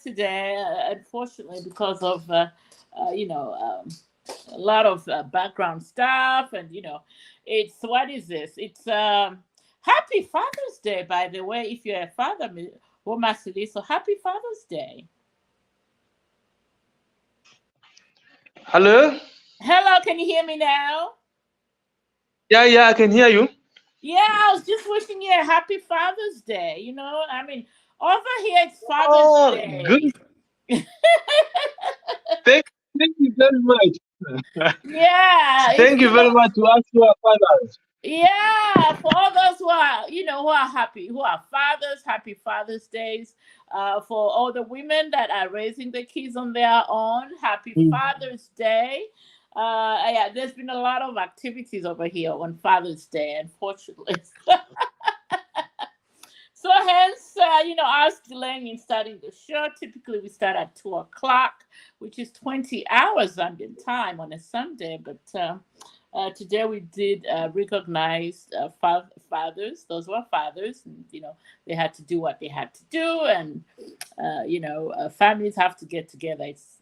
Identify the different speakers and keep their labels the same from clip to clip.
Speaker 1: today, unfortunately, because of a lot of background stuff, and it's what is this? It's Happy Father's Day, by the way. If you're a father, Woma so happy Father's Day.
Speaker 2: Hello?
Speaker 1: Hello, can you hear me now?
Speaker 2: Yeah, I can hear you.
Speaker 1: Yeah, I was just wishing you a happy Father's Day. Over here it's Father's
Speaker 2: Oh, good.
Speaker 1: Day.
Speaker 2: Thank, thank you very much.
Speaker 1: Yeah, it's
Speaker 2: Thank you very much to us who are fathers.
Speaker 1: yeah, for all those who are happy, who are fathers, happy Father's Days. For all the women that are raising the kids on their own, happy
Speaker 2: Mm.
Speaker 1: Father's Day. Yeah, there's been a lot of activities over here on Father's Day, unfortunately. So hence, us delaying in starting the show. Typically, we start at 2 o'clock, which is 20 hours Zambian time on a Sunday. But today we did recognize fathers. Those were fathers, and they had to do what they had to do, and families have to get together. It's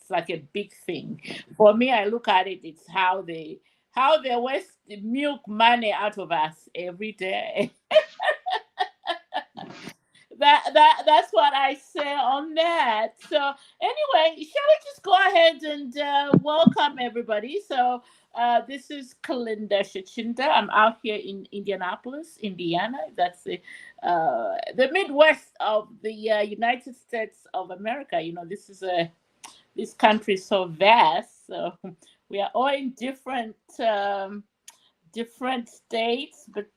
Speaker 1: like a big thing. For me, I look at it. It's how they waste milk money out of us every day. That's what I say on that. So anyway, shall we just go ahead and welcome everybody? So this is Kalinda Shachinda. I'm out here in Indianapolis, Indiana. That's the Midwest of the United States of America. This country is so vast. So we are all in different states, but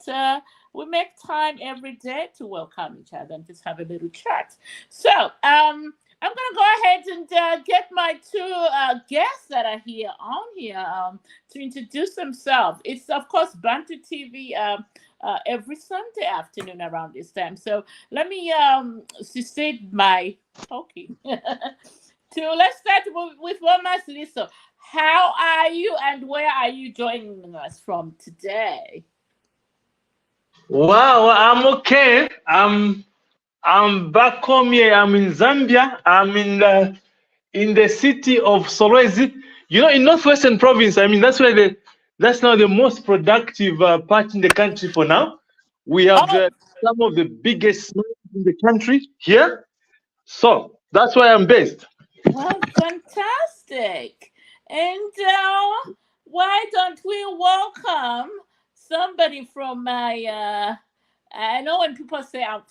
Speaker 1: we make time every day to welcome each other and just have a little chat. So I'm gonna go ahead and get my two guests that are here to introduce themselves. It's of course Bantu TV every Sunday afternoon around this time. So let me succeed my talking. Let's start with Woma Siliso. How are you and where are you joining us from today?
Speaker 2: Wow, I'm okay. I'm back home here. I'm in Zambia. I'm in the city of Solwezi. In Northwestern Province. I mean, that's now the most productive part in the country for now. We have
Speaker 1: Oh,
Speaker 2: some of the biggest mines in the country here. So that's where I'm based.
Speaker 1: well, fantastic. And why don't we welcome somebody from my I know when people say I'm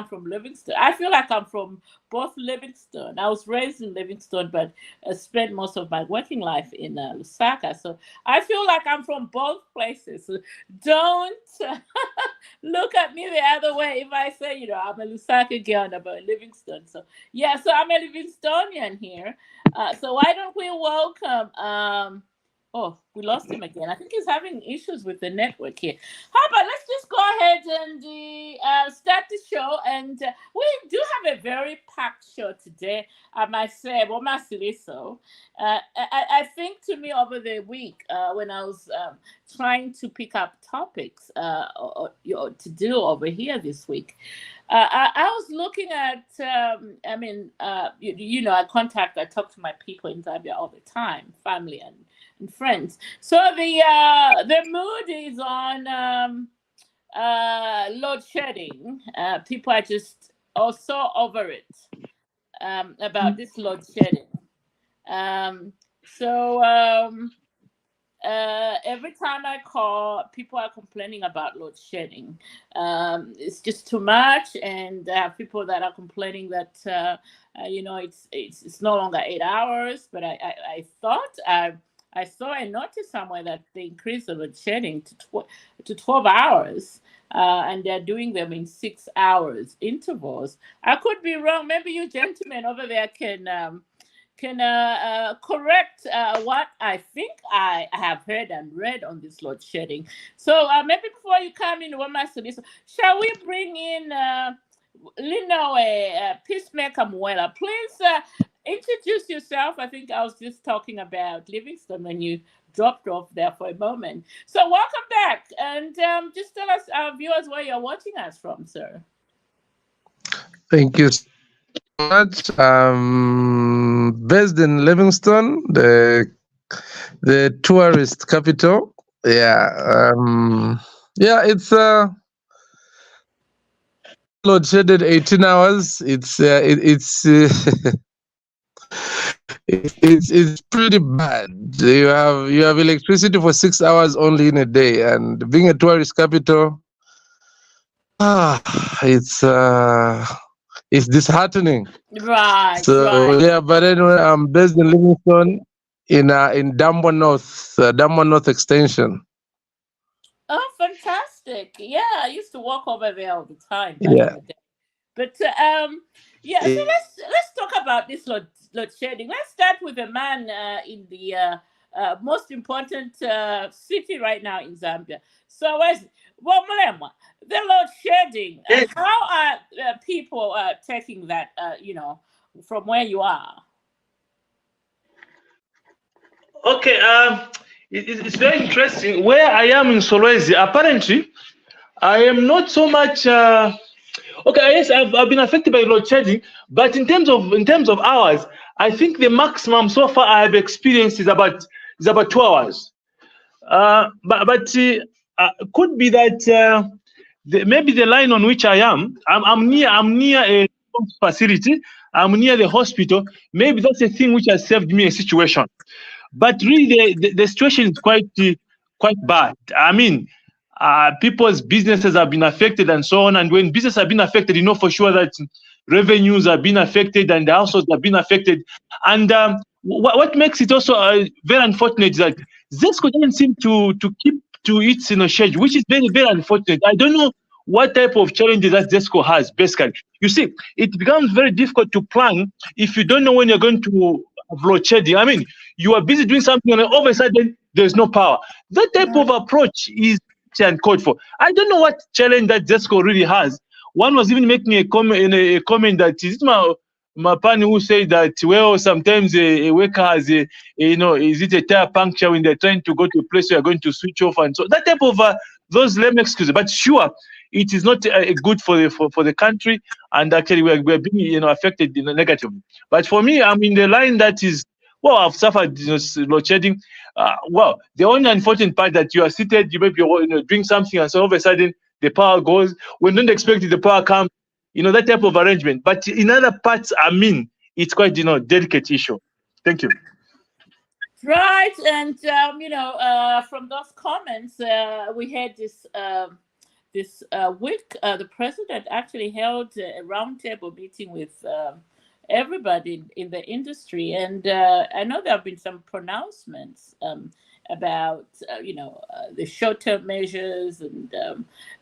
Speaker 1: from Livingston, I feel like I'm from both Livingston. I was raised in Livingston, but spent most of my working life in Lusaka. So I feel like I'm from both places. So don't look at me the other way if I say, I'm a Lusaka girl and I'm a Livingston. So yeah, so I'm a Livingstonian here. So why don't we welcome oh, we lost him again. I think he's having issues with the network here. How about let's just go ahead and start the show. And we do have a very packed show today. I must say, Woma Siliso. I think to me over the week when I was trying to pick up topics to do over here this week, I was looking at, I talk to my people in Zambia all the time, family and friends. So the mood is on load shedding. People are just also over it about this load shedding. Um, so every time I call, people are complaining about load shedding. It's just too much, and I have people that are complaining that it's no longer 8 hours. But I thought I saw a notice somewhere that they increased the load shedding to 12 hours. And they're doing them in 6 hours intervals. I could be wrong. Maybe you gentlemen over there can correct what I think I have heard and read on this load shedding. So maybe before you come in, shall we bring in Lino, Peacemaker Muela? Please introduce yourself. I think I was just talking about Livingston when you dropped off there for a moment. So welcome back, and just tell us, our viewers, where you're watching us from, sir.
Speaker 3: Thank you so much. Based in Livingston, the tourist capital. Yeah. It's load shedded 18 hours. It's pretty bad. You have electricity for 6 hours only in a day, and being a tourist capital, it's disheartening.
Speaker 1: Right,
Speaker 3: So
Speaker 1: right.
Speaker 3: yeah, but anyway, I'm based in Livingston, in Dambo North Extension.
Speaker 1: Oh, fantastic! Yeah, I used to walk over there all the time back
Speaker 3: Yeah.
Speaker 1: in the day. But yeah, so let's talk about this load shedding. Let's start with a man in the most important city right now in Zambia. So, well, Mulema, the load shedding. How are people taking that? From where you are.
Speaker 2: Okay, it's very interesting. Where I am in Solwezi, apparently, I am not so much. Okay, yes, I've been affected by load shedding, but in terms of hours, I think the maximum so far I have experienced is about 2 hours. But could be that maybe the line on which I'm near a facility. I'm near the hospital. Maybe that's a thing which has saved me a situation. But really, the situation is quite bad. I mean, people's businesses have been affected and so on. And when businesses have been affected, you know for sure that revenues have been affected and the households have been affected. And what makes it also very unfortunate is that ZESCO doesn't seem to keep to its schedule, which is very, very unfortunate. I don't know what type of challenges that ZESCO has, basically. You see, it becomes very difficult to plan if you don't know when you're going to have load shedding. I mean, you are busy doing something and all of a sudden there's no power. That type of approach is uncalled for. I don't know what challenge that ZESCO really has. One was even making a comment that is it Mapani who said that, well, sometimes a worker has is it a tire puncture when they're trying to go to a place where you're going to switch off, and so that type of those lame excuses. But sure, it is not good for the country, and actually we're being affected negatively. But for me, I'm in the line that is, well, I've suffered load shedding. Well, the only unfortunate part that you are seated, you may be doing something, and so all of a sudden the power goes. We don't expect the power comes. That type of arrangement. But in other parts, I mean, it's quite delicate issue. Thank you.
Speaker 1: Right, and from those comments, we had this week. The president actually held a roundtable meeting with everybody in the industry, and I know there have been some pronouncements about the short-term measures and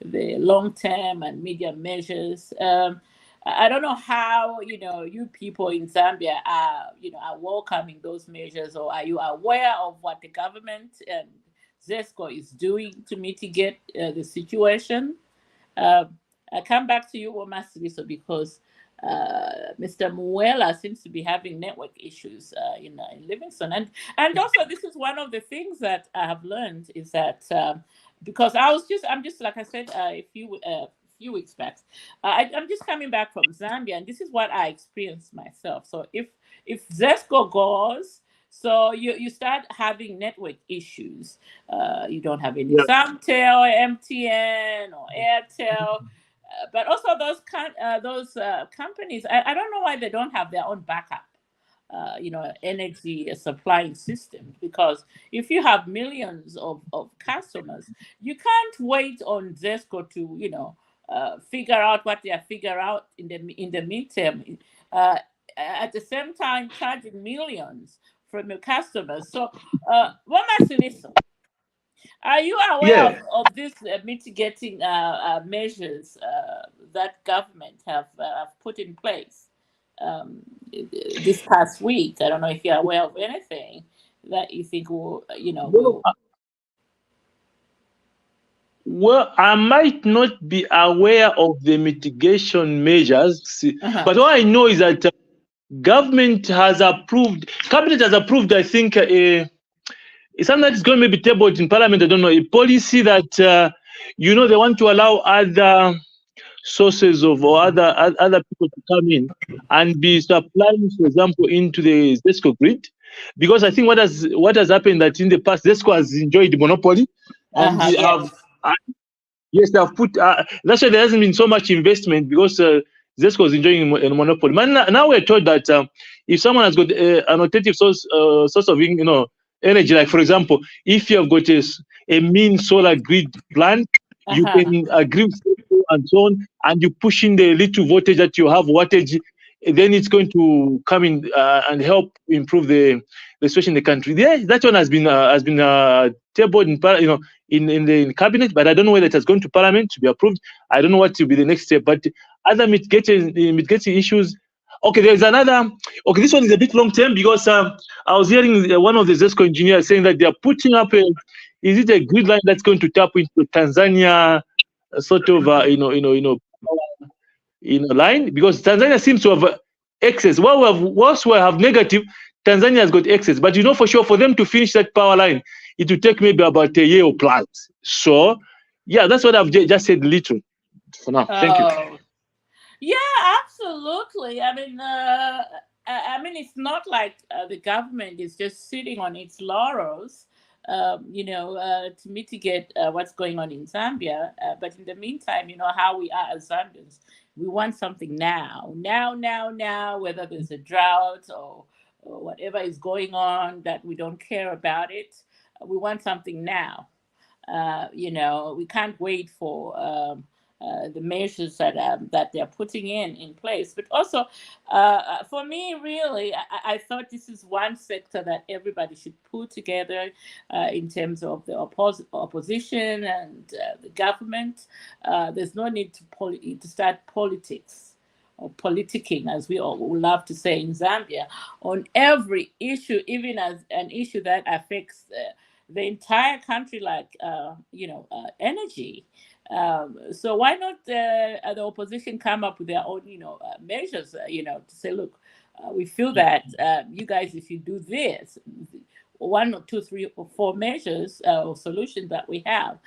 Speaker 1: the long-term and medium measures. I don't know how you people in Zambia are welcoming those measures, or are you aware of what the government and ZESCO is doing to mitigate the situation? I come back to you, Omasiliso, because Mr. Muela seems to be having network issues in Livingston, and also this is one of the things that I have learned is that because I'm just like I said a few weeks back, I'm just coming back from Zambia, and this is what I experienced myself. So if ZESCO goes, so you start having network issues. You don't have any Samtel, MTN, or Airtel. But also those companies, I don't know why they don't have their own backup, energy supplying systems. Because if you have millions of customers, you can't wait on ZESCO to figure out what they are figure out in the midterm. At the same time, charging millions from your customers. So, what must you listen? Are you aware of these mitigating measures that government have put in place this past week? I don't know if you're aware of anything that you think will.
Speaker 2: Well, I might not be aware of the mitigation measures, but what I know is that cabinet has approved, I think, it's something that is going to be tabled in Parliament. I don't know, a policy that they want to allow other sources of or other people to come in and be supplying, for example, into the ZESCO grid, because I think what has happened that in the past ZESCO has enjoyed monopoly and they have.
Speaker 1: Yes.
Speaker 2: Yes, they have put. That's why there hasn't been so much investment because Zesco is enjoying a monopoly. Man, now we're told that if someone has got an alternative source of energy, like for example, if you have got a mean solar grid plant, you can agree with Zesco and so on, and you push in the little voltage that you have wattage, then it's going to come in and help improve the situation in the country. Yeah, that one has been tabled in the cabinet, but I don't know whether it has gone to parliament to be approved. I don't know what will be the next step. But other mitigating issues. Okay, there's another. Okay, this one is a bit long term because I was hearing one of the ZESCO engineers saying that they are putting up is it a grid line that's going to tap into Tanzania, sort of line, because Tanzania seems to have excess. Whilst we have negative, Tanzania has got excess. But for sure, for them to finish that power line, it will take maybe about a year or plus. So, yeah, that's what I've just said little for now. Thank you.
Speaker 1: Yeah, absolutely. I mean, it's not like the government is just sitting on its laurels, to mitigate what's going on in Zambia. But in the meantime, how we are as Zambians, we want something now, whether there's a drought or whatever is going on, that we don't care about it. We want something now. We can't wait for the measures that they're putting in place. But also, for me, really, I thought this is one sector that everybody should pull together in terms of the opposition and the government. There's no need to start politics or politicking, as we all love to say in Zambia, on every issue, even as an issue that affects the entire country, like energy. So why not the opposition come up with their own measures? To say, look, we feel that you guys, if you do this, 1 or 2, 3 or 4 measures or solutions that we have,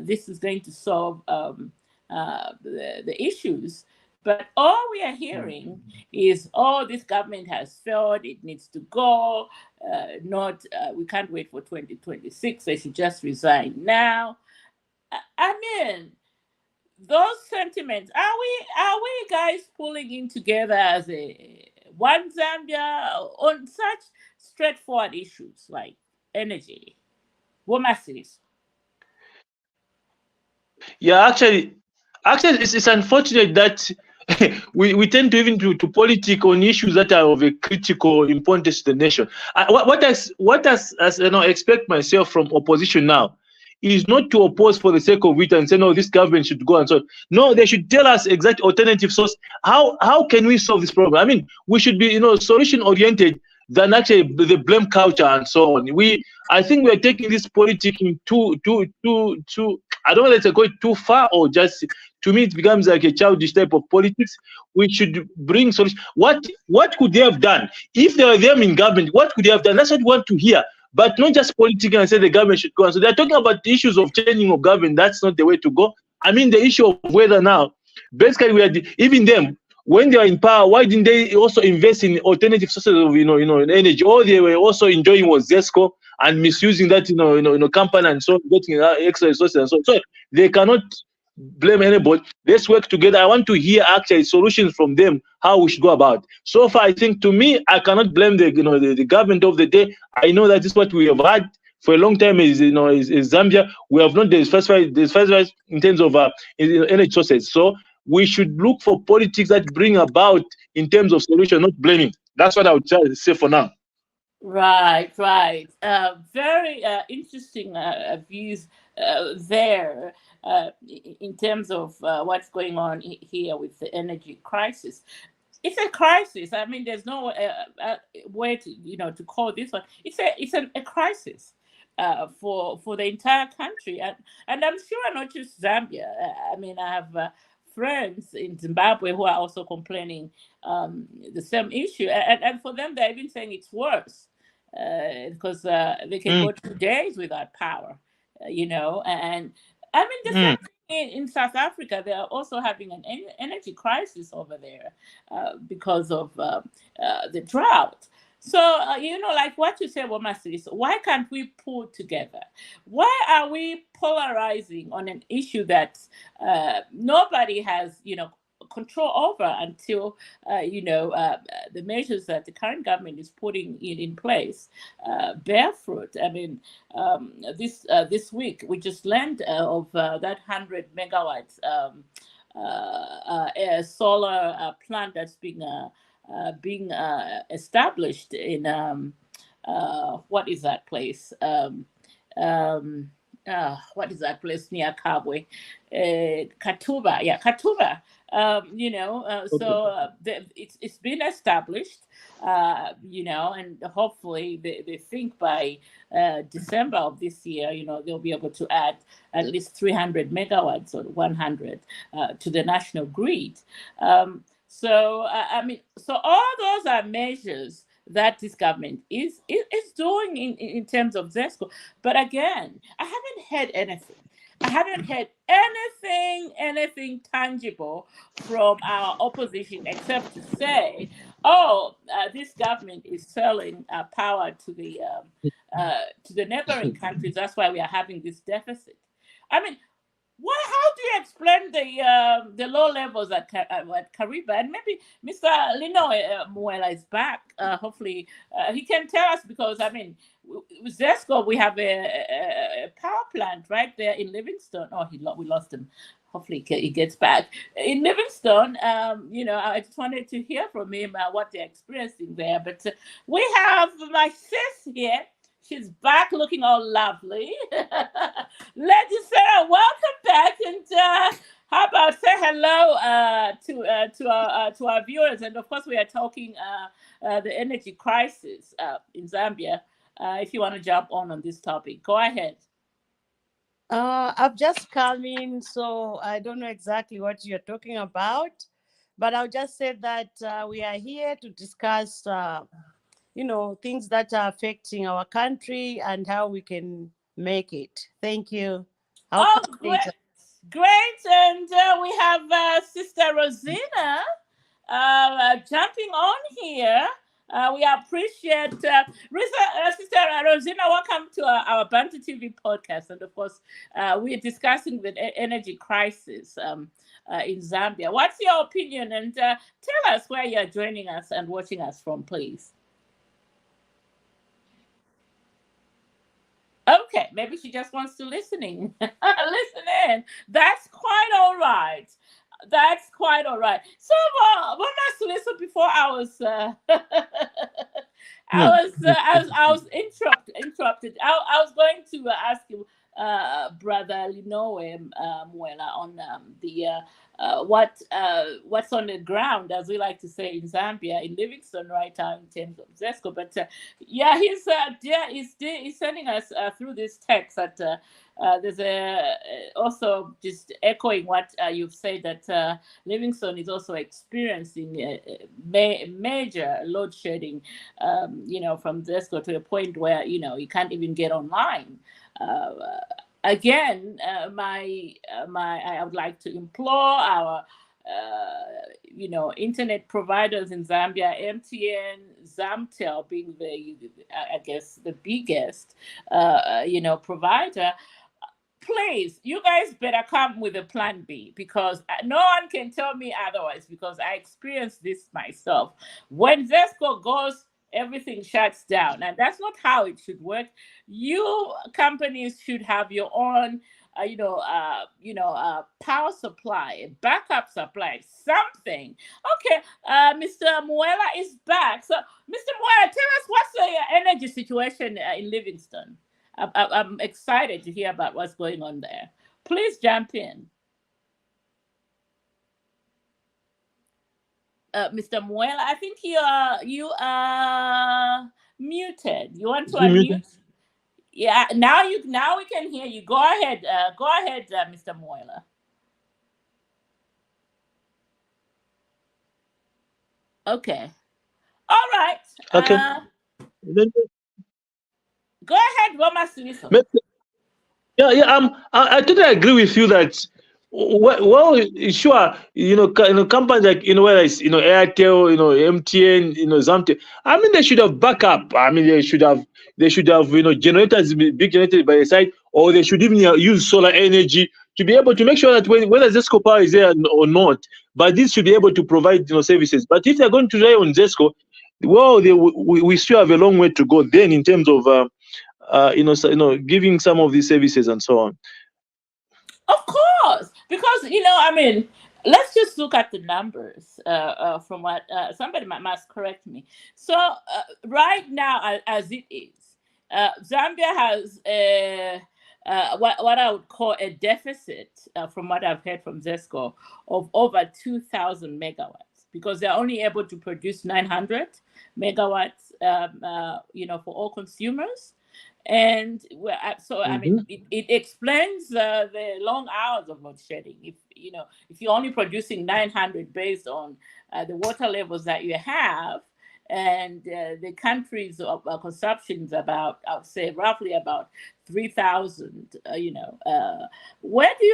Speaker 1: this is going to solve the issues. But all we are hearing is, this government has failed, it needs to go, we can't wait for 2026, they should just resign now. I mean, those sentiments, are we guys pulling in together as one Zambia on such straightforward issues like energy? What messages?
Speaker 2: Yeah, actually, it's unfortunate that we tend to even to politic on issues that are of a critical importance to the nation. What I expect myself from opposition now is not to oppose for the sake of it and say, no, this government should go and so on. No, they should tell us exact alternative source. How can we solve this problem? I mean, we should be solution oriented than actually the blame culture and so on. I think we are taking this politicking too. I don't know if it's going too far, or just, to me it becomes like a childish type of politics. We should bring solutions. What could they have done if they were them in government? What could they have done? That's what we want to hear, but not just politicking and say the government should go. And so they're talking about the issues of changing of government. That's not the way to go. I mean, the issue of whether now, basically, even them, when they are in power, why didn't they also invest in alternative sources of energy? All they were also enjoying was ZESCO and misusing that company and so getting extra resources and so on. So they cannot blame anybody. Let's work together. I want to hear actually solutions from them, how we should go about. So far, I think, to me, I cannot blame the government of the day. I know that this is what we have had for a long time is Zambia. We have not diversified in terms of energy sources. So we should look for politics that bring about in terms of solution, not blaming. That's what I would say for now.
Speaker 1: Right. Very interesting views there in terms of what's going on here with the energy crisis. It's a crisis. I mean, there's no way to call this one. It's a crisis for the entire country, and I'm sure not just Zambia. I mean, I have friends in Zimbabwe who are also complaining the same issue, and for them, they're even saying it's worse because they can go 2 days without power, and I mean the same thing in South Africa, they are also having an energy crisis over there because of the drought. So, like what you said, Womasi, is why can't we pull together? Why are we polarizing on an issue that nobody has, control over until, the measures that the current government is putting in place bear fruit? I mean, this week we just learned of that 100 megawatts solar plant that's being established in what is that place? What is that place near Kabwe? Katuba, yeah, Katuba. It's been established, and hopefully they think by December of this year, they'll be able to add at least 300 megawatts or 100 to the national grid. So all those are measures that this government is doing in terms of ZESCO. But again, I haven't heard anything. I haven't heard anything tangible from our opposition except to say, this government is selling power to the neighboring countries. That's why we are having this deficit. I mean, how do you explain the low levels at Kariba? And maybe Mr. Lino Muela is back. Hopefully, he can tell us, because with ZESCO we have a power plant right there in Livingstone. We lost him. Hopefully he gets back in Livingstone. I just wanted to hear from him what they're experiencing there. But we have my sis here. She's back looking all lovely. Lady Sarah, welcome back. And how about say hello to our viewers? And of course, we are talking the energy crisis in Zambia. If you want to jump on this topic, go ahead.
Speaker 4: I've just come in, so I don't know exactly what you're talking about. But I'll just say that we are here to discuss things that are affecting our country and how we can make it. Thank you.
Speaker 1: Great. And we have Sister Rosina jumping on here. We appreciate Sister Rosina. Welcome to our Bantu TV podcast. And of course, we're discussing the energy crisis in Zambia. What's your opinion? And tell us where you're joining us and watching us from, please. Okay, maybe she just wants to listen in. That's quite all right. So, one last listen before I was interrupted. I was going to ask you, Brother Linoe Muela, on what's on the ground, as we like to say in Zambia, in Livingstone right now in terms of ZESCO. But he's sending us through this text that there's also just echoing what you've said, that Livingstone is also experiencing major load shedding, from ZESCO to a point where you can't even get online. Again, I would like to implore our internet providers in Zambia, MTN, Zamtel being the biggest provider. Please, you guys better come with a plan B, because no one can tell me otherwise, because I experienced this myself. When ZESCO goes, everything shuts down, and that's not how it should work. You companies should have your own power supply, backup supply, something. Okay, Mr. Muela is back. So, Mr. Muela, tell us what's the energy situation in Livingstone. I'm excited to hear about what's going on there. Please jump in. Mr. Muela, I think you are muted. You want to unmute? Yeah, now we can hear you. Go ahead, Mr. Muela. Okay. All right.
Speaker 2: Okay.
Speaker 1: Go ahead, Roma Siniso.
Speaker 2: Yeah. I totally agree with you that Well, sure. Companies like whether it's Airtel, MTN, Zamte. I mean, they should have backup. I mean, they should have generators, big generators by the side, or they should even use solar energy to be able to make sure that whether Zesco power is there or not, but this should be able to provide services. But if they're going to rely on Zesco, well, we still have a long way to go then in terms of giving some of these services and so on.
Speaker 1: Of course, because I mean, let's just look at the numbers from what somebody must correct me. So right now, as it is, Zambia has what I would call a deficit, from what I've heard from Zesco, of over 2,000 megawatts, because they're only able to produce 900 megawatts, for all consumers. And so I mean, it explains the long hours of load shedding. If you're only producing 900 based on the water levels that you have, and the country's consumption is about, I would say, roughly about 3,000. Where are we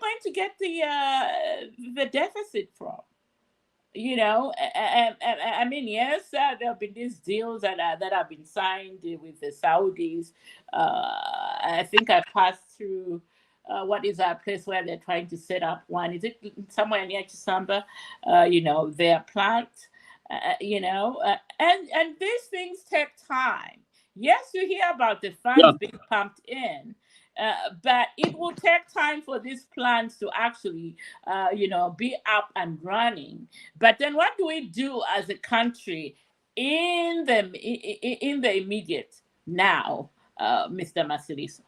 Speaker 1: going to get the deficit from? I mean, yes, there have been these deals that have been signed with the Saudis. I think I passed through what is that place where they're trying to set up one? Is it somewhere near Chisamba? Their plant. And these things take time. Yes, you hear about the funds being pumped in. But it will take time for these plants to actually, be up and running. But then, what do we do as a country in the immediate now, Mr. Masiliso?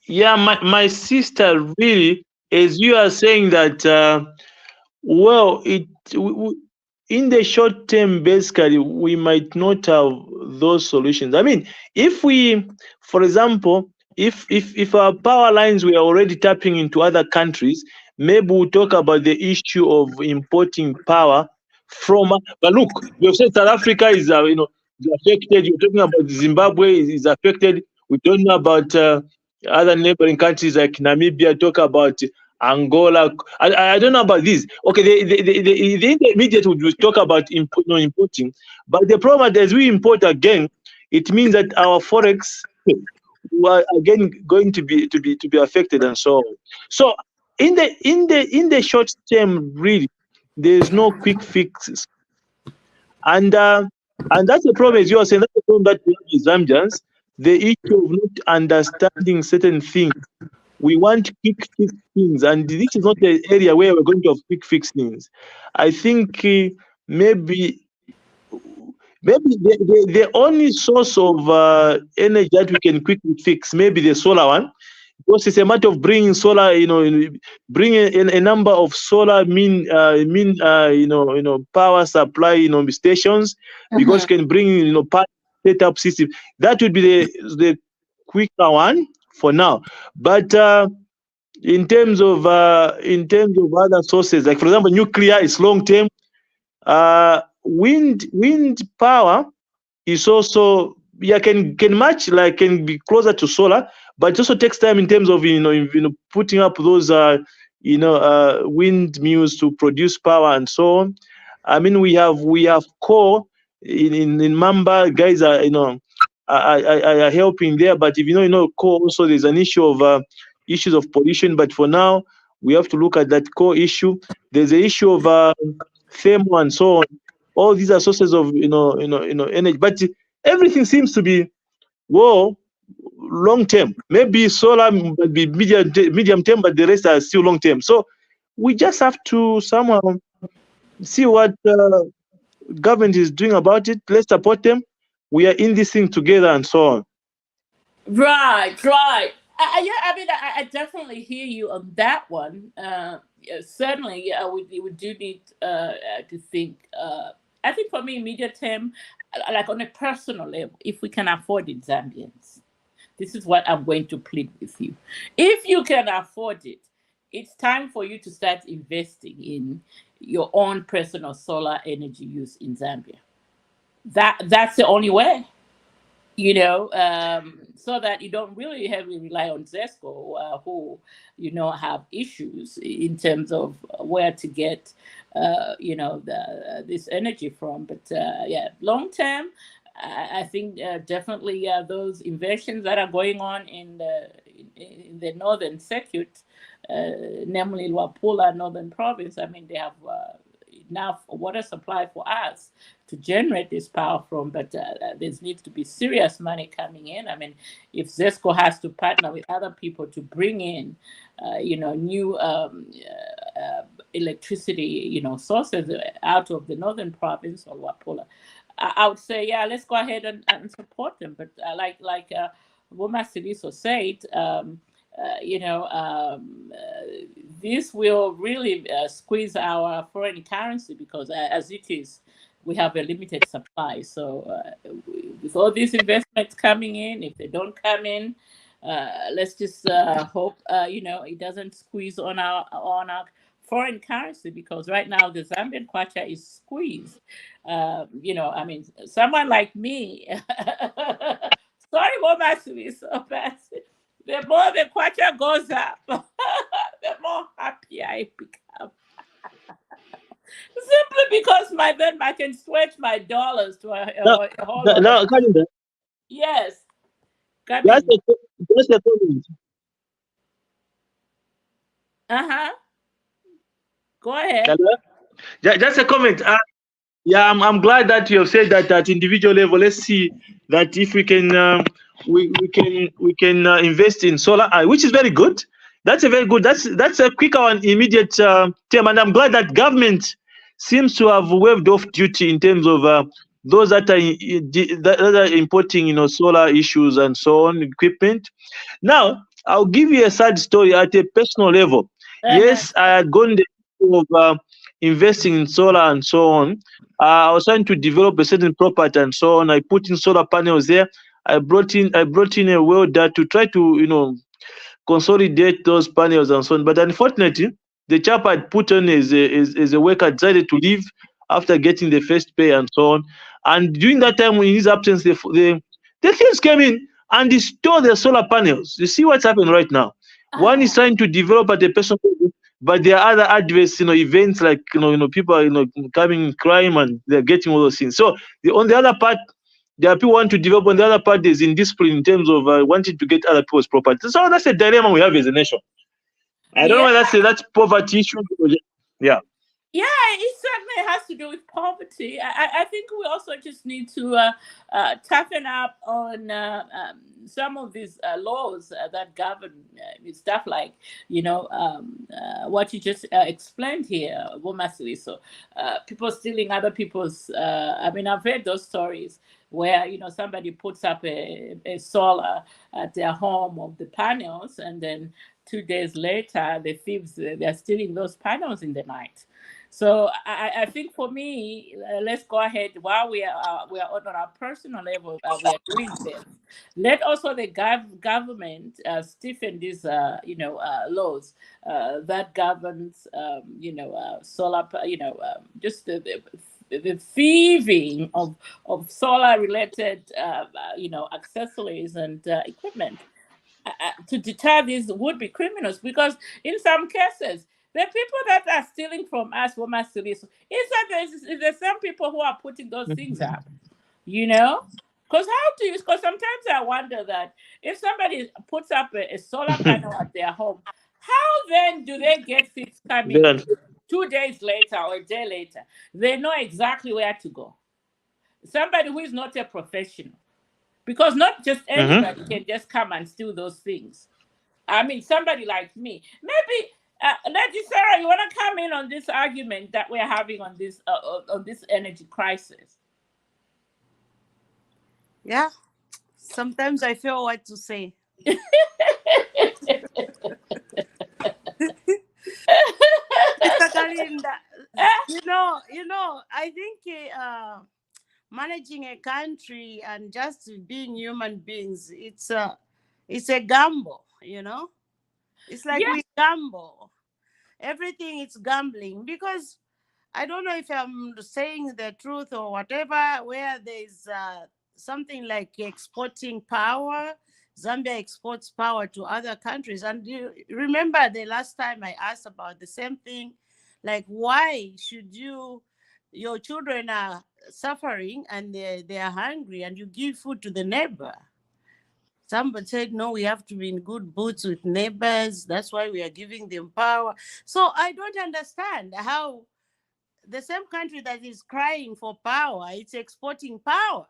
Speaker 2: Yeah, my sister, really, as you are saying that, well, in the short term, basically, we might not have those solutions. I mean, if we, for example, if our power lines were already tapping into other countries, maybe we'll talk about the issue of importing power from. But look, you've said South Africa is is affected. You're talking about Zimbabwe is affected. We're talking about other neighboring countries like Namibia. Talk about Angola. I don't know about this. Okay, the intermediate would talk about importing, but the problem is we import again, it means that our forex are again going to be affected and so on. So in the short term, really, there is no quick fixes, and that's the problem. As you are saying, that's the problem that we have with Zambians. The issue of not understanding certain things. We want quick fix things, and this is not the area where we're going to have quick fix things. I think maybe the only source of energy that we can quickly fix, maybe the solar one, because it's a matter of bringing solar, bringing a number of solar power supply, stations, because you can bring power setup system. That would be the quicker one for now. But in terms of other sources, like for example, nuclear is long term. Wind power is also can match, like can be closer to solar, but it also takes time in terms of putting up those windmills to produce power and so on. I mean, we have coal in Mamba. Guys are are helping there, but if coal also, there's an issue of issues of pollution. But for now, we have to look at that core issue. There's a issue of thermal and so on. All these are sources of energy, but everything seems to be long term. Maybe solar might be medium term, but the rest are still long term. So we just have to somehow see what government is doing about it. Let's support them. We are in this thing together and so on.
Speaker 1: Right. I mean, I definitely hear you on that one. Certainly, we do need to think. I think for me, immediate term, like on a personal level, if we can afford it, Zambians, this is what I'm going to plead with you. If you can afford it, it's time for you to start investing in your own personal solar energy use in Zambia. That's the only way. so that you don't really heavily rely on Zesco, who, have issues in terms of where to get, this energy from. But yeah, long term, I think definitely those inversions that are going on in the northern circuit, namely Luapula Northern Province. I mean, they have enough water supply for us to generate this power from, but there needs to be serious money coming in. I mean, if Zesco has to partner with other people to bring in, new electricity, sources out of the northern province or Wapula, I would say, yeah, let's go ahead and support them. But like Woma Siliso said, this will really squeeze our foreign currency because, as it is, we have a limited supply. So, with all these investments coming in, if they don't come in, let's just hope it doesn't squeeze on our foreign currency, because right now the Zambian kwacha is squeezed. I mean, someone like me. Sorry, Mama, to be so bad. The more the kwacha goes up, the more happy I become. Simply because then I can switch my dollars to a whole lot
Speaker 2: Now,
Speaker 1: of.
Speaker 2: Kalinda,
Speaker 1: Yes,
Speaker 2: just
Speaker 1: coming.
Speaker 2: just a comment.
Speaker 1: Uh-huh. Go ahead.
Speaker 2: Hello? Just a comment. Yeah, I'm glad that you have said that at individual level. Let's see that if we can we can invest in solar, which is very good. That's a very good. That's a quicker and immediate term, and I'm glad that government seems to have waived off duty in terms of those that are importing, solar issues and so on equipment. Now, I'll give you a sad story at a personal level.
Speaker 1: Uh-huh.
Speaker 2: Yes, I had gone the route of investing in solar and so on. I was trying to develop a certain property and so on. I put in solar panels there. I brought in a welder to try to consolidate those panels and so on. But unfortunately, the chap I'd put on as a worker decided to leave after getting the first pay and so on. And during that time, in his absence, the thieves came in and they stole the solar panels. You see what's happening right now. One is
Speaker 1: Oh.
Speaker 2: trying to develop at a personal level, but there are other adverse, events like people are coming in crime and they're getting all those things. So on the other part, there are people want to develop. On the other part, there's indiscipline in terms of wanting to get other people's property. So that's a dilemma we have as a nation. I don't know
Speaker 1: Yeah.
Speaker 2: why that's poverty issue. Yeah.
Speaker 1: Yeah, it certainly has to do with poverty. I think we also just need to toughen up on some of these laws that govern stuff like, what you just explained here, Womasili. So people stealing other people's, I mean, I've heard those stories where, somebody puts up a solar at their home of the panels, and then 2 days later, the thieves, they're stealing those panels in the night. So I think for me, let's go ahead while we are on our personal level. We are doing this. Let also the government stiffen these laws that governs solar, just the thieving of solar related accessories and equipment, to deter these would-be criminals, because in some cases the people that are stealing from us, women stealing, it's the same people who are putting those things up, because because sometimes I wonder that if somebody puts up a solar panel at their home, how then do they get things coming
Speaker 2: Then,
Speaker 1: 2 days later or a day later? They know exactly where to go. Somebody who is not a professional, because not just
Speaker 2: mhm.
Speaker 1: anybody can just come and steal those things. I mean, somebody like me, maybe. Lady Sarah, you want to come in on this argument that we're having on this energy crisis?
Speaker 4: Yeah, sometimes I feel what to say. Mr. Kalinda, I think managing a country and just being human beings, it's a gamble, It's like
Speaker 1: Yeah.
Speaker 4: we gamble. Everything is gambling, because I don't know if I'm saying the truth or whatever, where there's something like exporting power. Zambia exports power to other countries. And you remember the last time I asked about the same thing, like why should your children are suffering and they are hungry and you give food to the neighbor? Somebody said, no, we have to be in good boots with neighbors. That's why we are giving them power. So I don't understand how the same country that is crying for power, it's exporting power.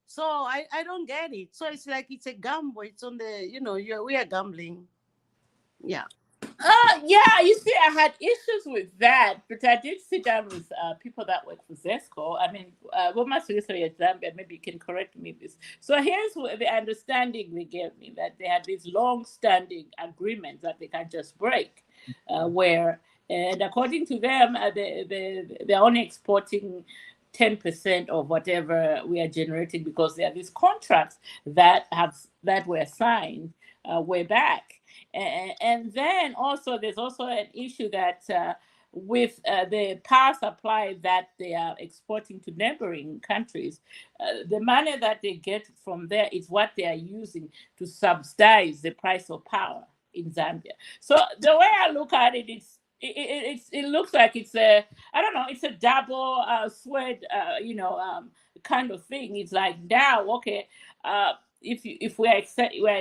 Speaker 4: So I don't get it. So it's like it's a gamble. It's on the, we are gambling. Yeah.
Speaker 1: Yeah, you see, I had issues with that, but I did sit down with people that work for ZESCO. I mean, Women's Secretary at Zambia, maybe you can correct me this. So here's the understanding they gave me, that they had these long-standing agreements that they can just break, and according to them, they're only exporting 10% of whatever we are generating, because there are these contracts that were signed way back. And then also there's also an issue that with the power supply that they are exporting to neighboring countries, the money that they get from there is what they are using to subsidize the price of power in Zambia. So the way I look at it, it looks like it's a, I don't know, it's a double sword, kind of thing. It's like, now, okay, if we're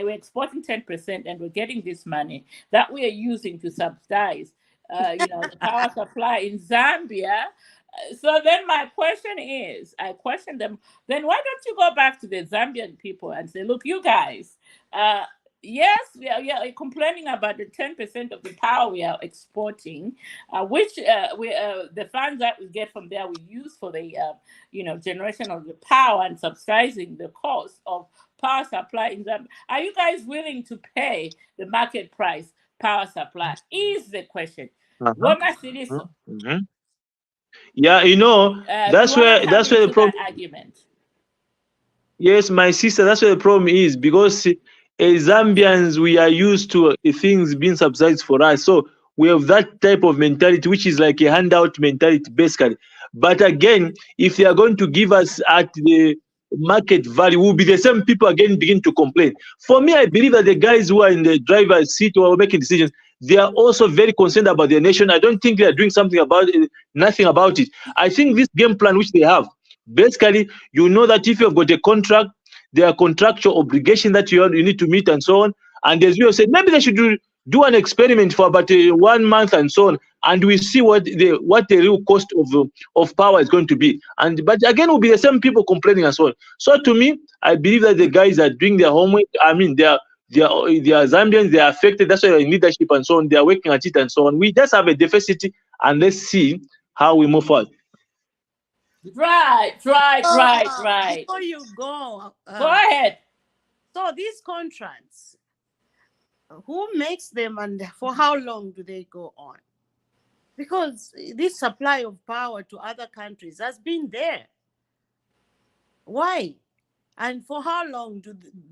Speaker 1: exporting 10% and we're getting this money that we are using to subsidize, the power supply in Zambia. So then my question is, I question them, then why don't you go back to the Zambian people and say, look, you guys, yes, we are complaining about the 10% of the power we are exporting, which the funds that we get from there we use for the generation of the power and subsidizing the cost of power supply in Zambia. Are you guys willing to pay the market price power supply? Is the question. What must it is?
Speaker 2: Yeah, that's where the problem.
Speaker 1: Argument.
Speaker 2: Yes, my sister, that's where the problem is, because as Zambians, we are used to things being subsidized for us. So we have that type of mentality, which is like a handout mentality, basically. But again, if they are going to give us at the market value, will be the same people again begin to complain. For me, I believe that the guys who are in the driver's seat or making decisions, they are also very concerned about their nation. I don't think they are doing something about it, nothing about it. I think this game plan which they have, basically, you know that if you've got a contract, there are contractual obligations that you need to meet and so on. And as you have said, maybe they should do an experiment for about 1 month and so on, and we see what the real cost of power is going to be. But again, it will be the same people complaining and so on. So to me, I believe that the guys are doing their homework. I mean, they are Zambians, they are affected. That's why they're in leadership and so on. They are working at it and so on. We just have a deficit, and let's see how we move forward.
Speaker 1: Right.
Speaker 4: Before you go
Speaker 1: ahead.
Speaker 4: So these contracts, who makes them and for how long do they go on? Because this supply of power to other countries has been there. Why? And for how long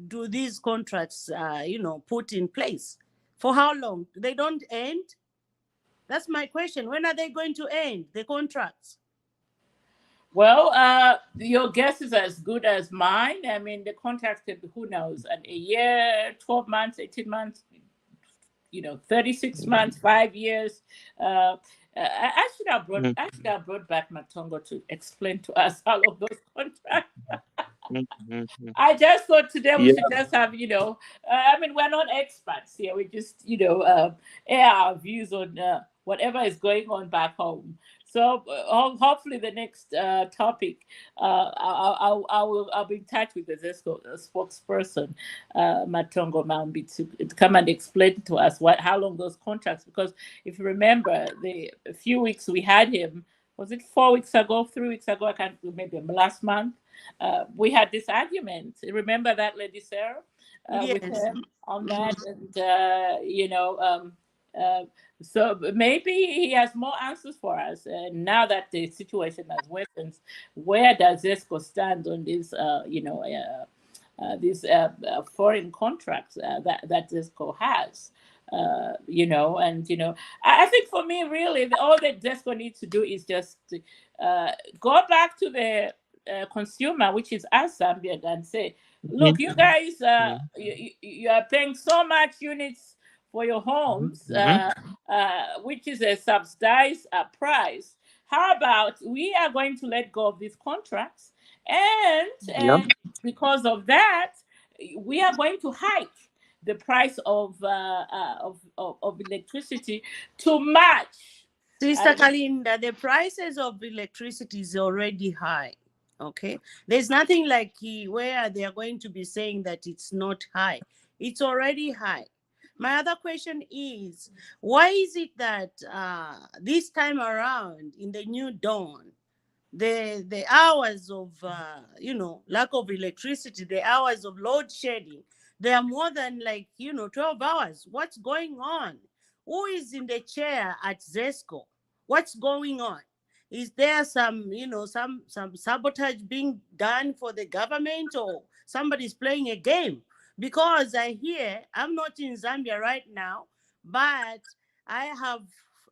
Speaker 4: do these contracts, put in place? For how long? They don't end? That's my question. When are they going to end, the contracts?
Speaker 1: Well, your guess is as good as mine. I mean, the contracts could be, who knows, a year, 12 months, 18 months, 36 months, 5 years. I should have brought back Matongo to explain to us all of those contracts. I just thought today we should just have, I mean, we're not experts here. We just, air our views on whatever is going on back home. So hopefully the next topic, I'll be in touch with the ZESCO spokesperson, Matongo Mambi, to come and explain to us how long those contracts. Because if you remember, a few weeks we had him, was it 4 weeks ago, 3 weeks ago? I can't remember. Last month, we had this argument. Remember that, Lady Sarah,
Speaker 4: yes.
Speaker 1: with him on that, and so maybe he has more answers for us. Now that the situation has worsened, where does ZESCO stand on this, these foreign contracts that ZESCO has? I think for me, really, all that ZESCO needs to do is just go back to the consumer, which is us Zambian, and say, look, you guys, you are paying so much units for your homes, which is a subsidized price. How about we are going to let go of these contracts, and because of that, we are going to hike the price of electricity to match.
Speaker 4: Sister Kalinda, the prices of electricity is already high. Okay, there's nothing like where they are going to be saying that it's not high. It's already high. My other question is, why is it that this time around in the new dawn, the hours of lack of electricity, the hours of load shedding, they are more than 12 hours? What's going on? Who is in the chair at ZESCO? What's going on? Is there some sabotage being done for the government, or somebody's playing a game? Because I'm not in Zambia right now, but I have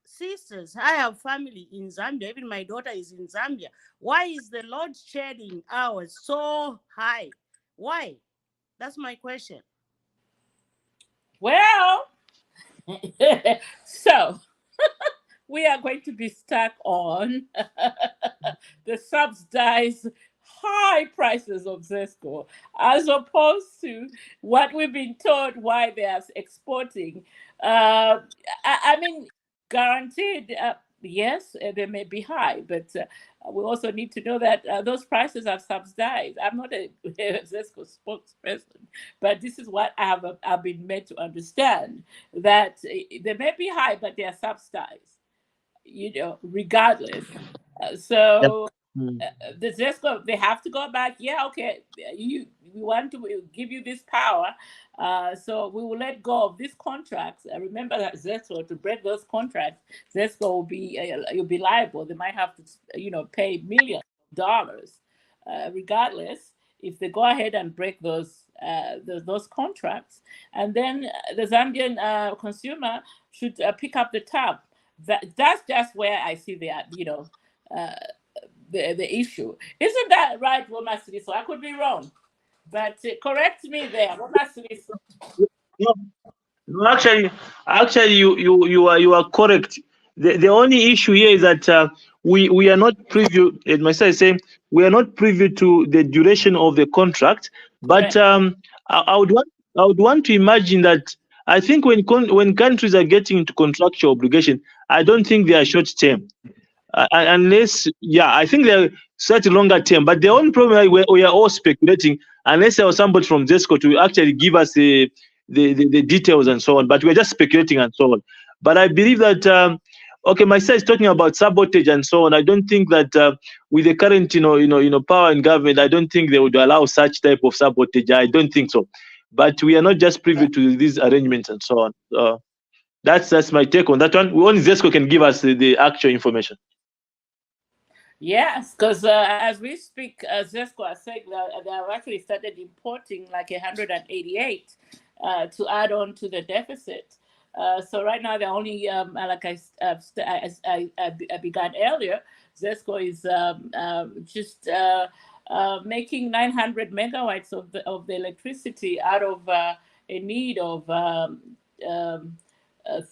Speaker 4: sisters, I have family in Zambia. Even my daughter is in Zambia. Why is the load shedding hours so high? Why? That's my question.
Speaker 1: Well, so we are going to be stuck on the subsidized high prices of ZESCO, as opposed to what we've been told why they are exporting. I mean, guaranteed, yes, they may be high, but we also need to know that those prices are subsidized. I'm not a ZESCO spokesperson, but this is what I've been made to understand, that they may be high, but they are subsidized, regardless. So the ZESCO, they have to go back. Yeah, okay, we want to give you this power, so we will let go of these contracts. Remember that ZESCO, to break those contracts, ZESCO will be liable. They might have to pay millions of dollars, regardless, if they go ahead and break those contracts. And then the Zambian consumer should pick up the tab. That's just where I see the issue. Isn't that right, Woma Siliso? I could be wrong, but correct me there, Woma Siliso.
Speaker 2: No, actually, you are correct. The only issue here is that we are not privy, as myself is saying, we are not privy to the duration of the contract. But I would want to imagine that, I think when countries are getting into contractual obligation, I don't think they are short term. Unless, I think they're slightly longer term. But the only problem is we are all speculating, unless there was somebody from ZESCO to actually give us the details and so on. But we're just speculating and so on. But I believe that my side is talking about sabotage and so on. I don't think that with the current power in government, I don't think they would allow such type of sabotage. I don't think so. But we are not just privy to these arrangements and so on. That's my take on that one. Only ZESCO can give us the actual information.
Speaker 1: Yes, because as we speak, ZESCO has said that they have actually started importing like 188 to add on to the deficit. So right now they're only, like I began earlier, ZESCO is just making 900 megawatts of the electricity out of a need of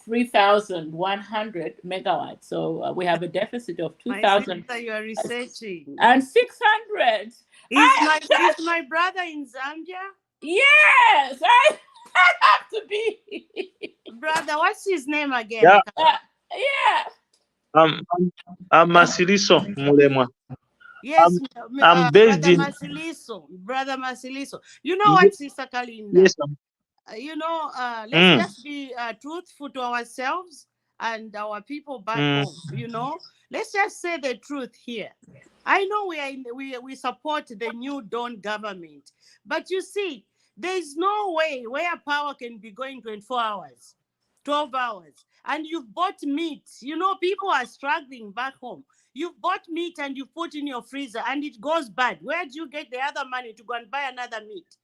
Speaker 1: 3,100 megawatts. So we have a deficit of 2,000.
Speaker 4: You are researching.
Speaker 1: And 600.
Speaker 4: Is my brother in Zambia?
Speaker 1: Yes, I have to be.
Speaker 4: Brother, what's his name again?
Speaker 1: Yeah.
Speaker 2: I'm Masiliso Mulemwa.
Speaker 4: Yes,
Speaker 2: I'm based in
Speaker 4: Brother Masiliso. You know what, Sister Kalinda?
Speaker 2: Yes,
Speaker 4: let's just be truthful to ourselves and our people back home. Let's just say the truth here. I know we support the new Dawn government, but you see, there is no way where power can be going 24 hours, 12 hours, and you've bought meat. People are struggling back home. You've bought meat and you put in your freezer and it goes bad. Where do you get the other money to go and buy another meat?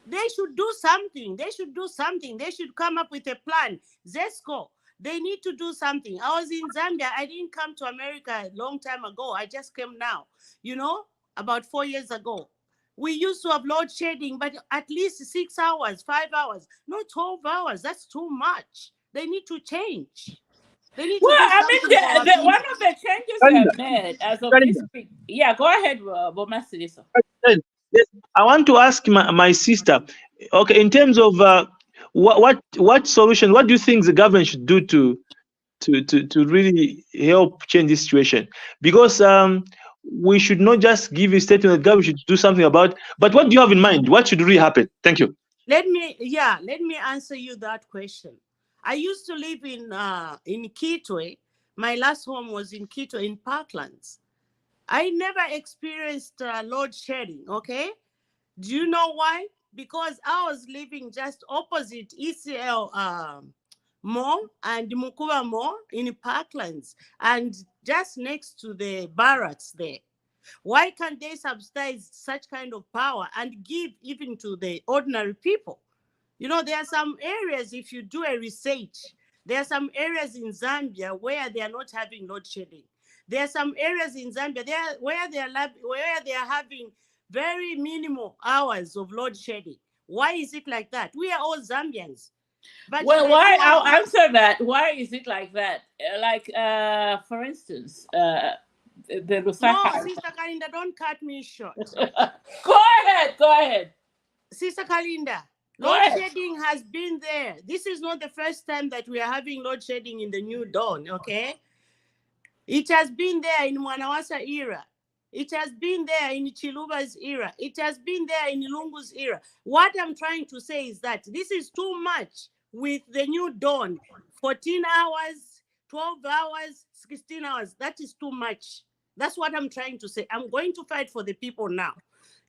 Speaker 4: They should do something. They should come up with a plan. ZESCO, they need to do something. I was in Zambia. I didn't come to America a long time ago. I just came now. about 4 years ago. We used to have load shedding, but at least 6 hours, 5 hours, not 12 hours. That's too much. They need to change. They need to
Speaker 1: Well,
Speaker 4: do
Speaker 1: I
Speaker 4: something for our
Speaker 1: mean, one
Speaker 4: people.
Speaker 1: of the changes
Speaker 2: Kalinda,
Speaker 1: they've made as of this
Speaker 2: Kalinda,
Speaker 1: week. Yeah, go ahead, Bomasiliso.
Speaker 2: yes, I want to ask my sister. Okay, in terms of what solution, what do you think the government should do to really help change this situation? Because we should not just give a statement that government should do something about. But what do you have in mind? What should really happen? Thank you.
Speaker 4: Let me answer you that question. I used to live in Kitwe. My last home was in Kitwe in Parklands. I never experienced load shedding, okay? Do you know why? Because I was living just opposite ECL Mall and Mukuba Mall in Parklands and just next to the barracks there. Why can't they subsidize such kind of power and give even to the ordinary people? You know, there are some areas, if you do a research, there are some areas in Zambia where they are not having load shedding. There are some areas in Zambia where they are having very minimal hours of load shedding. Why is it like that? We are all Zambians. But
Speaker 1: Well, why? I'll answer that. Why is it like that? For instance, the Lusaka.
Speaker 4: No, Sister Kalinda, don't cut me short.
Speaker 1: Go ahead.
Speaker 4: Sister Kalinda, load shedding has been there. This is not the first time that we are having load shedding in the New Dawn, okay? It has been there in Mwanawasa era. It has been there in Chiluba's era. It has been there in Lungu's era. What I'm trying to say is that this is too much with the New Dawn. 14 hours, 12 hours, 16 hours. That is too much. That's what I'm trying to say. I'm going to fight for the people now.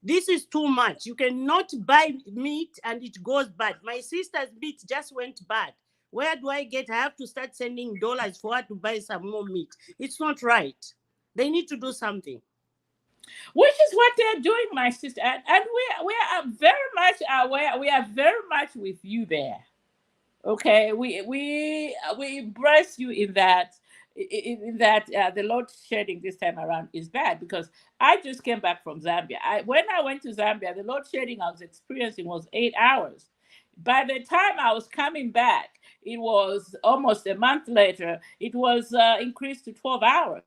Speaker 4: This is too much. You cannot buy meat and it goes bad. My sister's meat just went bad. Where do I get? I have to start sending dollars for her to buy some more meat. It's not right. They need to do something.
Speaker 1: Which is what they're doing, my sister. And we are very much aware. We are very much with you there. Okay, we embrace you in that. The load shedding this time around is bad because I just came back from Zambia. When I went to Zambia, the load shedding I was experiencing was 8 hours. By the time I was coming back, it was almost a month later, it was increased to 12 hours.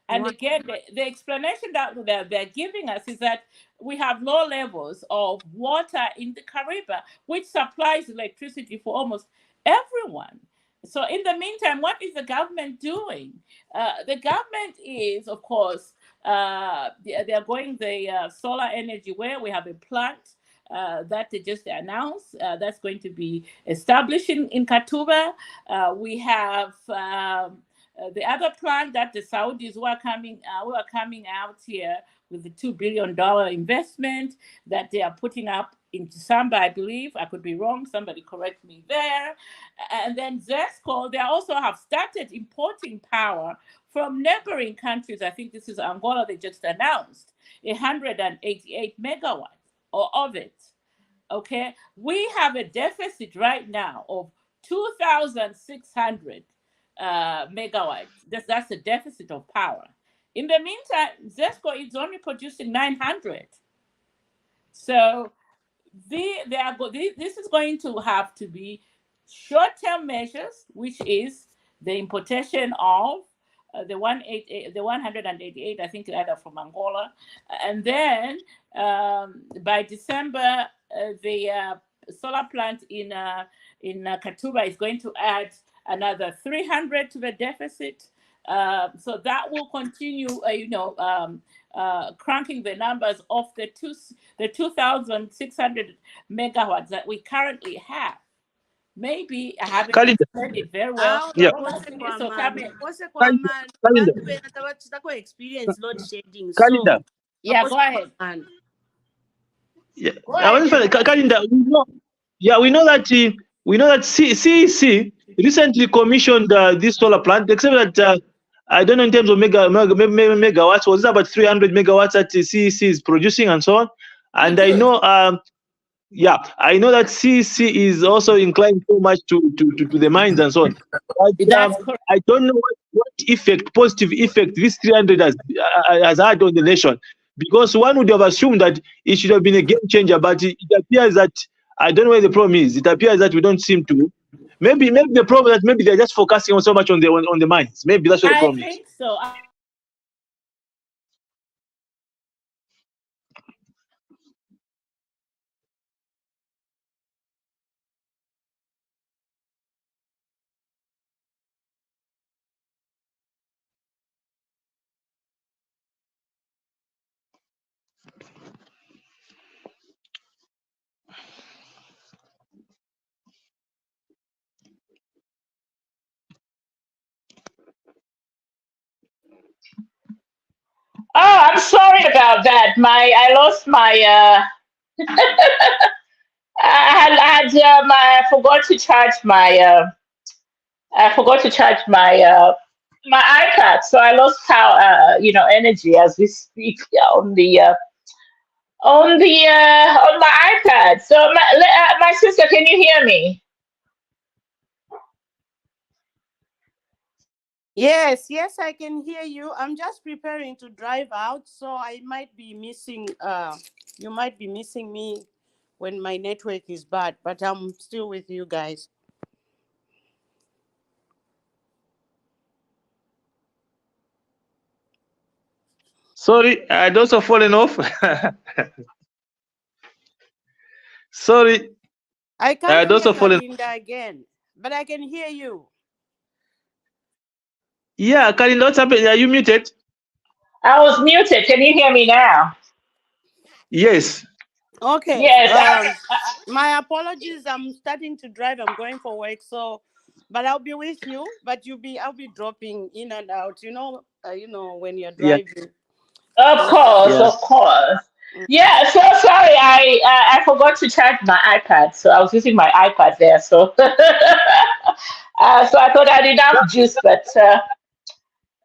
Speaker 1: And again, the explanation that they're giving us is that we have low levels of water in the Kariba, which supplies electricity for almost everyone. So in the meantime, what is the government doing? The government is, of course, they're going the solar energy where we have a plant that they just announced that's going to be established in Katuba. We have the other plant that the Saudis were coming out here with the $2 billion investment that they are putting up into Samba, I believe. I could be wrong. Somebody correct me there. And then ZESCO, they also have started importing power from neighboring countries. I think this is Angola. They just announced 188 megawatts of it. Okay, we have a deficit right now of 2,600 megawatts. That's a deficit of power. In the meantime, ZESCO is only producing 900. So this is going to have to be short-term measures, which is the importation of the 188, I think, either from Angola, and then by December, the solar plant in Katuba is going to add another 300 to the deficit. So that will continue, cranking the numbers of the 2,600 megawatts that we currently have. Maybe I haven't explained it very well.
Speaker 2: Yeah.
Speaker 4: Experience load shedding.
Speaker 2: Kalinda.
Speaker 1: Yeah, go ahead.
Speaker 2: Yeah, Kalinda, we know that CEC recently commissioned this solar plant, except that I don't know in terms of megawatts, was it about 300 megawatts that CEC is producing and so on. And I know I know that CEC is also inclined so much to the mines and so on. But, I don't know what effect, positive effect, this 300 has had on the nation. because one would have assumed that it should have been a game changer, but it appears that I don't know where the problem is. It appears that we don't seem to. Maybe the problem that maybe they're just focusing on so much on the mines. Maybe that's where the
Speaker 1: I
Speaker 2: problem is.
Speaker 1: think so. Oh, I'm sorry about that. I lost my I forgot to charge my my iPad, so I lost power, energy as we speak on my iPad. So my sister, can you hear me?
Speaker 4: Yes, yes, I can hear you. I'm just preparing to drive out, so I might be missing. You might be missing me when my network is bad, but I'm still with you guys.
Speaker 2: Sorry, I'd also fallen off. Sorry,
Speaker 4: I can't
Speaker 2: I'd
Speaker 4: hear
Speaker 2: also fallen.
Speaker 4: Kalinda again, but I can hear you.
Speaker 2: Yeah, Karin, what's happening? Are you muted?
Speaker 1: I was muted. Can you hear me now?
Speaker 2: Yes.
Speaker 4: Okay.
Speaker 1: Yes.
Speaker 4: My apologies. I'm starting to drive. I'm going for work, so but I'll be with you. But I'll be dropping in and out. When you're
Speaker 2: Yeah.
Speaker 4: driving.
Speaker 1: Of course,
Speaker 2: Yeah.
Speaker 1: of course. Yeah, so sorry, I forgot to charge my iPad, so I was using my iPad there. So, so I thought I had enough juice, but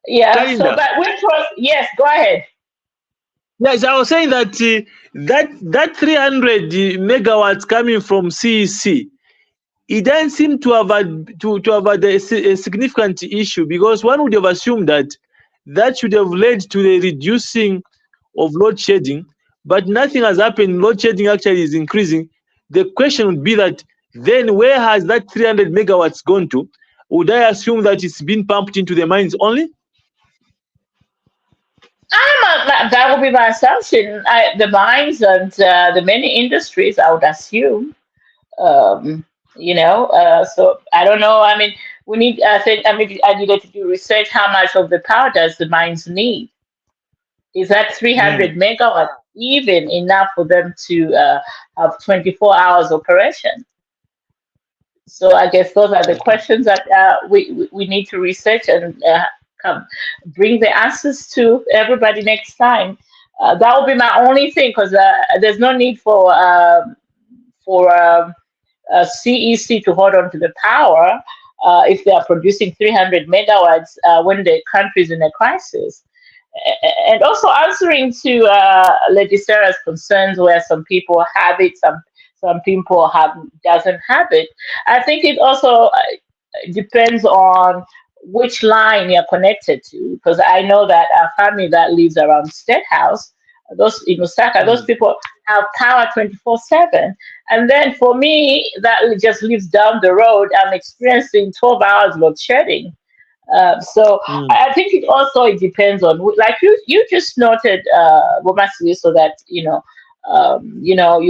Speaker 1: yeah. So,
Speaker 2: Karinda.
Speaker 1: but which was yes? Go ahead.
Speaker 2: Yes, I was saying that that 300 megawatts coming from CEC, it doesn't seem to have to have a significant issue, because one would have assumed that that should have led to the reducing of load shedding, but nothing has happened. Load shedding actually is increasing. The question would be that then where has that 300 megawatts gone to? Would I assume that it's been pumped into the mines only?
Speaker 1: That would be my assumption. The mines and the many industries, I would assume. Um, so I don't know. I mean, we need. I needed to do research. How much of the power does the mines need? Is that 300 megawatts even enough for them to have 24 hours operation? So I guess those are the questions that we need to research and come bring the answers to everybody next time. That will be my only thing, because there's no need for CEC to hold on to the power if they are producing 300 megawatts when the country is in a crisis. And also answering to Lady Sarah's concerns, where some people have it, some people doesn't have it. I think it also depends on which line you're connected to, because I know that a family that lives around State House, those in Osaka, those people have power 24/7. And then for me, that just lives down the road, I'm experiencing 12 hours load shedding. So I think it depends on, like you just noted, Womasi, so that you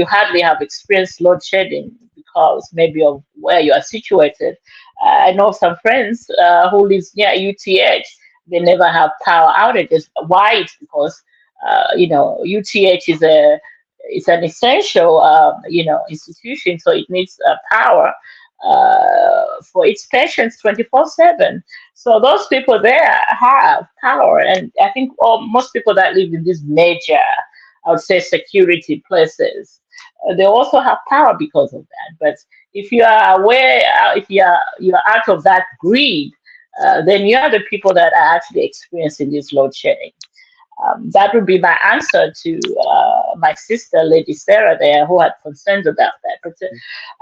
Speaker 1: hardly have experienced load shedding because maybe of where you are situated. I know some friends who live near UTH. They never have power outages. Why? It's because UTH is it's an essential institution, so it needs power for its patients 24/7. So those people there have power, and I think most people that live in these major, I would say, security places, they also have power because of that. But if you are aware, if you're out of that grid, then you are the people that are actually experiencing this load shedding. That would be my answer to my sister, Lady Sarah, there, who had concerns about that. But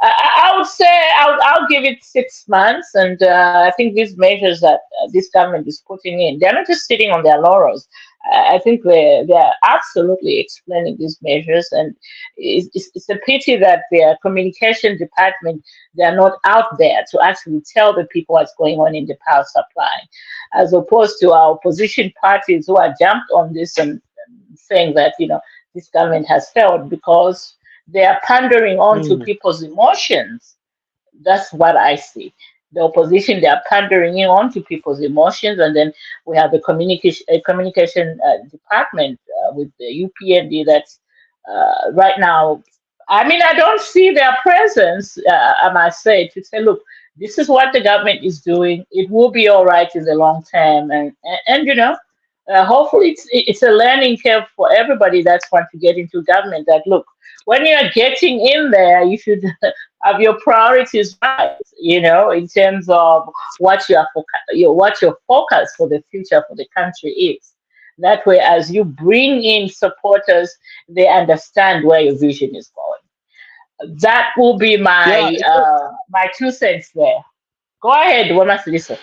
Speaker 1: I would say I'll give it 6 months, and I think these measures that this government is putting in, they're not just sitting on their laurels. I think they're absolutely explaining these measures, and it's a pity that their communication department, they're not out there to actually tell the people what's going on in the power supply, as opposed to our opposition parties who are jumped on this and saying that this government has failed because they are pandering on to
Speaker 2: Mm.
Speaker 1: people's emotions. That's what I see. The opposition, they are pandering on to people's emotions, and then we have the communication department with the UPND that's right now. I mean, I don't see their presence. I must say, to say, look, this is what the government is doing. It will be all right in the long term, and hopefully it's a learning curve for everybody that's want to get into government. That look, when you're getting in there, you should have your priorities right, in terms of what what your focus for the future for the country is. That way, as you bring in supporters, they understand where your vision is going. That will be
Speaker 2: Yeah,
Speaker 1: my 2 cents there. Go ahead, Wama Lisa.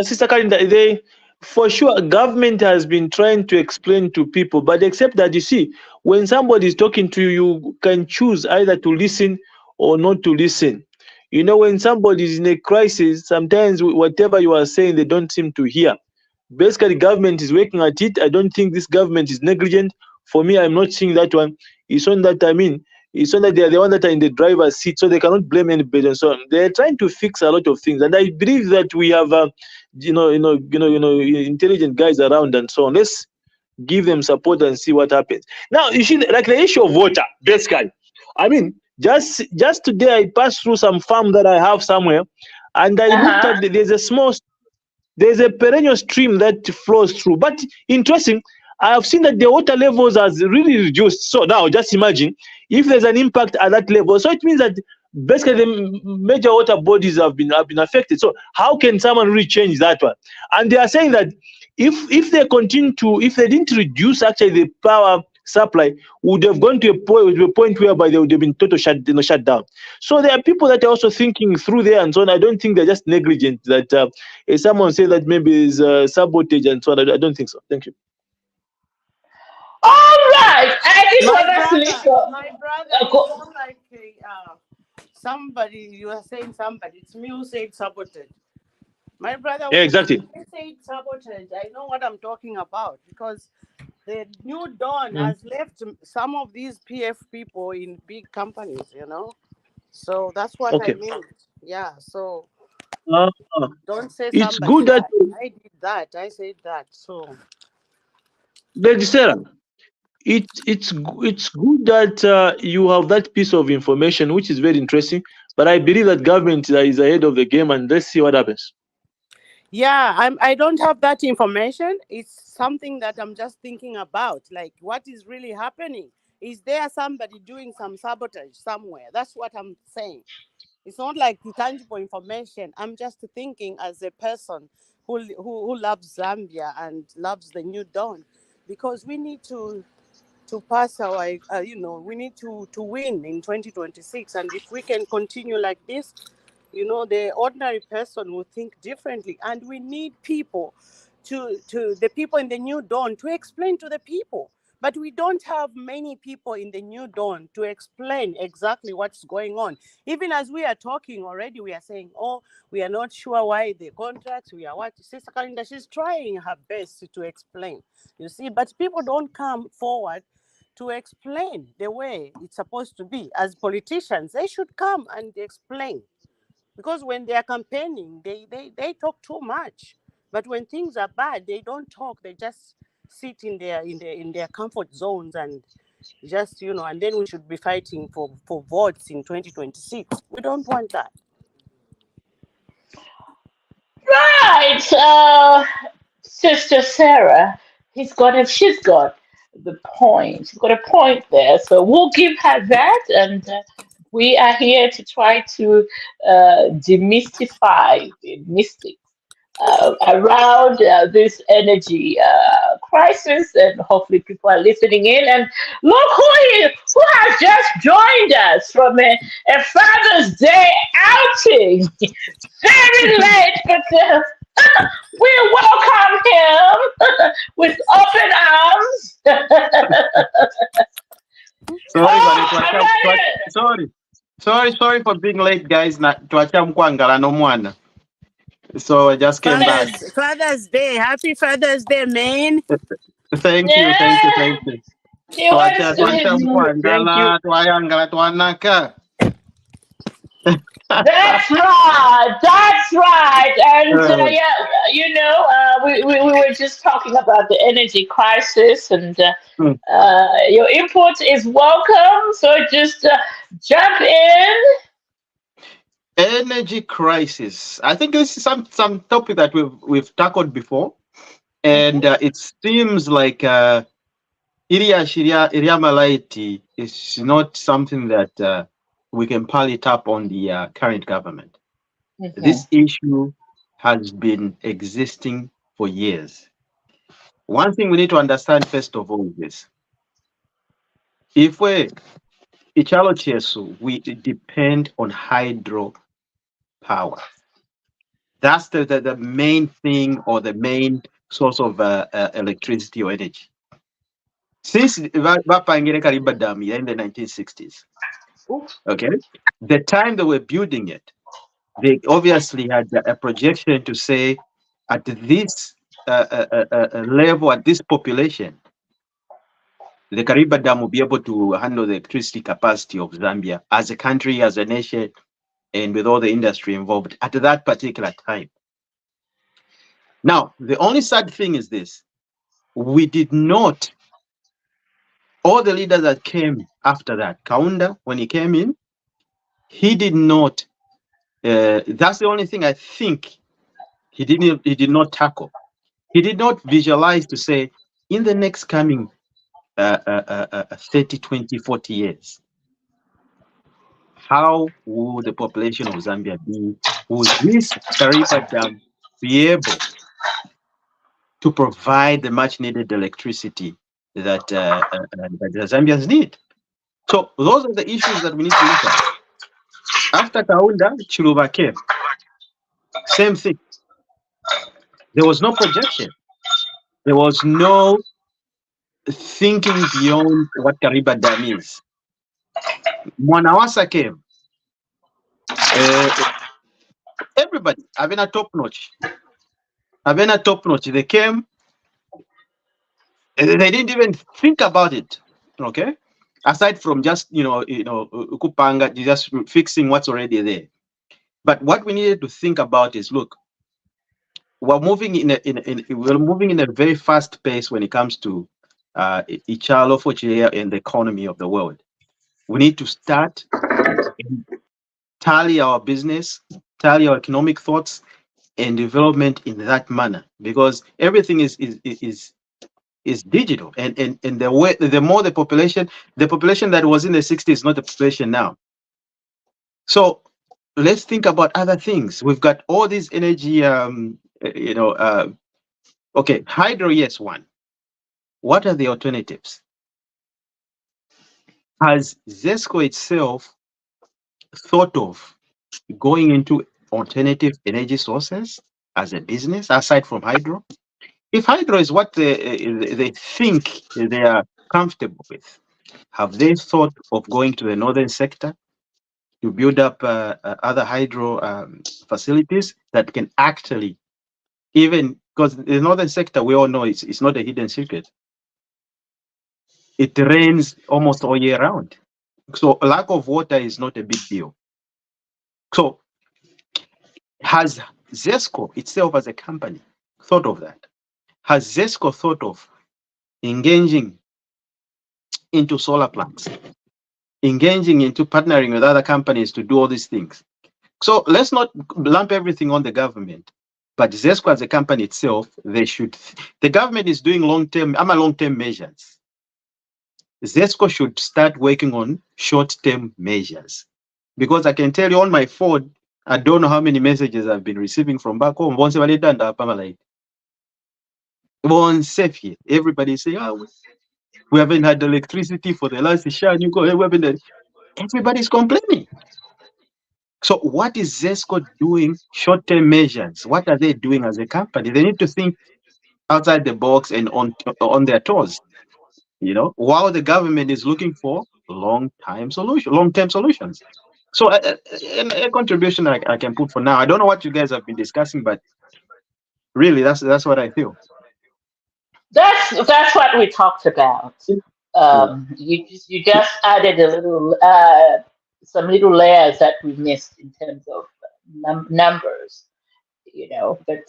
Speaker 2: Sister Karinda, for sure, government has been trying to explain to people, but except that you see, when somebody is talking to you, you can choose either to listen or not to listen. When somebody is in a crisis, sometimes whatever you are saying, they don't seem to hear. Basically, government is working at it. I don't think this government is negligent. For me, I'm not seeing that one. It's on that, it's on that they are the one that are in the driver's seat, so they cannot blame anybody and so on. They're trying to fix a lot of things, and I believe that we have, intelligent guys around and so on. Let's give them support and see what happens. Now, you see, like the issue of water, basically. I mean, just today I passed through some farm that I have somewhere, and I looked
Speaker 1: Uh-huh.
Speaker 2: at there's a perennial stream that flows through. But interesting, I have seen that the water levels has really reduced. So now just imagine if there's an impact at that level. So it means that basically the major water bodies have been affected. So how can someone really change that one? And they are saying that if they continue to, if they didn't reduce actually the power supply, would have gone to a point whereby they would have been total shut down. So there are people that are also thinking through there and so on. I don't think they're just negligent. That if someone say that maybe is sabotage and so on, I don't think so. Thank you.
Speaker 1: All right. I just
Speaker 4: My
Speaker 1: want to
Speaker 4: brother,
Speaker 1: listen.
Speaker 4: my brother, you
Speaker 1: Go.
Speaker 4: sound like somebody, you are saying somebody. It's me who said sabotage. My brother,
Speaker 2: Yeah,
Speaker 4: when
Speaker 2: exactly.
Speaker 4: I say sabotage, I know what I'm talking about because the new dawn
Speaker 2: Mm.
Speaker 4: has left some of these PF people in big companies. So that's what I
Speaker 2: Okay.
Speaker 4: mean. Yeah. So
Speaker 2: Uh,
Speaker 4: don't say
Speaker 2: it's
Speaker 4: somebody.
Speaker 2: good that,
Speaker 4: I did that. I said that. So
Speaker 2: Lady Sarah, it's good that you have that piece of information, which is very interesting. But I believe that government is ahead of the game, and let's see what happens.
Speaker 4: yeah, I don't have that information. It's something that I'm just thinking about. Like, what is really happening? Is there somebody doing some sabotage somewhere? That's what I'm saying. It's not like tangible information. I'm just thinking as a person who loves Zambia and loves the new dawn, because we need to pass our, we need to win in 2026. And if we can continue like this, the ordinary person will think differently. And we need people to the people in the new dawn to explain to the people. But we don't have many people in the new dawn to explain exactly what's going on. Even as we are talking already, we are saying, oh, we are not sure why the contracts, we are what. Sister Kalinda, she's trying her best to explain, you see, but people don't come forward to explain the way it's supposed to be. As politicians, they should come and explain. Because when they are campaigning, they talk too much. But when things are bad, they don't talk. They just sit in their comfort zones and just, and then we should be fighting for votes in 2026. We don't want that.
Speaker 1: Right. Sister Sarah, she's got the point. She's got a point there. So we'll give her that, and we are here to try to demystify the mystics around this energy crisis, and hopefully people are listening in. And look who has just joined us from a Father's Day outing. Very late, but We welcome him with open arms.
Speaker 5: Sorry,
Speaker 1: Oh,
Speaker 5: sorry for being late, guys. Tuacha mkwangala no mwana. So I just came back.
Speaker 4: Father's Day. Happy Father's Day, man.
Speaker 5: Thank you.
Speaker 1: yeah. He wants to
Speaker 5: Tuacha
Speaker 1: his.
Speaker 5: mkwangala, tuayangala, tuanaka.
Speaker 1: That's right. That's right. And yeah, you know, we were just talking about the energy crisis, and your input is welcome. So just jump in.
Speaker 5: Energy crisis. I think this is some topic that we've tackled before, and it seems like Iria Malaiti is not something that we can pile it up on the current government. This issue has been existing for years. One thing we need to understand first of all is this. If we depend on hydro power. That's the main thing, or the main source of electricity or energy. Since Bapangere Kariba Dam in the 1960s, okay, the time they were building it, they obviously had a projection to say at this level, at this population, the Kariba Dam will be able to handle the electricity capacity of Zambia as a country, as a nation, and with all the industry involved at that particular time. Now, the only sad thing is this. We did not, all the leaders that came after that, Kaunda, when he came in, he did not, that's the only thing I think he did not tackle. He did not visualize to say, in the next coming 30, 20, 40 years, how will the population of Zambia be? Will this Kariba Dam be able to provide the much needed electricity that the Zambians need? So those are the issues that we need to look at. After Kaunda, Chiluba came. Same thing. There was no projection. There was no thinking beyond what Kariba Dam is. Mwanawasa came. Everybody, having a top notch. They came. They didn't even think about it. Okay, aside from just Kupanga, just fixing what's already there. But what we needed to think about is, look, we're moving in a very fast pace when it comes to Ichalo Fochia and the economy of the world. We need to start tally our business, tally our economic thoughts and development in that manner, because everything is digital, and the more the population that was in the 60s is not the population now. So let's think about other things. We've got all these energy, okay, hydro, yes, one. What are the alternatives? Has ZESCO itself thought of going into alternative energy sources as a business aside from hydro? If hydro is what they think they are comfortable with, have they thought of going to the northern sector to build up other hydro facilities that can actually, even because the northern sector, we all know it's not a hidden secret. It rains almost all year round. So lack of water is not a big deal. So has ZESCO itself as a company thought of that? Has ZESCO thought of engaging into solar plants, engaging into partnering with other companies to do all these things? So let's not lump everything on the government, but ZESCO as a company itself, the government is doing long-term measures. ZESCO should start working on short-term measures, because I can tell you on my phone, I don't know how many messages I've been receiving from back home. Everybody say, oh, we haven't had electricity for the last year. Everybody's complaining. So what is ZESCO doing? Short-term measures. What are they doing as a company? They need to think outside the box and on their toes. While the government is looking for long-term solutions. So a contribution I can put for now. I don't know what you guys have been discussing, but really, that's what I feel.
Speaker 1: That's what we talked about.
Speaker 5: Yeah.
Speaker 1: You just added a little some little layers that we missed in terms of numbers, But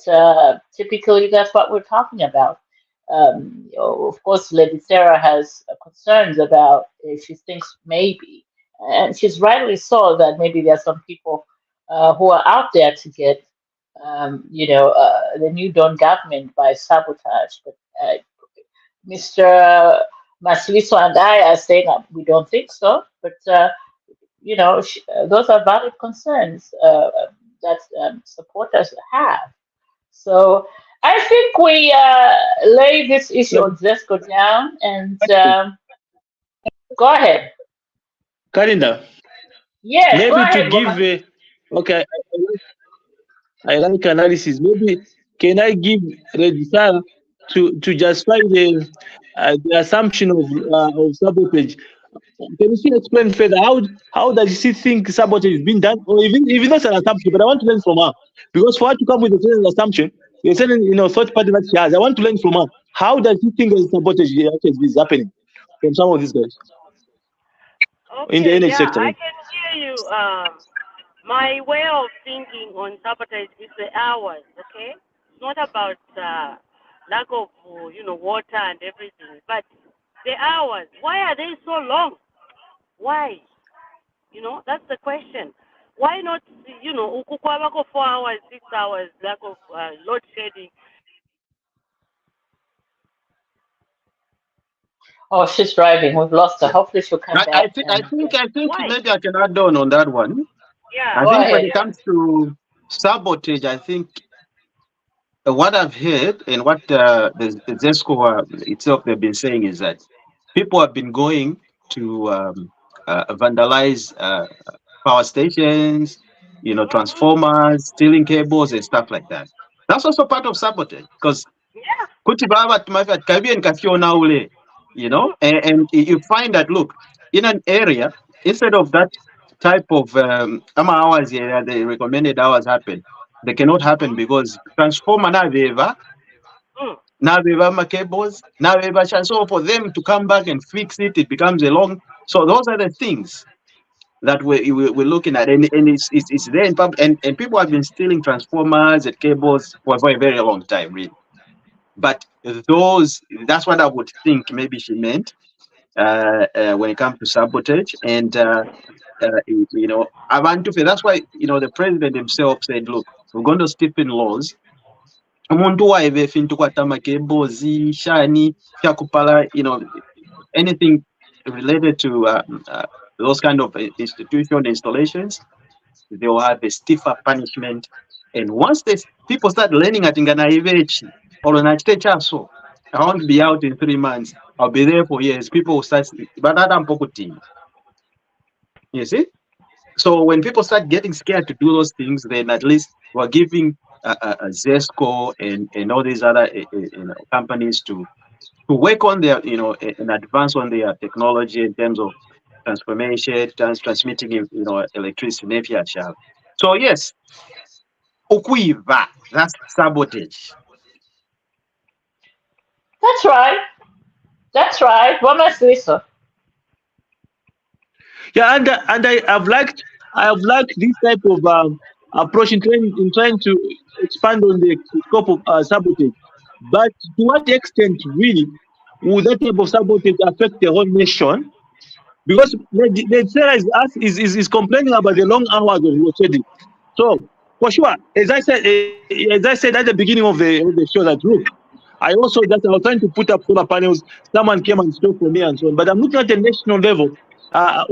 Speaker 1: typically, that's what we're talking about. Of course, Lady Sarah has concerns about. She thinks maybe, and she's rightly so, that maybe there are some people who are out there to get, the new Dawn government by sabotage. But Mr. Masliso and I are saying that we don't think so. But those are valid concerns that supporters have. So I think we lay this issue on ZESCO down and go ahead.
Speaker 2: Karinda,
Speaker 1: Yes, go
Speaker 2: maybe to
Speaker 1: ahead,
Speaker 2: give
Speaker 1: woman.
Speaker 2: okay, I like analysis. Maybe can I give Redisar to justify the assumption of sabotage? Can you still explain further how does she think sabotage is being done, or even that's an assumption? But I want to learn from her, because for her to come with a certain assumption, a certain third party that she has, I want to learn from her. How does she think sabotage is happening from some of these guys in the
Speaker 6: Okay,
Speaker 2: energy
Speaker 6: yeah,
Speaker 2: sector?
Speaker 6: I can hear you. My way of thinking on sabotage is the hours, okay? It's not about lack of, water and everything, but the hours. Why are they so long? Why? That's the question. Why not, ukukwabako 4 hours, 6 hours, lack of load shedding?
Speaker 1: Oh, she's driving. We've lost her. Hopefully, she'll come
Speaker 5: I
Speaker 1: back.
Speaker 5: think
Speaker 1: And
Speaker 6: Why?
Speaker 5: maybe I can add on that one.
Speaker 6: Yeah.
Speaker 5: I
Speaker 1: go
Speaker 5: think when
Speaker 1: ahead.
Speaker 5: it comes to sabotage, I think what I've heard and what the ZESCO itself they've been saying is that people have been going to vandalize power stations, transformers, stealing cables and stuff like that. That's also part of sabotage because
Speaker 6: Yeah.
Speaker 5: kuti baba tumafika tukabie nikafiona ule, and you find that look in an area instead of that type of hours here, the recommended hours happen. They cannot happen because transformer now my cables now so for them to come back and fix it, it becomes a long. So those are the things that we're looking at, and it's there in public, and people have been stealing transformers and cables for a very long time, really. But that's what I would think maybe she meant when it comes to sabotage. And that's why the president himself said, look, we're going to stiffen laws. Umuntu waive fintu kwatama kebozi shani shakupala, anything related to those kind of institution installations, they will have a stiffer punishment. And once people start learning at Ingana or so, I won't be out in 3 months. I'll be there for years. People will start, but that I'm team. You see? So when people start getting scared to do those things, then at least we're giving ZESCO and all these other companies to work on their, and advance on their technology in terms of transformation, transmitting, electricity. So yes, ukuiva, that's sabotage.
Speaker 1: That's right. That's right. What must we so?
Speaker 2: Yeah, and I have liked this type of approach in trying to expand on the scope of sabotage. But to what extent really would that type of sabotage affect the whole nation? Because the Sarah is complaining about the long hours of load shedding. So for sure, as I said at the beginning of the show, that look, I was trying to put up solar panels. Someone came and spoke for me and so on. But I'm looking at the national level. At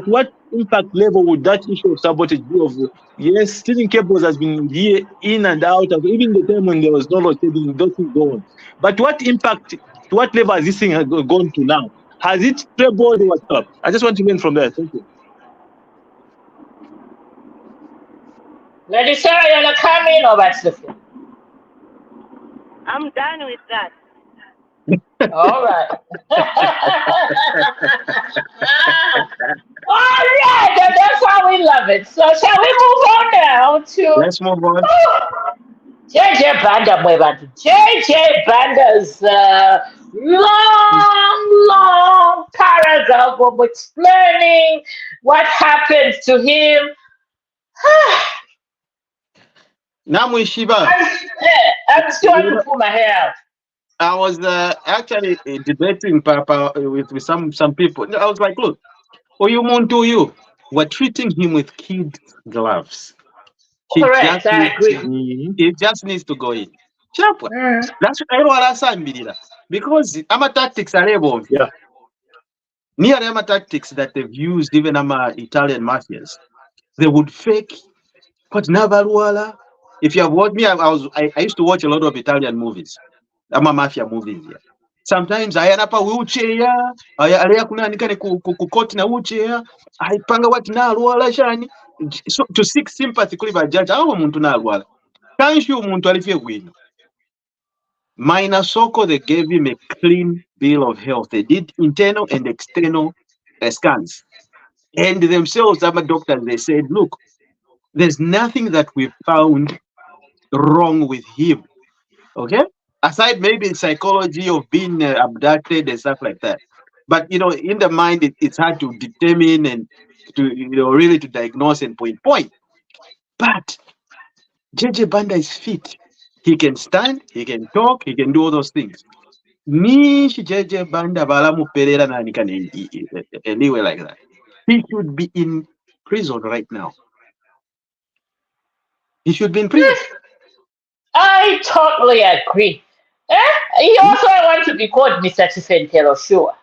Speaker 2: what impact level would that issue of sabotage be? Yes, stealing cables has been here in and out of even the time when there was no load shedding, those things go on. But what impact, to what level has this thing gone to now? Has it trebled or what's up? I just want to learn from there. Thank you.
Speaker 1: Lady Sarah, you wanna come in or what's the feel?
Speaker 6: I'm done with that.
Speaker 1: All right. All right, and that's how we love it. So shall we move on now to
Speaker 5: Let's move on.
Speaker 1: JJ Banda Mwebantu. JJ Banda's long paragraph of explaining what happened to him.
Speaker 5: Namwishiba.
Speaker 1: I'm still want to pull my hair out.
Speaker 5: I was actually debating Papa with some people. I was like, look, you, we're treating him with kid gloves.
Speaker 1: Correct, I agree.
Speaker 5: He just needs to go in. Sharp. That's what I said, because ama tactics are able.
Speaker 2: Yeah.
Speaker 5: Near ama tactics that they've used, even ama Italian mafias, they would fake. But Navarwala, if you have watched me, I used to watch a lot of Italian movies. Ama mafia movies. Yeah. Sometimes I end up a wheelchair. I kunanikane kukoti na wheelchair. I panga what na alwala shani. So to seek sympathy kuliva judge. Awo muntu na alwala. Can't you muntu alifye gwino? Minor Soko, they gave him a clean bill of health. They did internal and external scans. And themselves, I'm a doctor, they said, look, there's nothing that we found wrong with him. Okay? Aside maybe psychology of being abducted and stuff like that. But, in the mind, it's hard to determine and to, really to diagnose and point. But JJ Banda is fit. He can stand, he can talk, he can do all those things. Nishi JJ Banda balamu perera na anyway like that. He should be in prison right now. He should be in prison.
Speaker 1: I totally agree. He also wants to be called Mr. Chifentelo, sure.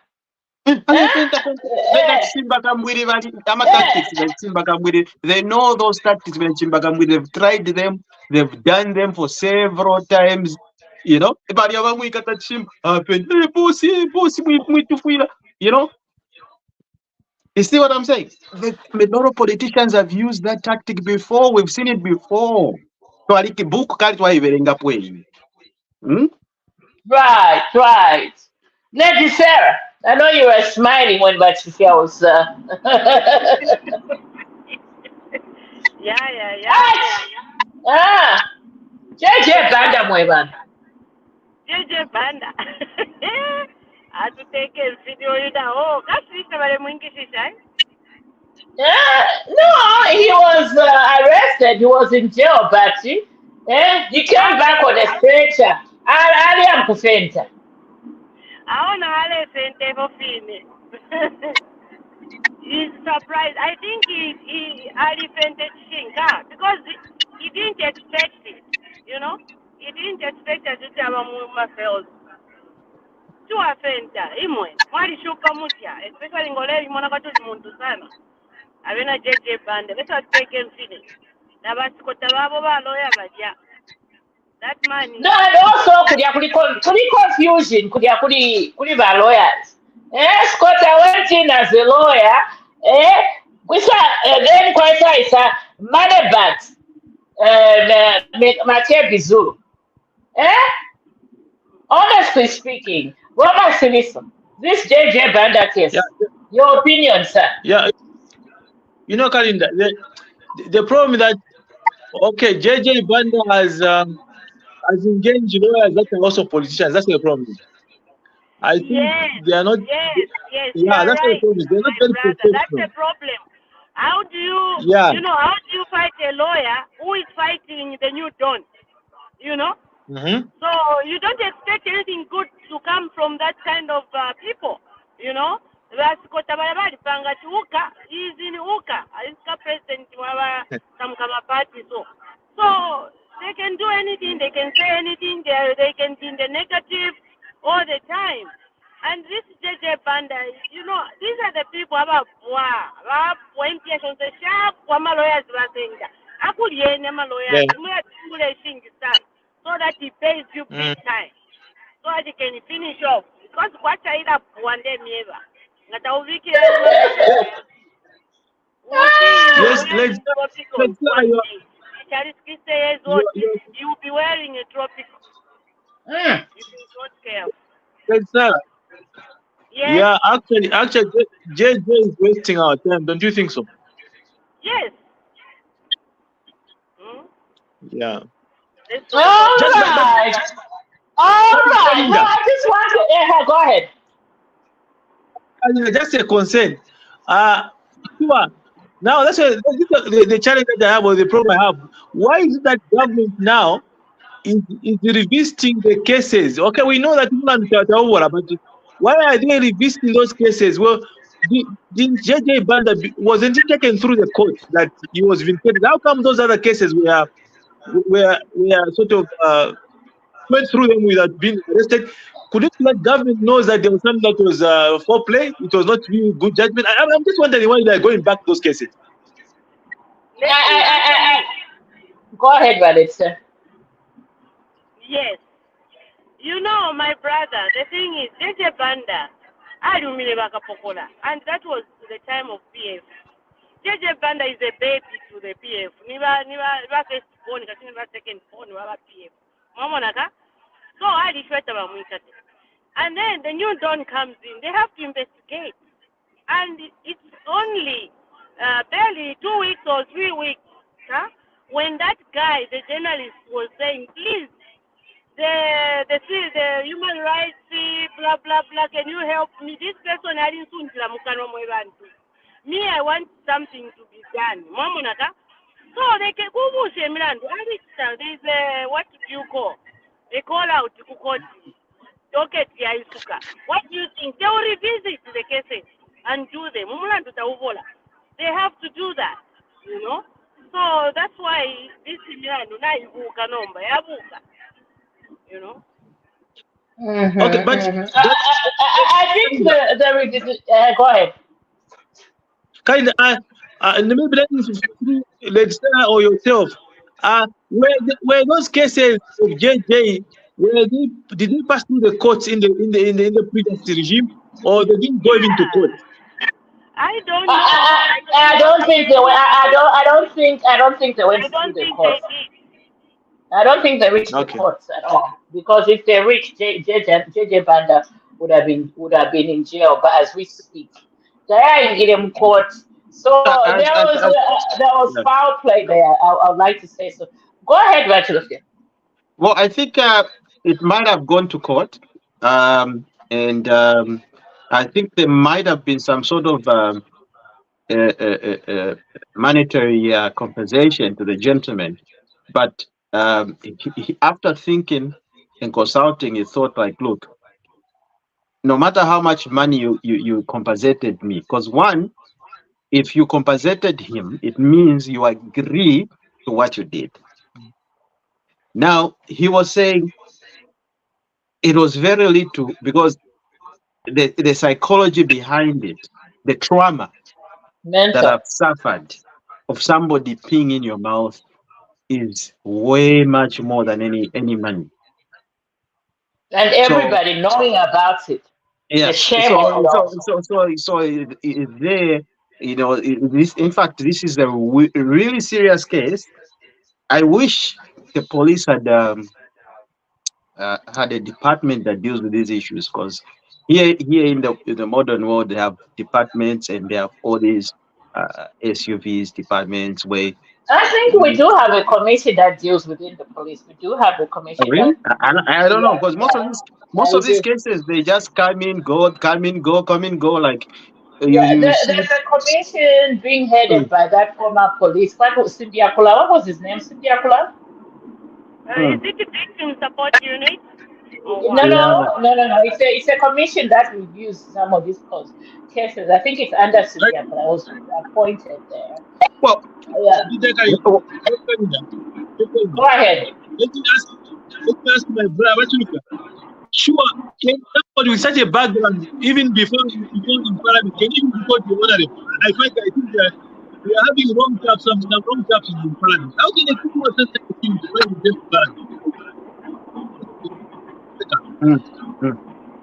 Speaker 5: They know those tactics. They've tried them. They've done them for several times. You know, you see what I'm saying? A lot of politicians have used that tactic before. We've seen it before.
Speaker 1: Right. Lady Sarah, I know you were smiling when Batshifia was.
Speaker 6: Yeah.
Speaker 1: JJ Banda Mweban.
Speaker 6: JJ Banda. I had to take a video. Oh, that's
Speaker 1: no, he was arrested. He was in jail, Bachi. He came back on a stretcher. I am Kufenta.
Speaker 6: I want to for He's surprised. I think he fainted Shinka because he didn't expect it. You know, he didn't expect it to have a movement failed. To a fenta, imwe. Wali shuka mutia, especially ngole imonakatu muntu sana. Avena JJ Banda. Let us take him finish. That man.
Speaker 1: No, and also could confusion, could ba lawyers. Scott, I went in as a lawyer. We saw then quite is a money bags. Mathieu Bizuru. Honestly speaking, Roma Sinison, this JJ Banda case, your opinion, sir?
Speaker 2: Yeah. You know, Kalinda, the problem is that, okay, JJ Banda has engaged lawyers that are also politicians. That's the problem. I think they are not.
Speaker 6: Yes.
Speaker 2: Yeah, that's
Speaker 6: right.
Speaker 2: the problem. They're not very professional.
Speaker 6: That's the problem. How do you, how do you fight a lawyer who is fighting the new Don? You know?
Speaker 2: Mm-hmm.
Speaker 6: So you don't expect anything good to come from that kind of people, you know? He's in Uka. He's president some party. So they can do anything, they can say anything, they can be in the negative all the time. And this JJ Banda, you know, these are the people about lawyers so that he pays you big time. So that he can finish off. Because what I have one day, let's Charlie 60 years old, you'll be wearing a tropical
Speaker 1: Mm.
Speaker 6: if you're not careful.
Speaker 2: It's,
Speaker 6: Yes,
Speaker 2: yeah, actually, JJ is wasting our time. Don't you think so?
Speaker 6: yes. Hmm?
Speaker 2: Yeah.
Speaker 6: Let's
Speaker 1: All
Speaker 6: talk about
Speaker 2: Just,
Speaker 1: right. All right. Well, I just want to. Go ahead.
Speaker 2: just a concern. Sure. Now that's the challenge that I have or the problem I have. Why is it that government now is revisiting the cases? Okay, we know that people are but why are they revisiting those cases? Well, the JJ Banda wasn't he taken through the court that he was vindicated? How come those other cases were sort of went through them without being arrested? Could it let government knows that there was something that was foreplay? It was not really good judgment. I'm just wondering why they're going back to those cases.
Speaker 6: Let me answer you.
Speaker 1: Go ahead, Vanessa.
Speaker 6: Yes. You know, my brother, the thing is, JJ Banda, and that was the time of PF. JJ Banda is a baby to the PF. Niba first born, niba second born, niba PF. Mamonaka? So I and then the new dawn comes in. They have to investigate. And it's only barely 2 weeks or 3 weeks, huh? When that guy, the journalist, was saying, please, the human rights, blah, blah, blah, can you help me? This person hadn't soon me, I want something to be done. So they can go there's a, what do you call? They call out to court. What do you think? They will revisit the cases and do them. They have to do that, you know. So that's why this is you know.
Speaker 2: Okay, but
Speaker 1: I think the revisit. Go ahead.
Speaker 2: kind of maybe let me through legislator or yourself. Were those cases of JJ did they pass through the courts in the previous regime, or they didn't go even to court?
Speaker 6: I don't know.
Speaker 1: I don't think they were. I don't think they went
Speaker 6: I
Speaker 1: through
Speaker 6: don't
Speaker 1: the
Speaker 6: think
Speaker 1: courts.
Speaker 6: they did.
Speaker 1: I don't think they reached the
Speaker 2: Okay.
Speaker 1: courts at all. Because if they reached, JJ Banda would have been in jail. But as we speak, they are in Gideon court. So there was
Speaker 2: Yeah.
Speaker 1: foul play there. I would like to say so. Go ahead, Bachelor.
Speaker 5: Well, I think it might have gone to court, and I think there might have been some sort of monetary compensation to the gentleman. But after thinking and consulting, he thought like, look, no matter how much money you compensated me, because one, if you compensated him, it means you agree to what you did. Now, he was saying it was very little because the psychology behind it, the trauma that
Speaker 1: Mental.
Speaker 5: I've suffered of somebody peeing in your mouth is way much more than any money.
Speaker 1: And everybody knowing about it.
Speaker 5: Yeah.
Speaker 1: The shame of it all.
Speaker 5: So there, you know, this. In fact, this is a really serious case. I wish the police had a department that deals with these issues, because here in the modern world they have departments and they have all these SUVs departments where.
Speaker 1: I think we do have a committee that deals within the police. We do have a commission
Speaker 5: Really?
Speaker 1: that.
Speaker 5: I don't know, because most of these
Speaker 1: Yeah,
Speaker 5: cases they just come in, go, come in, go, come in, go. Like you see.
Speaker 1: there's a commission being headed by that former police. What was Cynthia Kula? What was his name? Cynthia Kula?
Speaker 6: Is it a victim support unit? Or
Speaker 1: No,
Speaker 6: what?
Speaker 1: no. It's a commission that reviews some of these cases. I think it's under Cynthia Kula. I was appointed there.
Speaker 5: Well,
Speaker 1: Yeah. Go ahead.
Speaker 2: Let me ask my brother. Sure, can somebody with such a background, even before in parliament, can even report the honorable? I think that we are having wrong taps, some wrong taps in parliament. How can a people of such a thing when we parliament?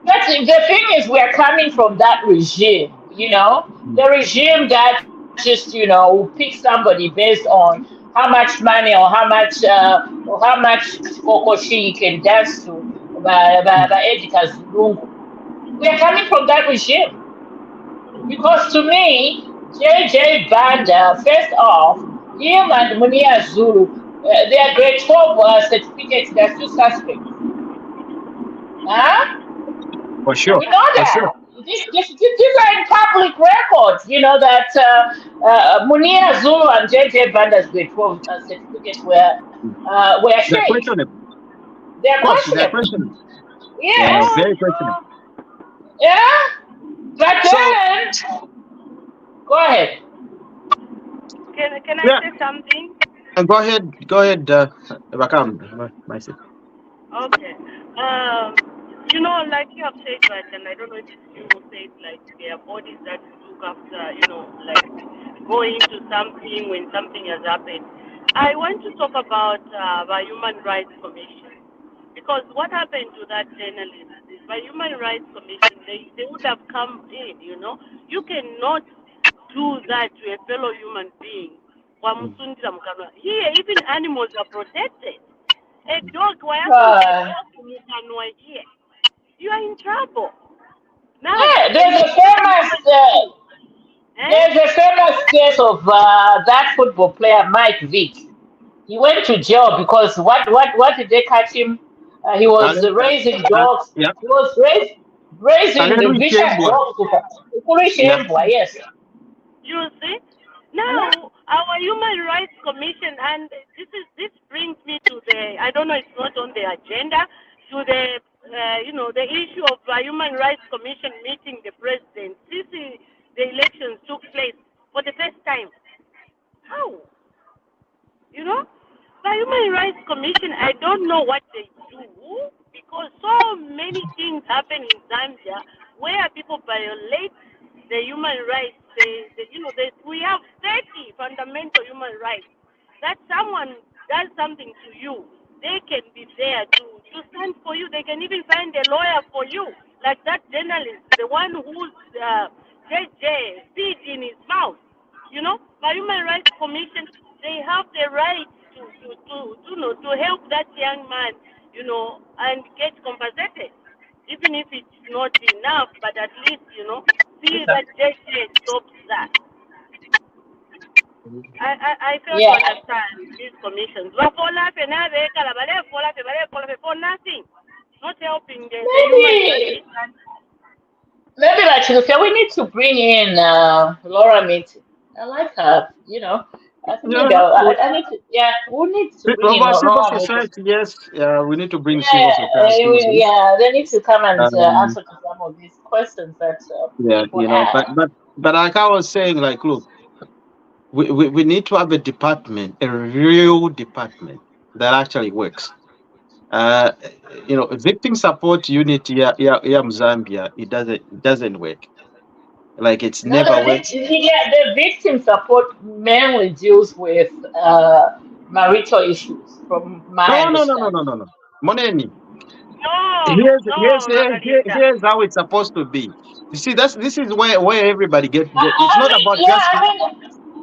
Speaker 1: But the thing is, we're coming from that regime, the regime that just, will pick somebody based on how much money or how much kokoshi you can dance to by Edgar Lungu. We are coming from that regime. Because to me, JJ Banda, first off, him and Munia Zulu, their grade 12 certificates, they're still suspects. Huh?
Speaker 5: For sure.
Speaker 1: We know
Speaker 5: For sure.
Speaker 1: that. These are in public records. You know that Munia Zulu and JJ Banda's grade 12 certificates were
Speaker 5: They're
Speaker 1: fake.
Speaker 5: questionable.
Speaker 1: They're
Speaker 5: Of course, they're
Speaker 1: questionable.
Speaker 5: questionable.
Speaker 1: Yes.
Speaker 6: Oh,
Speaker 5: Very questionable.
Speaker 1: Yeah. But
Speaker 5: So,
Speaker 1: then, go ahead.
Speaker 6: can I
Speaker 5: yeah,
Speaker 6: say something?
Speaker 5: go ahead, Bakam, myself.
Speaker 6: Okay. You know, like you have said that, and I don't know if it's you who said, like, there are bodies that look after, you know, like, go into something when something has happened. I want to talk about the Human Rights Commission. Because what happened to that journalist is by Human Rights Commission, they would have come in, you know. You cannot do that to a fellow human being. Here, even animals are protected. A dog, why haven't a
Speaker 1: Uh,
Speaker 6: dog here? You are in trouble. Now,
Speaker 1: yeah,
Speaker 6: when you see a human being, eh?
Speaker 1: there's a famous case of that football player Mike Vick. He went to jail because what did they catch him? He was raising dogs.
Speaker 5: Yeah.
Speaker 1: He was raising the
Speaker 5: Hallelujah,
Speaker 1: vicious
Speaker 5: boy.
Speaker 1: dogs. Foolish
Speaker 5: Yeah.
Speaker 1: boy, yes.
Speaker 6: You see? Now, our Human Rights Commission, and this brings me to the, I don't know, it's not on the agenda, to the, you know, the issue of Human Rights Commission meeting the president. The elections took place for the first time. How? You know? The Human Rights Commission, I don't know what they do because so many things happen in Zambia where people violate the human rights. We have 30 fundamental human rights. That someone does something to you, they can be there to stand for you. They can even find a lawyer for you, like that journalist, the one who's JJ spit in his mouth. You know, by Human Rights Commission, they have the right to help that young man, you know, and get compensated, even if it's not enough, but at least, you know, see that JJ stops that. I fail to
Speaker 1: Yeah,
Speaker 6: understand these commissions. For nothing, not helping the human
Speaker 1: maybe
Speaker 6: rights.
Speaker 1: maybe like you say, we need to bring in Laura Meeting. I like her. You know, I think maybe
Speaker 5: Yeah.
Speaker 1: I need to. Yeah, we need to bring in
Speaker 5: About civil
Speaker 1: Laura Meeting.
Speaker 5: society, yes. We need to bring civil
Speaker 1: Yeah,
Speaker 5: society into this.
Speaker 1: yeah, they need to come and
Speaker 5: Um,
Speaker 1: answer to some of these questions that
Speaker 5: yeah,
Speaker 1: people
Speaker 5: but
Speaker 1: have.
Speaker 5: like I was saying, like, look, we need to have a department, a real department that actually works. Uh, victim support unit here in Zambia, it doesn't work. Like it's
Speaker 1: No,
Speaker 5: never worked.
Speaker 1: the victim support mainly deals with marital issues, from my
Speaker 5: No,
Speaker 1: understanding.
Speaker 5: no. Moneni.
Speaker 6: No,
Speaker 5: Here's
Speaker 6: no, Margarita.
Speaker 5: here's how it's supposed to be. You see, this is where everybody get. It's
Speaker 1: I
Speaker 5: not
Speaker 1: mean,
Speaker 5: about
Speaker 1: yeah,
Speaker 5: just.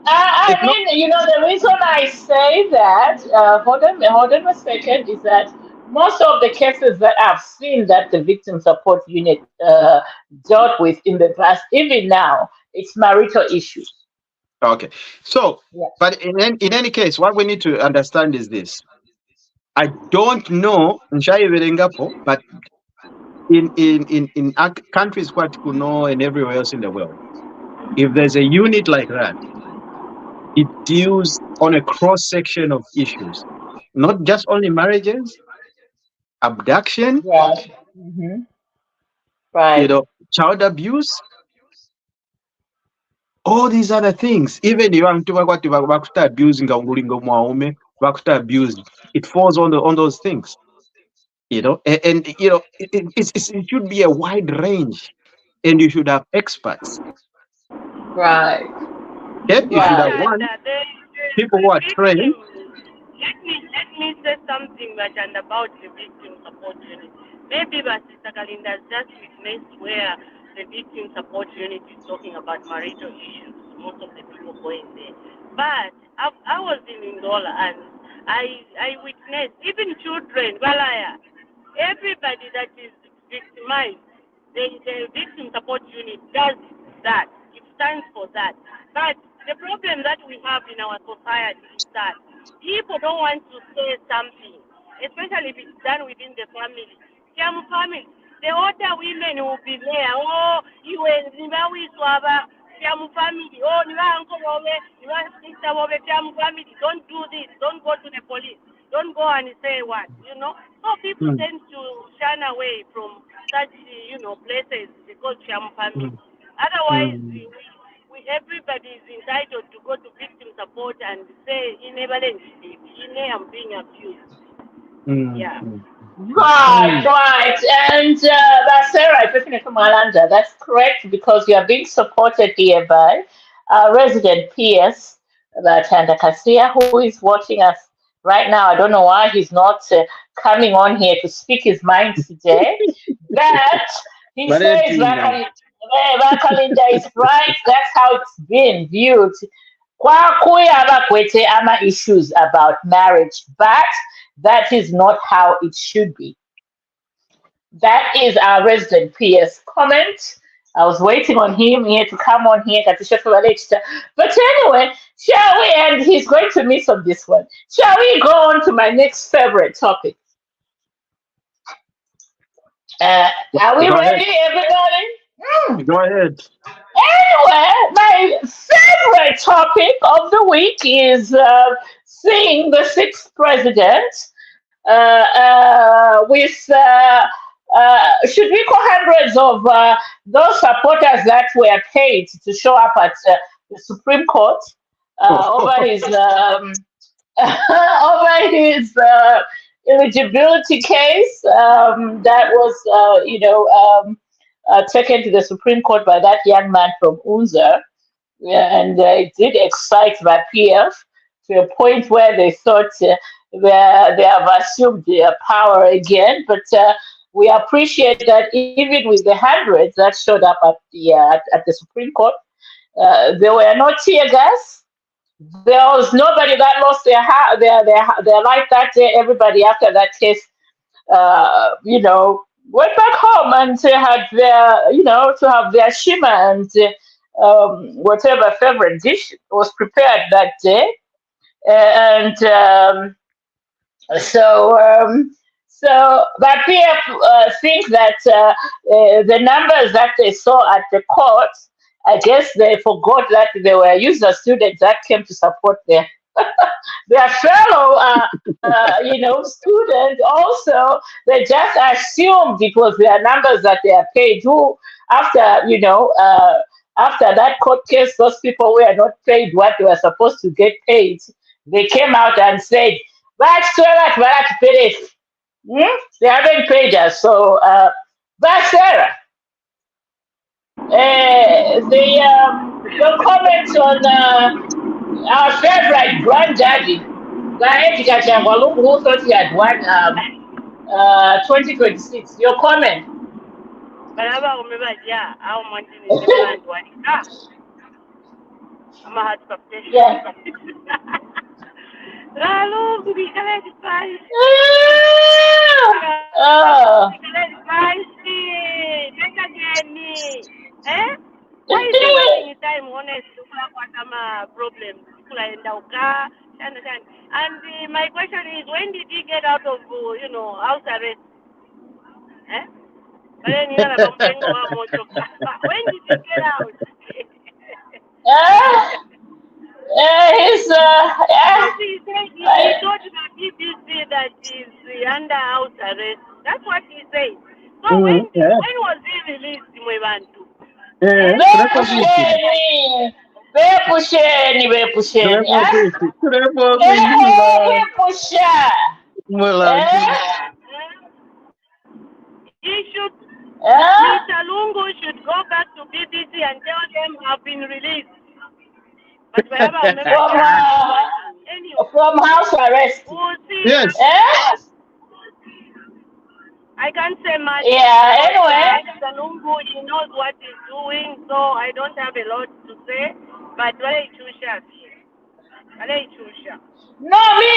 Speaker 1: I
Speaker 5: It's not.
Speaker 1: mean, you know, the reason I say that, hold on a second, is that most of the cases that I've seen that the victim support unit dealt with in the past, even now, it's marital issues.
Speaker 5: Okay. So,
Speaker 1: Yeah.
Speaker 5: but in any case, what we need to understand is this. I don't know, Nshai Verengapo, but in countries quite Kuno and everywhere else in the world, if there's a unit like that, it deals on a cross section of issues, not just only marriages, abduction,
Speaker 1: Right. Right.
Speaker 5: child abuse, all these other things. Even you want to abusing abuse, it falls on those things. It should be a wide range, and you should have experts.
Speaker 1: Right.
Speaker 5: Okay, you should
Speaker 6: You
Speaker 5: have
Speaker 1: Right.
Speaker 6: and
Speaker 5: one people
Speaker 6: the
Speaker 5: who are trained.
Speaker 6: victim. Let me say something that and about the victim support unit. Maybe Sister Kalinda has just witnessed where the victim support unit is talking about marital issues. Most of the people going there. But I was in Angola and I witnessed even children, Balaya, everybody that is victimized, the victim support unit does that. It stands for that. But the problem that we have in our society is that people don't want to say something, especially if it's done within the family. Some family, the older women will be there. Oh, you will never Tiamu family, oh, niwa uncle wowe, niwa sister wowe, Tiamu family, don't do this, don't go to the police, don't go and say what, you know. So people tend to shun away from such, places because Tiamu family. Otherwise, everybody is entitled to go to victim support and say, I'm being abused. Yeah.
Speaker 1: Right. And that's Sarah, that's correct because you are being supported here by resident PS, Tanda Kasia, who is watching us right now. I don't know why he's not coming on here to speak his mind today. But he says Vakalinda is right. That's how it's been viewed. Kwakuya bakwete ama issues about marriage, but that is not how it should be. That is our resident PS comment. I was waiting on him here to come on here, Katisha Fulalechta. But anyway, shall we? And he's going to miss on this one. Shall we go on to my next favorite topic? Are we ready, everybody?
Speaker 5: Go ahead.
Speaker 1: Anyway, my favorite topic of the week is seeing the sixth president with should we call hundreds of those supporters that were paid to show up at the Supreme Court over his over his eligibility case that was taken to the Supreme Court by that young man from Unza. Yeah, and it did excite my PF to a point where they thought they have assumed their power again. But we appreciate that even with the hundreds that showed up at the Supreme Court, there were no tear gas. There was nobody that lost their life that day. Everybody after that case, went back home and had their, to have their shima and whatever favorite dish was prepared that day. And but people think that the numbers that they saw at the court, I guess they forgot that they were user students that came to support their fellow, students. Also, they just assumed it was their numbers that they are paid. Who, after after that court case, those people were not paid what they were supposed to get paid. They came out and said, "But they haven't paid us." So, but Sarah, your comments on our favorite granddaddy, Gaeti Kachangwalungu, who thought he had won 2026. Your comment?
Speaker 6: But I remember, yeah, I'm wanting to say I'm a hard expectation.
Speaker 1: Yeah.
Speaker 6: Lalu bicara di Paris. Bicara di Paris sih, mereka gini, why is it wasting time honest to what some problem? And my question is, when did he get out of house arrest? But then when did he get out? He told the BBC that he's under house arrest. That's what he said. So when was he released, Mwebantu? He should, Mr. Lungu should go back to BBC and tell them I've been released. But
Speaker 1: from house arrest.
Speaker 5: Yes.
Speaker 6: I can't say much.
Speaker 1: Yeah, anyway.
Speaker 6: Mr. Lungu, he knows what he's doing, so I don't have a lot to say. But very too sharp.
Speaker 1: No, me.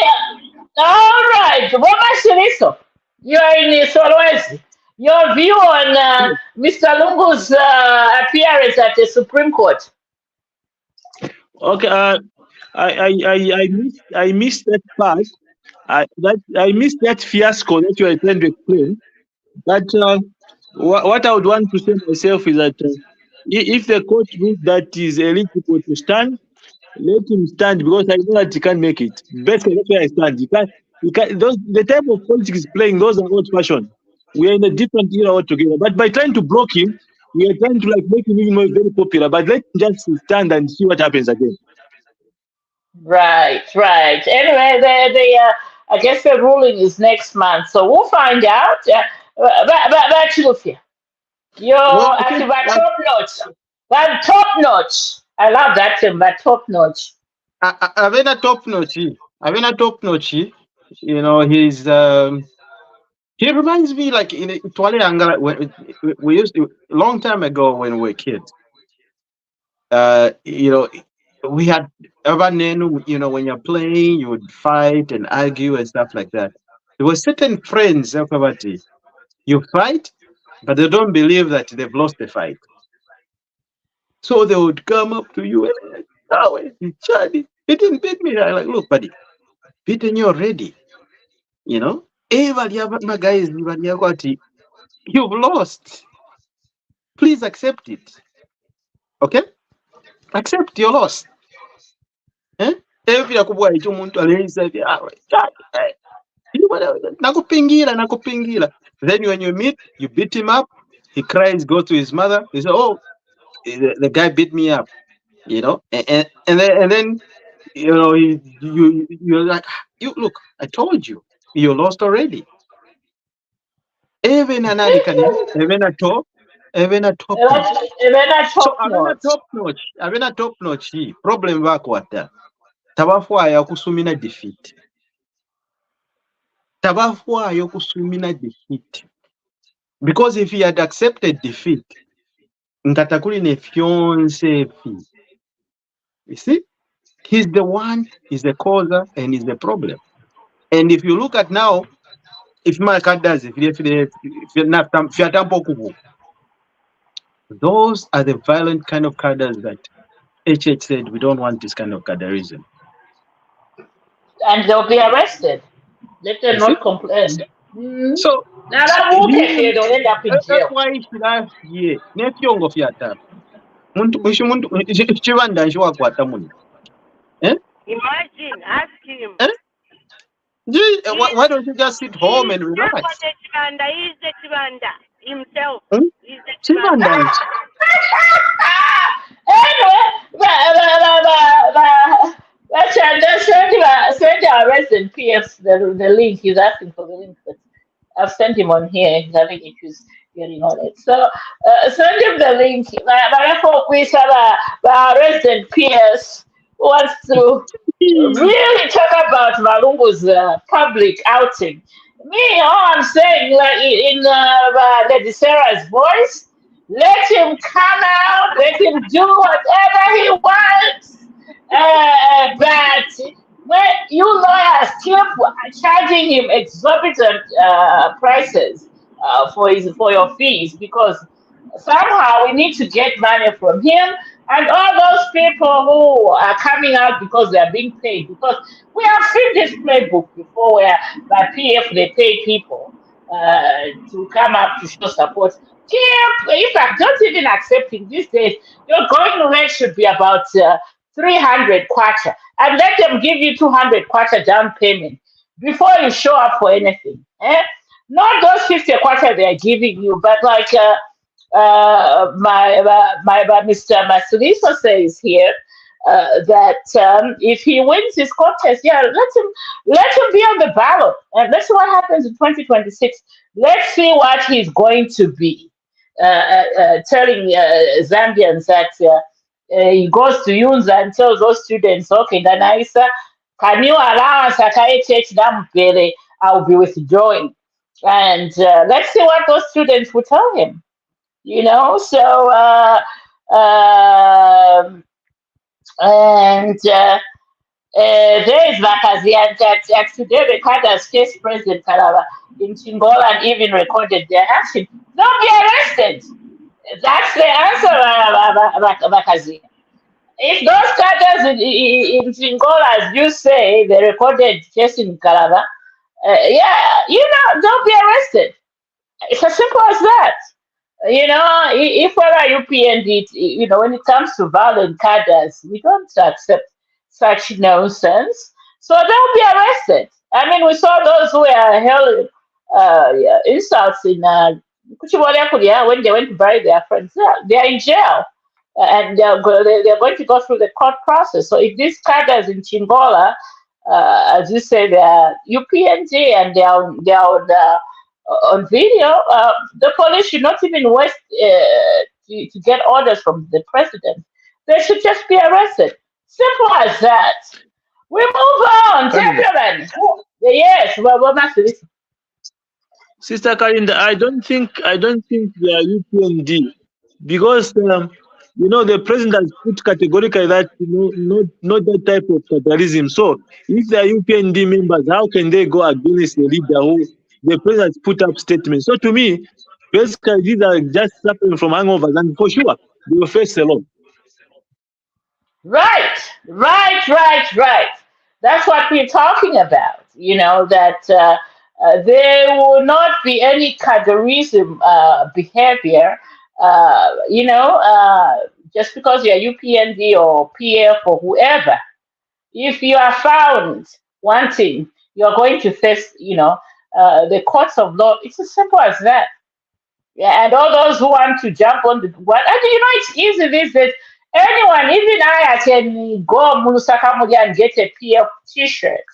Speaker 1: All right. What about Shiriso? You're in Solwezi. Your view on Mr. Lungu's appearance at the Supreme Court?
Speaker 2: Okay. I missed that part. I missed that fiasco that you were trying to explain. But what I would want to say myself is that if the court rules that is eligible to stand, let him stand because I know that he can't make it. Basically, that's where I stand. You can't. The type of politics he's playing, those are old fashioned. We are in a different era altogether. But by trying to block him, we are trying to make him even more very popular. But let him just stand and see what happens again.
Speaker 1: Right, right. Anyway, I guess the ruling is next month, so we'll find out. But Lufia, you're
Speaker 5: Well, I
Speaker 1: actually
Speaker 5: think
Speaker 1: by top notch. But top notch. I love that term, but top notch.
Speaker 5: Avena top notch. Avena top notch. You know, he reminds me like in Twale Angara when we used to long time ago when we were kids. You know, we had urban, you know, when you're playing, you would fight and argue and stuff like that. There were certain friends, you fight, but they don't believe that they've lost the fight. So they would come up to you and oh, Charlie, he didn't beat me. I'm like, look, buddy, beaten you already. You know? My guys, you've lost. Please accept it. Okay? Accept your loss. Eh? Nakupingira. Then when you meet, you beat him up. He cries, goes to his mother. He says, "Oh, the guy beat me up." You know, and then you know you're like, you look. I told you, you lost already. Even another can even a top notch. So
Speaker 1: Top notch.
Speaker 5: having a top notch. Problem bakwata. Tabafwayo kusumina defeat. Tabafwayo kusumina defeat. Because if he had accepted defeat, Nkatakuri ne fiance fi. You see, he's the the causer, and he's the problem. And if you look at now, if my cat does, if those are the violent kind of cadres that HH said we don't want this kind of cadreism.
Speaker 1: And they'll be arrested. Let them
Speaker 5: You see?
Speaker 1: not complain. Mm.
Speaker 5: So
Speaker 1: Now that won't get here, they'll end up in
Speaker 5: that's
Speaker 1: jail.
Speaker 5: why last year, nepyongo fyata. Muntu chibanda nchiwakwata muni.
Speaker 6: Imagine, ask him.
Speaker 5: Eh? Why don't you just sit home and relax?
Speaker 6: He's the Chibanda himself.
Speaker 5: Hmm?
Speaker 6: He's the Chibanda.
Speaker 5: Chibanda.
Speaker 1: Send our resident PS the link. He's asking for the link, but I've sent him on here. He's having issues getting on it. So send him the link. I hope we have our resident PS who wants to really talk about Malungu's public outing. Me, all I'm saying, like in Lady Sarah's voice, let him come out, let him do whatever he wants. But when you lawyers keep charging him exorbitant prices for your fees, because somehow we need to get money from him and all those people who are coming out because they are being paid. Because we have seen this playbook before where by PF they pay people to come up to show support. In fact, don't even accept it these days. Your going rate should be about 300 kwacha, and let them give you 200 kwacha down payment before you show up for anything. Not those 50 kwacha they are giving you, but like my Mr. Masuriso says here, that if he wins his contest, yeah, let him be on the ballot, and let's see what happens in 2026. Let's see what he's going to be telling Zambians that he goes to Yunza and tells those students, okay, Danaisa, can you allow us I'll be withdrawing. And let's see what those students will tell him. You know, so and there is Vakazia that today recorded as case president Kalaba in Chingola and even recorded their action. Don't be arrested. That's the answer, Vakazia. If those cadres in Chingola, as you say, they recorded case in Kalaba, yeah, don't be arrested. It's as simple as that. If we're a UPND, when it comes to violent cadres, we don't accept such nonsense. So they'll be arrested. I mean, we saw those who were held yeah, insults in Kuchibole Kuria when they went to bury their friends. Yeah, they are in jail. And they're going to go through the court process. So if these cadres in Chingola, as you say, they are UPNG and they're on video, the police should not even wait to get orders from the president. They should just be arrested. Simple as that. We move on. Gentlemen. Yes, well,
Speaker 2: Sister Karinda, I don't think they are UPND because the president has put categorically that not that type of federalism. So if they are UPND members, how can they go against the leader who the president has put up statements? So to me, basically these are just suffering from hangovers, and for sure they will face the law.
Speaker 1: Right. That's what we're talking about. That there will not be any caderism behavior. Just because you're UPND or PF or whoever, if you are found wanting, you're going to face, the courts of law. It's as simple as that. Yeah, and all those who want to jump on the what, and it's easy these days. Anyone, even I can go Munusaka and get a PF T-shirt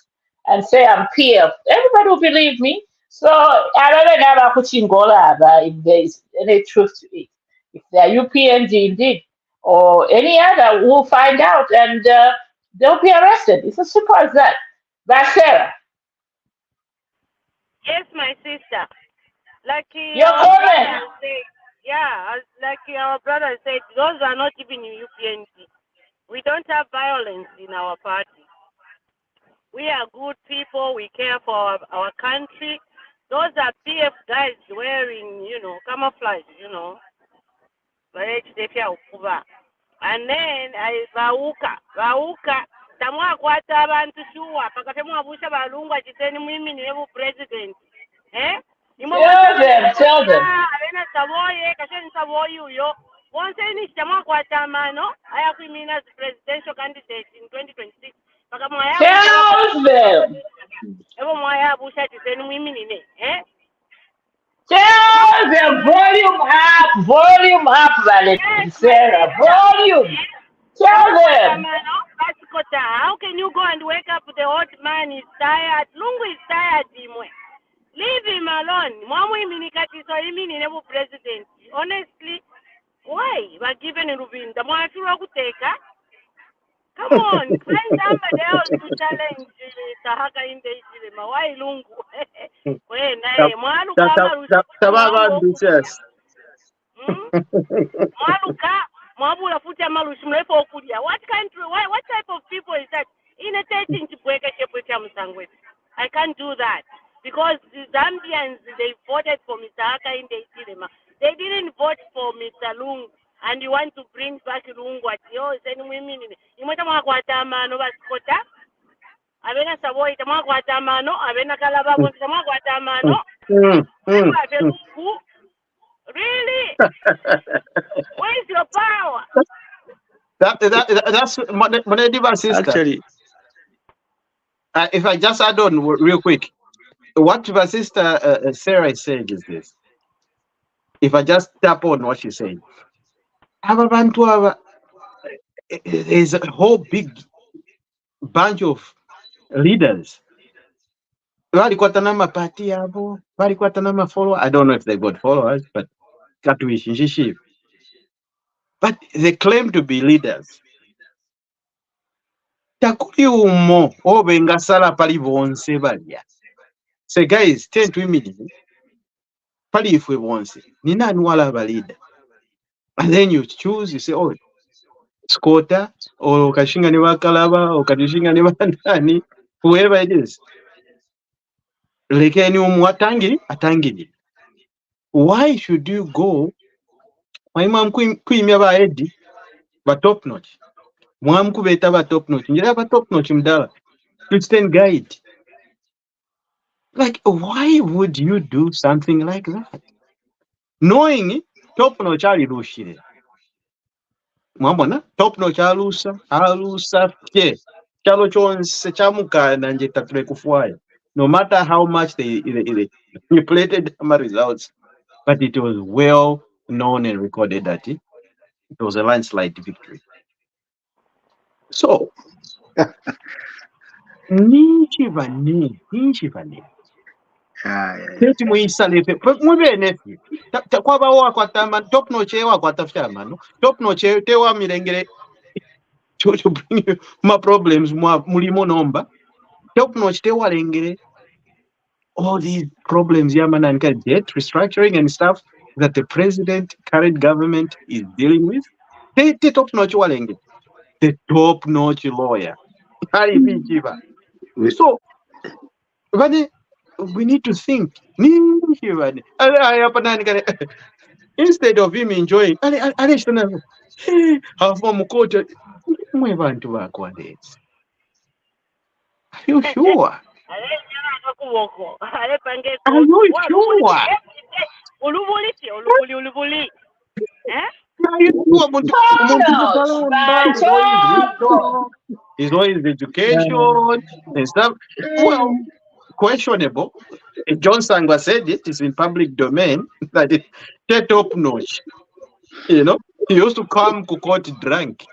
Speaker 1: and say I'm PF. Everybody will believe me. So I don't know about Kuchingola, if there is any truth to it. If they are UPNG indeed, or any other, we'll find out and they'll be arrested. It's as simple as that. That's Sarah.
Speaker 6: Yes, my sister. Like
Speaker 1: Your
Speaker 6: our
Speaker 1: comment.
Speaker 6: brother said, yeah, like our brother said, those are not even in UPNG. We don't have violence in our party. We are good people. We care for our country. Those are PF guys wearing, camouflage, and then Bauka. Tamwakwata abantu shuwa pakatemwabusha balungu achiteni mwimi niwebu president.
Speaker 1: Tell them.
Speaker 6: Abena Savoye, kasheni Savoye uyo. Once ni tamwakwata amano, ayakwimina as presidential candidate in 2026.
Speaker 1: Tell them.
Speaker 6: Ebo mwaya busha achiteni mwimi nine.
Speaker 1: Tell them volume up, Sarah. Volume. Tell them.
Speaker 6: How can you go and wake up the old man? He's tired. Lungu is tired. Leave him alone. President. Honestly, why? We're given a Rubin. The more come on, find somebody else to challenge Tahaka in the Isilema. Why Lungu? What type of people is that? I can't do that because the Zambians, they voted for Mr. Haka in the Isilema. They didn't vote for Mr. Lungu, and you want to bring back Lungu at sending women in Avena Savoy Tamaguatamano, Avena Calababo Tamaguatamano. Really? Where's your power?
Speaker 5: That's Monediva sister.
Speaker 2: Actually,
Speaker 5: if I just add on real quick, what my sister Sarah is saying is this. If I just tap on what she's saying, there's a whole big bunch of leaders. I don't know if they got followers, but they claim to be leaders. Say, guys, 10 to minutes. Pali if we want it. Nina Nwala leader. And then you choose, you say, oh, Skota or Kashinga Neva Kalaba or Kadishinga Neva Nani, whoever it is. Lekeni umwatangi atangini. Why should you go? My mom kuimya ba edi ba top notch. Mwam kubeta ba top notch. Njira ba top notch mdala. Christian guide. Like, why would you do something like that? Knowing top notch ali rushire. Mwambona top notch alusa fye. Chalo chonse chamuka nanje tatule kufuaya. No matter how much they manipulated my results, but it was well known and recorded that it was a landslide victory. So, ninchi vane. Teti muisalefe. Mube nefi. Kwa ba wakwata top notch wakwata fya top notch tewa milengere to bring you my problems mulimo nomba. Top notch tewa lengere all these problems and debt restructuring and stuff that the current government is dealing with. The top notch walenge. The top notch lawyer. So we need to think. Instead of him enjoying, are you sure? Are you sure? His always education and stuff. Well, questionable. John Sangwa said it's in public domain that it's top notch. You know, he used to come to court drunk,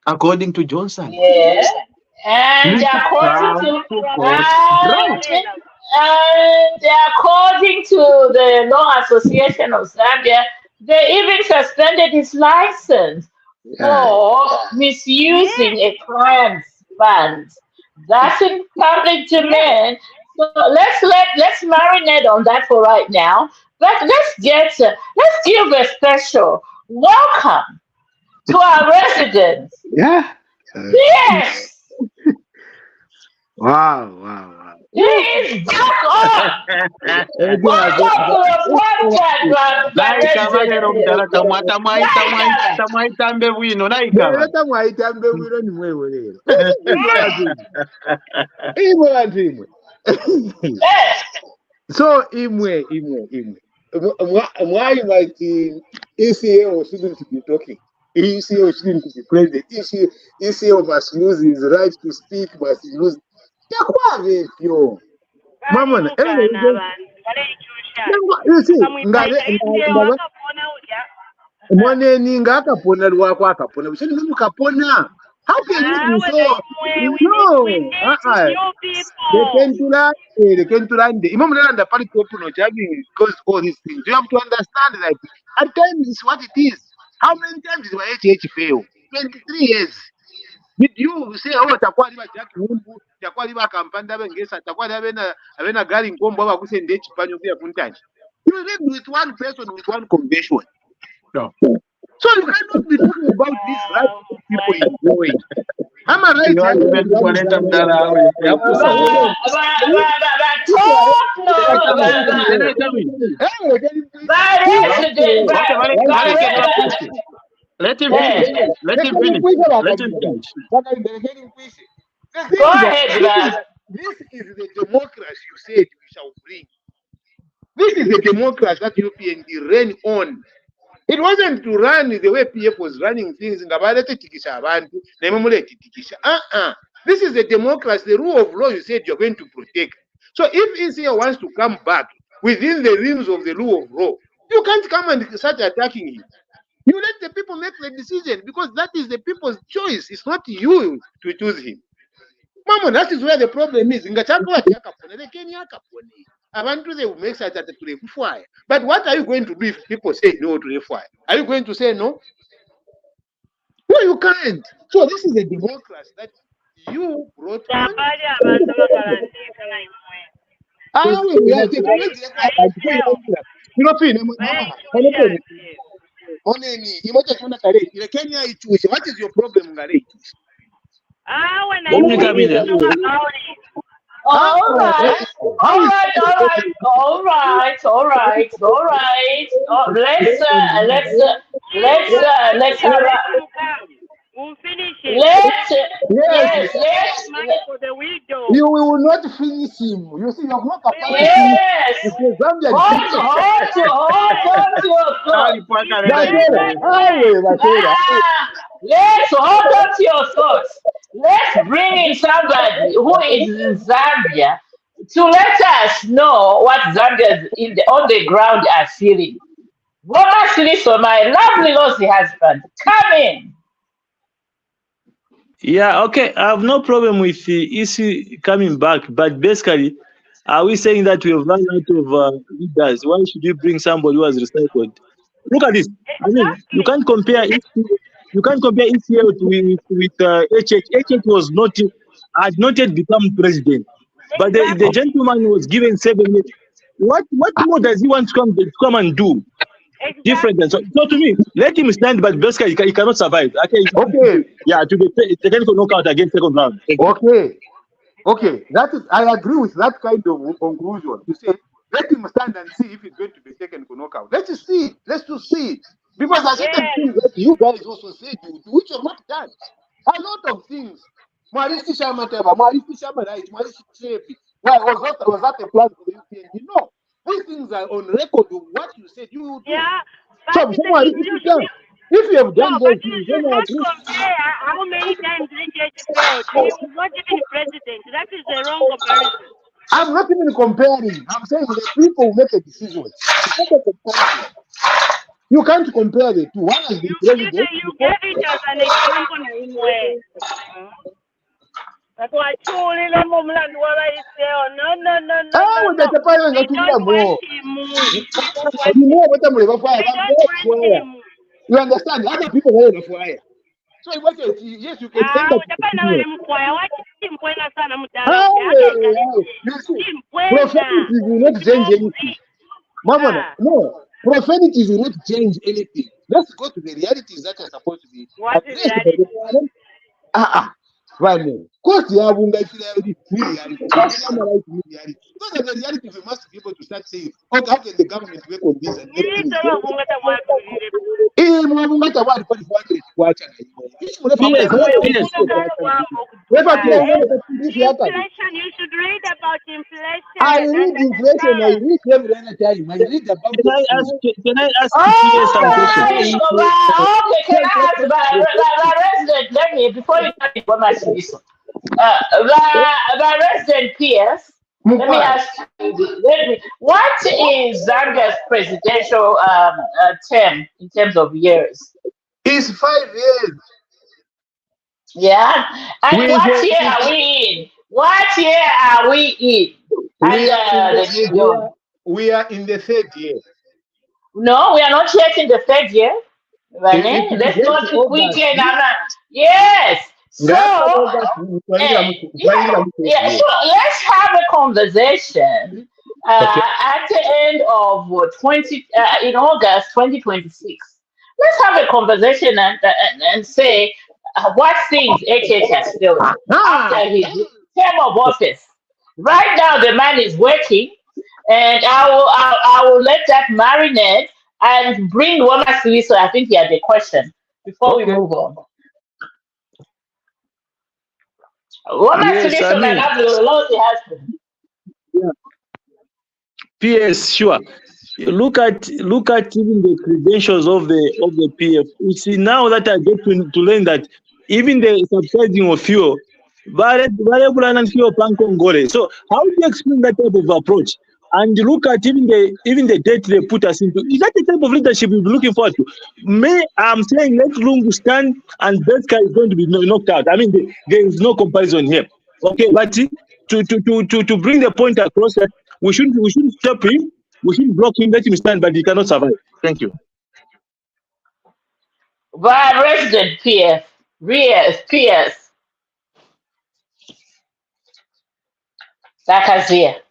Speaker 5: according to John Sangwa.
Speaker 1: Yeah. And according to the Law Association of Zambia, they even suspended his license for misusing a client's funds. That's in public domain. So let's marinate on that for right now. But let's give a special welcome to our residents.
Speaker 7: Yeah.
Speaker 1: Yes.
Speaker 7: Wow.
Speaker 1: He's back on. Welcome to the
Speaker 7: So imwe. Why might ECO shouldn't be talking? ECO shouldn't be president. ECO must lose his right to speak, must lose. Mama, you see, how can you be so? No, they can to land. The party because all these things. You have to understand that at times it's what it is. How many times did my HH fail? 23 years. Did you say, oh, Takwaliba Jack Wumbu, Takwaliba Kampanda Bengesa, Takwada Avena Galing Bomba, who send Dutch Panopia Puntaj? You live with one person with one convention. No. So you cannot be talking about this right people enjoying. Am I right?
Speaker 5: Let him finish.
Speaker 1: Go ahead,
Speaker 7: This is the democracy you said we shall bring. This is the democracy that UPND ran on. It wasn't to run the way PF was running things. This is the democracy, the rule of law you said you're going to protect. So if ECA wants to come back within the rims of the rule of law, you can't come and start attacking him. You let the people make the decision because that is the people's choice. It's not you to choose him. Mama, that is where the problem is. But what are you going to do if people say no to the fire? Are you going to say no? No, you can't. So this is a democracy that you brought on. Oneni, imoja kuna kare. Ile Kenya ichushe. What is your problem ngare?
Speaker 6: When I
Speaker 2: Let me come in
Speaker 6: know
Speaker 2: here.
Speaker 6: about it.
Speaker 1: All right.
Speaker 7: How is
Speaker 1: Let's have
Speaker 6: Let
Speaker 1: a
Speaker 6: him come. We'll finish it.
Speaker 1: let's
Speaker 7: yes?
Speaker 6: Money for the widow.
Speaker 7: You will not finish him. You see, you're not capable to
Speaker 1: yes.
Speaker 7: finish. Zambia.
Speaker 1: Hold your thoughts.
Speaker 7: Batera. Awe, Batera.
Speaker 1: Let's hold on to your thoughts. Let's bring in somebody who is in Zambia to let us know what Zambians on the ground are feeling. Woma Siliso, my lovely lossy husband, come in.
Speaker 2: Yeah, okay. I have no problem with the EC coming back, but basically, are we saying that we have run out of leaders? Why should you bring somebody who has recycled? Look at this. I mean, you can't compare ECL with HH. HH was not had not yet become president, but the gentleman was given 7 years. What more does he want to come and do? Different. So to me, let him stand, but basically he cannot survive.
Speaker 7: Okay.
Speaker 2: Yeah, to the technical knockout against second round.
Speaker 7: Okay. That is, I agree with that kind of conclusion. To say, let him stand and see if he's going to be taken to knockout. Let's see. Let's just see. Because I certain things that you guys also said you do, which are not done. A lot of things. Maristi Sharma Teba, Maristi Sharma Right, Maristi Chepi. Why was that a plan for the UPND? No. These things are on record of what you said you will do.
Speaker 6: Yeah,
Speaker 7: So,
Speaker 6: but
Speaker 7: if you have done those
Speaker 6: but you
Speaker 7: things,
Speaker 6: should
Speaker 7: then I
Speaker 6: not
Speaker 7: agree.
Speaker 6: compare how many times Richard failed. He was not even president. That is the wrong comparison.
Speaker 7: I'm not even comparing. I'm saying the people who make a decision. It's not a comparison. You can't compare the two. One has been president.
Speaker 6: You gave it as an example in where. That's why truly the moment what I say, no.
Speaker 7: That's a parent that
Speaker 6: We don't want him.
Speaker 7: You know what I'm going to
Speaker 6: him.
Speaker 7: You understand? Other people are the fire. So yes, you can say that. Profanity will not change anything. Mama, no. Profanity will not change anything. Let's go to the realities that are supposed to be.
Speaker 6: What is reality?
Speaker 7: Right now. Course, the reality. Those are the realities we must be able to start saying, okay, how can the government work on this and make things
Speaker 6: inflation, you should read about inflation.
Speaker 7: I read inflation, I read every other time. I read about
Speaker 2: Can I ask you some questions?
Speaker 1: Okay, can I ask my resident, let me, before you come in, Woma Siliso, my resident PS, let me ask you, what is Zambia's presidential term in terms of years?
Speaker 7: It's 5 years.
Speaker 1: Yeah, and what year are we in? What year are we in?
Speaker 7: We are in the 3rd year.
Speaker 1: No, we are not yet in the 3rd year. Let's not be quickly. Yes. So, sure. Let's have a conversation at the end of in August 2026. Let's have a conversation and say what things HH has done after his term of office. Right now, the man is working, and I will let that marinate and bring Woma Siliso. I think he had a question before we move on. Woma Siliso, my lovely husband.
Speaker 2: PS, sure. Look at even the credentials of the PF. You see, now that I get to learn that even the subsidizing of fuel, so how do you explain that type of approach? And look at even the debt they put us into. Is that the type of leadership we're looking forward to? I'm saying let Lungu stand and Beska is going to be knocked out. I mean, there is no comparison here. Okay, but to bring the point across that we shouldn't stop him, we shouldn't block him, let him stand, but he cannot survive. Thank you.
Speaker 1: By resident PS. Lakazia.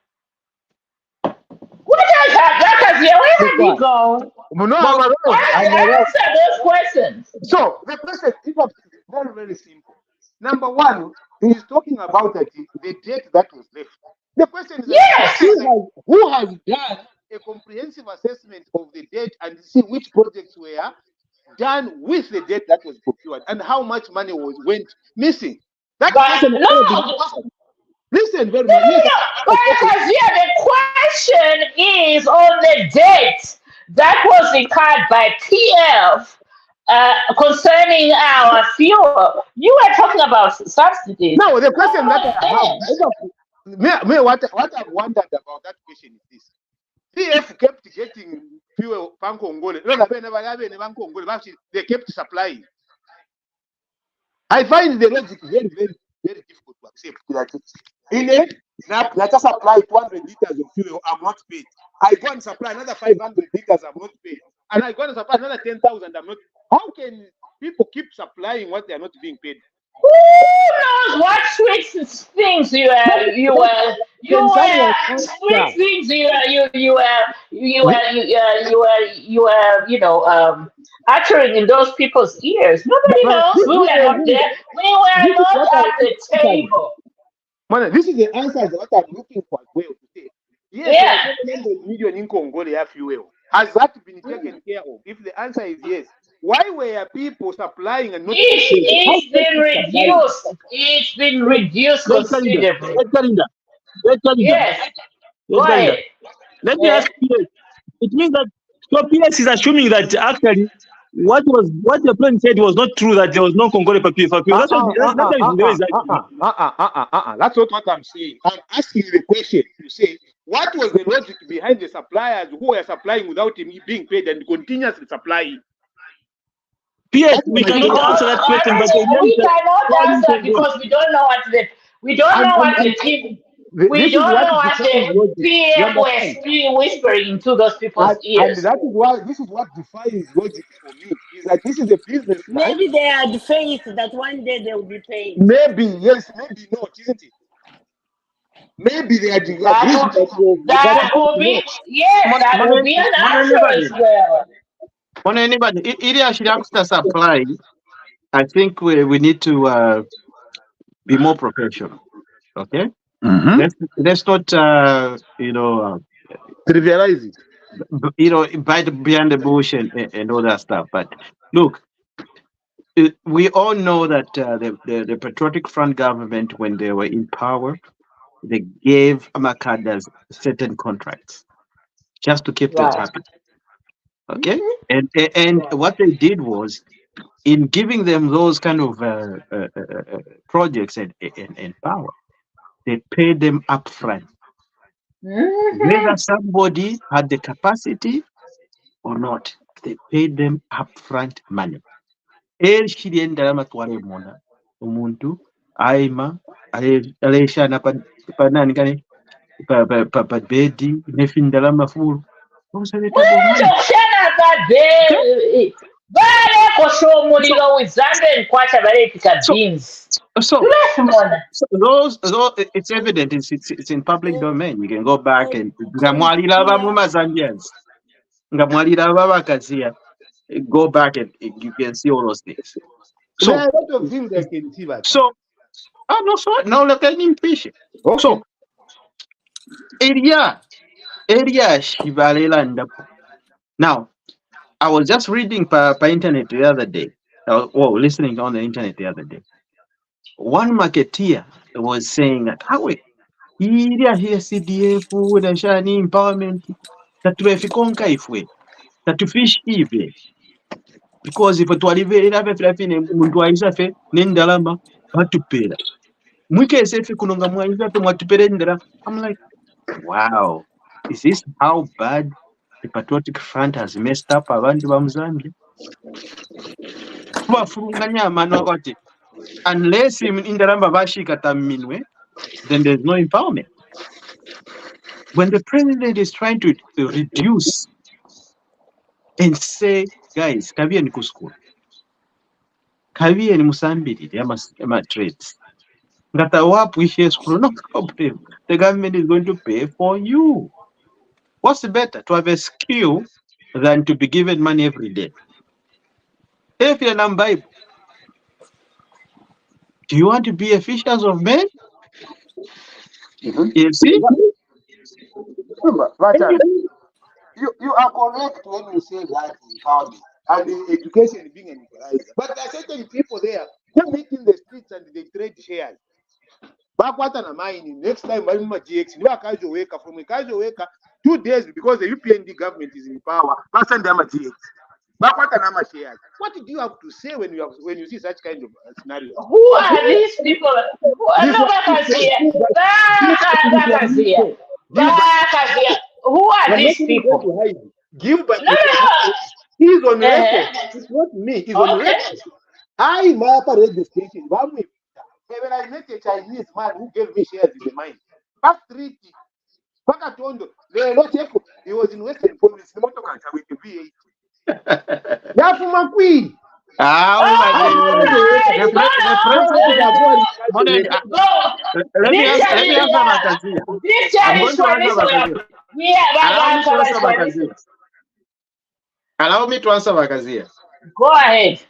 Speaker 1: What does that? Lakazia, where have you gone?
Speaker 7: No, I'm alone. I'm alone.
Speaker 1: Answer those questions.
Speaker 7: So the question is very, very simple. Number one, he's talking about the debt that was left. The question is
Speaker 1: Yes.
Speaker 7: who has done a comprehensive assessment of the debt and see which projects were done with the debt that was procured and how much money went missing. That
Speaker 1: But
Speaker 7: question
Speaker 1: no,
Speaker 7: listen very
Speaker 1: no,
Speaker 7: much. Yes,
Speaker 1: but yeah, the question is on the debt that was incurred by PF concerning our fuel. You were talking about subsidies.
Speaker 7: no, the question that I have, what I've wondered about that question is this. PF kept getting fuel Pankongole. They kept supplying. I find the logic very, very, very difficult to accept. In it, let us supply 200 liters of fuel, I'm not paid. I go and supply another 500 liters, I'm not paid. And I go and supply another 10,000, I'm not. How can people keep supplying what they are not being paid?
Speaker 1: Who knows what sweet things you were uttering in those people's ears. Nobody knows. We were not there. We were not at the table.
Speaker 7: Man, this is the answer that I'm looking for as well to say. Yes, 700 million in Congo they have fuel. Has that been taken care of? If the answer is yes, why were people supplying and not?
Speaker 1: It's been reduced. It's been reduced considerably. Yes. Go ahead.
Speaker 2: Let me ask you. It means that so PS is assuming that actually what the president said was not true, that there was no Congolese for fuel. That's
Speaker 7: not what I'm saying. I'm asking the question to say, what was the logic behind the suppliers who were supplying without him being paid and continuously supplying?
Speaker 2: PS, we cannot answer that question.
Speaker 1: We cannot answer because we don't know what the team. We don't know what the PM was whispering into those people's ears.
Speaker 7: And that is why this is what defies logic for me. Is that this is a business.
Speaker 4: Maybe they had faith that one day they will be paid.
Speaker 7: Maybe yes, maybe not, isn't it? Maybe they are
Speaker 1: that will be an answer as well.
Speaker 5: On anybody, it actually after supply, I think we need to be more professional. Okay. Let's not
Speaker 7: trivialize it.
Speaker 5: Bite behind the bush and all that stuff. But look, we all know that the Patriotic Front government, when they were in power, they gave Amakadas certain contracts just to keep them happy. Okay, and what they did was, in giving them those kind of projects and power, they paid them upfront. Whether somebody had the capacity or not, they paid them upfront money. Umuntu aima aleshana panani kani pa bedi nefindala mafuru.
Speaker 1: With Zambian beans.
Speaker 5: So those it's evident. It's in public domain. You can go back and go back and you can see all those things. So
Speaker 7: there are a lot of things I can see that.
Speaker 5: So no, look at impatient. So area Shivalelanda. Now, I was just reading by internet the other day. Listening on the internet the other day. One marketeer was saying that area here CDF would shani empowerment that we fikonka ifwe that to fish ive because if twalive irabe flafine muntu aisafe nendalama batupera mwike sefi kunonga mwanyiza pe mwatupere ndera. I'm like, wow, is this how bad the Patriotic Front has messed up abantu ba Mzambia? Kubafurunganya amano akati unless indaramba bashika taminwe, then there's no empowerment. When the president is trying to reduce and say, guys, kaviye ni kuskula, kaviye ni musambiri yama trades, ngata wapu ishe school, no problem. The government is going to pay for you. What's better, to have a skill than to be given money every day. If you're not Bible, do you want to be a fishers of men? You see?
Speaker 7: But you are correct when you say that empowerment and the education being an equalizer. But there are certain people there who meet in the streets and they trade shares. Bakwata na mine next time by GX, you are casual worker from a casual worker 2 days because the UPND government is in power. Person them GX. Bakwata na shares. What do you have to say when you see such kind of scenario?
Speaker 1: Who are these people? Who are no Bakazia? Who are these people?
Speaker 7: Gilbert,
Speaker 1: No.
Speaker 7: he's on record. It's not me. He's on record. I my radio station. When I met a Chinese man who gave me shares in the mine, back 3 Pakatondo, he was in Western Province, the motor cancer with the V8. Yafuma Queen.
Speaker 5: Let me allow me to answer Bakazia.
Speaker 1: Go ahead.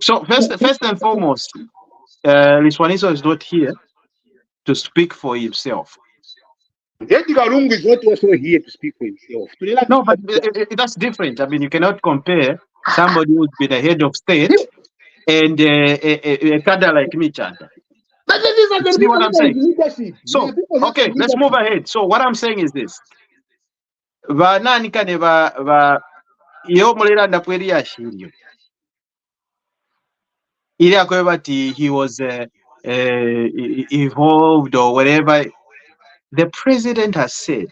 Speaker 5: So first and foremost, Liswaniso is not here to speak for himself.
Speaker 7: Edgar Lungu is not also here to speak for himself.
Speaker 5: No, but that's different. I mean, you cannot compare somebody who's been a head of state and a cadre like me, Chanda. See what I'm saying? So, okay, let's move ahead. So, what I'm saying is this. He was evolved or whatever. The president has said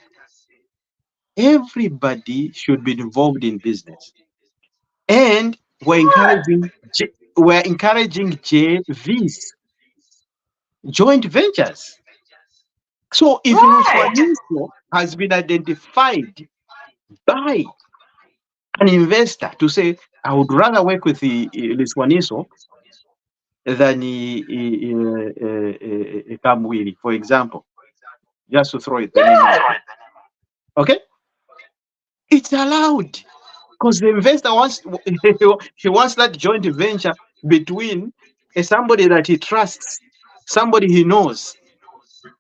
Speaker 5: everybody should be involved in business, and we're encouraging JVs, joint ventures. So if Liswaniso has been identified by an investor to say, I would rather work with Liswaniso than Kamwili, for example, just to throw it there. Okay, it's allowed because the investor wants he wants that joint venture between somebody that he trusts, somebody he knows.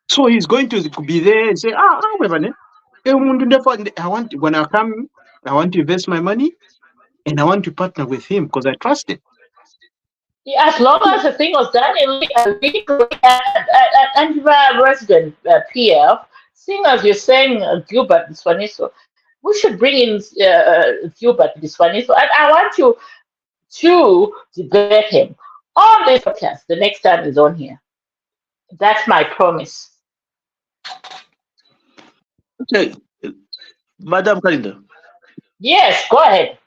Speaker 5: So he's going to be there and say, I want when I come, I want to invest my money and I want to partner with him because I trust him.
Speaker 1: Yeah, as long as the thing was done legally and resident PF, seeing as you're saying Gilbert Liswaniso, we should bring in Gilbert Liswaniso, and I want you to debate him on this podcast the next time he's on here. That's my promise.
Speaker 2: Okay, Madam Kalinda.
Speaker 1: Yes, go ahead.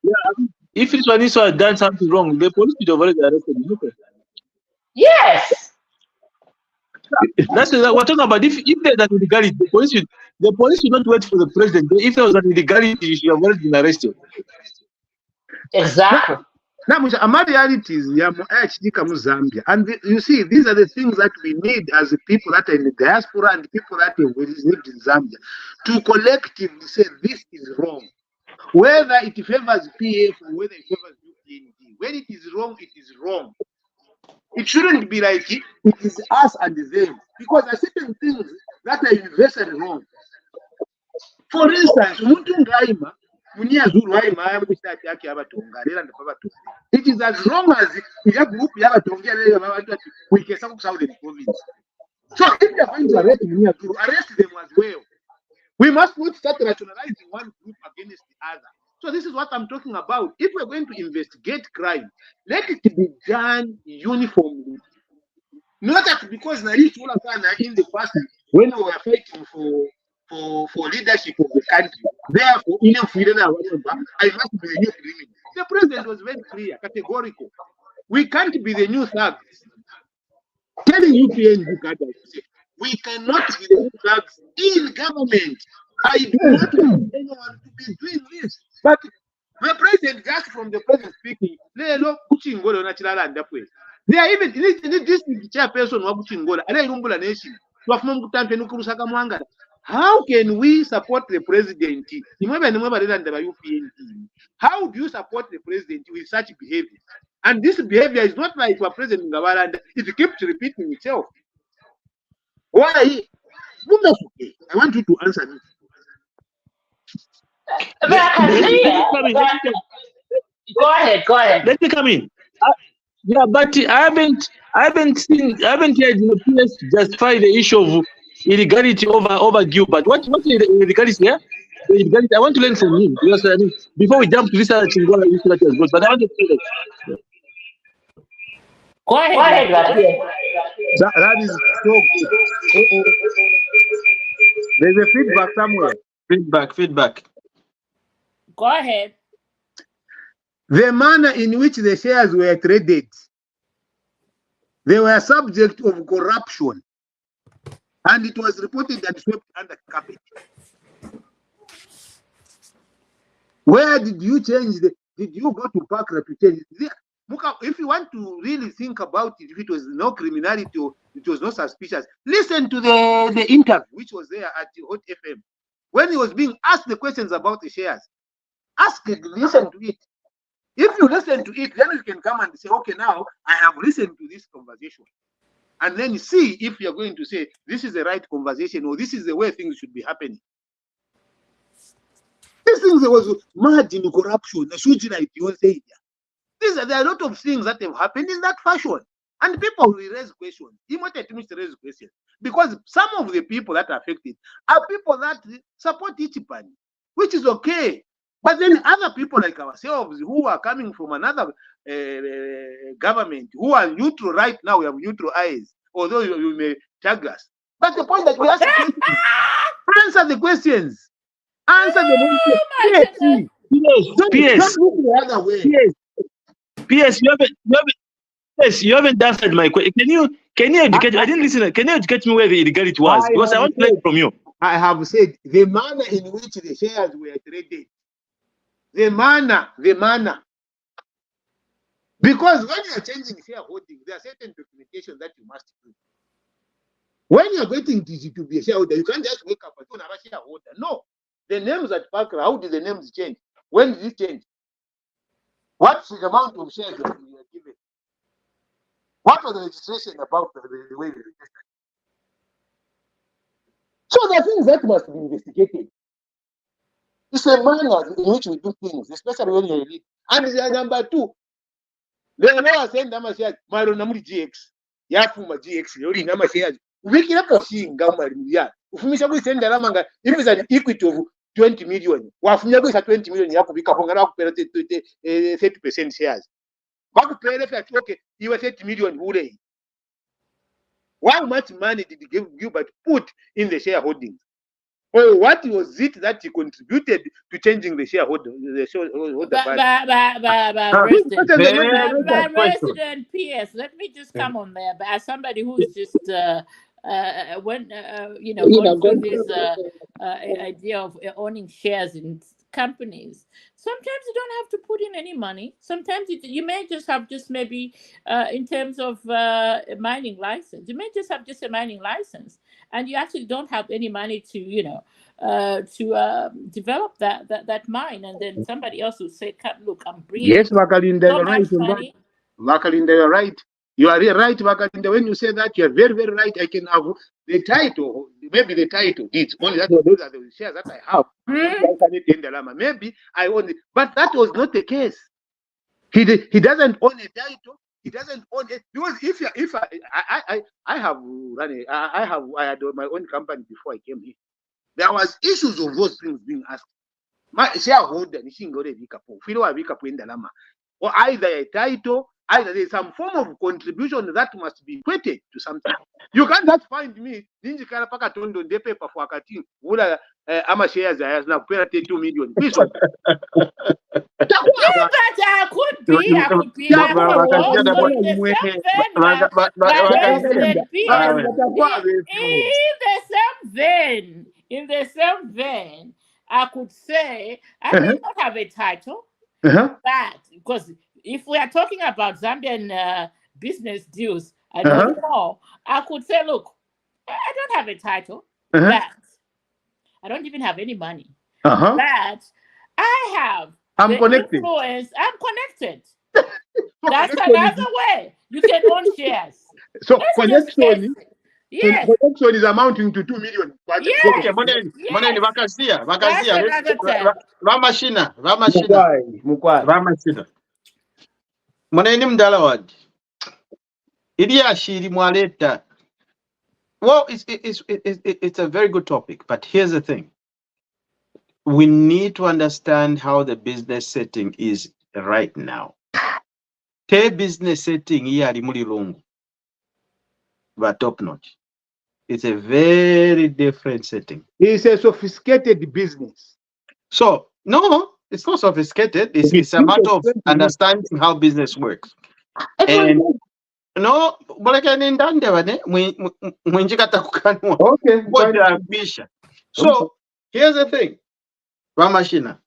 Speaker 2: Yeah, if Liswaniso had done something wrong, the police would have already arrested him. Okay?
Speaker 1: Yes.
Speaker 2: That's what we're talking about. If there's an illegality, the police should not wait for the president. If there was an illegality, you should have already been arrested.
Speaker 1: Exactly.
Speaker 7: Now, my reality is Zambia, and you see, these are the things that we need as the people that are in the diaspora and the people that live in Zambia to collectively say this is wrong, whether it favors PF or whether it favors UPND. When it is wrong, it is wrong. It shouldn't be like it is us and them, because there are certain things that are universally wrong. For instance, it is as wrong as we have group we can Southern province. So if you are going to arrest them as well. We must not start rationalizing one group against the other. So this is what I'm talking about. If we're going to investigate crime, let it be done uniformly. Not that because in the past, when we were fighting for leadership of the country, therefore, I must be the new criminal. The president was very clear, categorical. We can't be the new thugs. Telling UPN we cannot be the new thugs in government. I do not want anyone to be doing this. But the president, just from the president speaking, they are even in this chairperson of Kuchingola, and I nation. how can we support the president? How do you support the president with such behavior? And this behavior is not like for President Ngabalanda. It keeps repeating itself. Why? I want you to answer me.
Speaker 1: But I can see it. Go ahead.
Speaker 2: Let me come in. Yeah, but I haven't heard PS justify the issue of illegality over Gilbert. What illegality here? Illegality. I want to learn from him because before we jump to this other Chingola issue that was good, but I want to say that.
Speaker 1: Go ahead.
Speaker 7: That is so good. There's a feedback somewhere.
Speaker 5: Feedback.
Speaker 1: Go ahead.
Speaker 7: The manner in which the shares were traded, they were subject of corruption, and it was reported and swept under carpet. Where did you change did you go to park reputation? If you want to really think about it, if it was no criminality or it was no suspicious, listen to the interview which was there at Hot FM when he was being asked the questions about the shares. Listen to it. If you listen to it, then you can come and say, okay, now I have listened to this conversation. And then see if you're going to say, this is the right conversation or this is the way things should be happening. These things, there was mad in corruption. There are a lot of things that have happened in that fashion. And people will raise questions. He wanted to raise questions. Because some of the people that are affected are people that support Ichipani, which is okay. But then other people like ourselves who are coming from another government, who are neutral right now, we have neutral eyes, although you may tag us. But the point that we ask questions, answer the questions. Answer the questions.
Speaker 2: PS,
Speaker 7: don't look the other way.
Speaker 2: PS, you haven't answered my question. Can you educate? I didn't listen. Can you educate me where the illegality was? Because I want to learn from you.
Speaker 7: I have said the manner in which the shares were traded. The manner. Because when you are changing shareholding, there are certain documentation that you must do. When you are getting to be a shareholder, you can't just wake up and say, I'm a shareholder. No. The names at Parker, how did the names change? When did it change? What's the amount of shares that you are given? What was the registration about the way you registered? So there are things that must be investigated. It's a manner in which we do things, especially when you're elite. And number two, they are now saying that shares, my number GX, Yafuma GX, you're number shares. We can have seen Gamma. If we send the Lamanga, if it's an equity of 20 million, Wafuna is 20 million, Yakubika, 30% shares. Okay, you were 30 million. How much money did Gilbert put in the shareholding? Or what was it that he contributed to changing the shareholder?
Speaker 1: Resident PS, let me just come on there. But as somebody who's just gone through this idea of owning shares in companies, sometimes you don't have to put in any money. Sometimes you may just have maybe in terms of a mining license, you may just have just a mining license, and you actually don't have any money to develop that mine, and then somebody else will say, look, I'm bringing
Speaker 7: Vakalinda,
Speaker 1: so much money.
Speaker 7: Vakalinda, you're right. You are right, Vakalinda. When you say that, you're very, very right. I can have the title, maybe the title. It's only that those are the shares that I have. Maybe I own it, but that was not the case. He doesn't own a title. He doesn't own it because I had my own company before I came here. There was issues of those things being asked. My shareholder, or either a title, either there's some form of contribution that must be equated to something. You can't just find me ninji karapaka tondo de paper for akati wula ama shares I now pay 2 million. Please.
Speaker 1: Yeah, but I could be in the same vein, I could say I may not have a title, but because if we are talking about Zambian business deals, I don't know. I could say, look, I don't have a title, but I don't even have any money.
Speaker 7: Uh-huh.
Speaker 1: But I have
Speaker 7: I'm
Speaker 1: the
Speaker 7: connected.
Speaker 1: influence. I'm connected.
Speaker 7: So
Speaker 1: That's
Speaker 7: connection
Speaker 1: another way you can own shares.
Speaker 7: so
Speaker 1: Let's just face
Speaker 7: connection,
Speaker 1: it. Yes,
Speaker 7: connection is amounting to 2 million.
Speaker 1: yes,
Speaker 5: Okay, moneni
Speaker 1: yes.
Speaker 5: vakasiya
Speaker 1: That's another time.
Speaker 5: vamashina
Speaker 7: Mukwai.
Speaker 5: moneni mdala wadi ili ashiri mwaleta. Well, it's a very good topic, but here's the thing. We need to understand how the business setting is right now. The business setting here at Mulilongo, but top notch. It's a very different setting.
Speaker 7: It's a sophisticated business.
Speaker 5: So, no, it's not sophisticated. It's a matter of understanding how business works. And no,
Speaker 7: Okay.
Speaker 5: so here's the thing. Vamashina.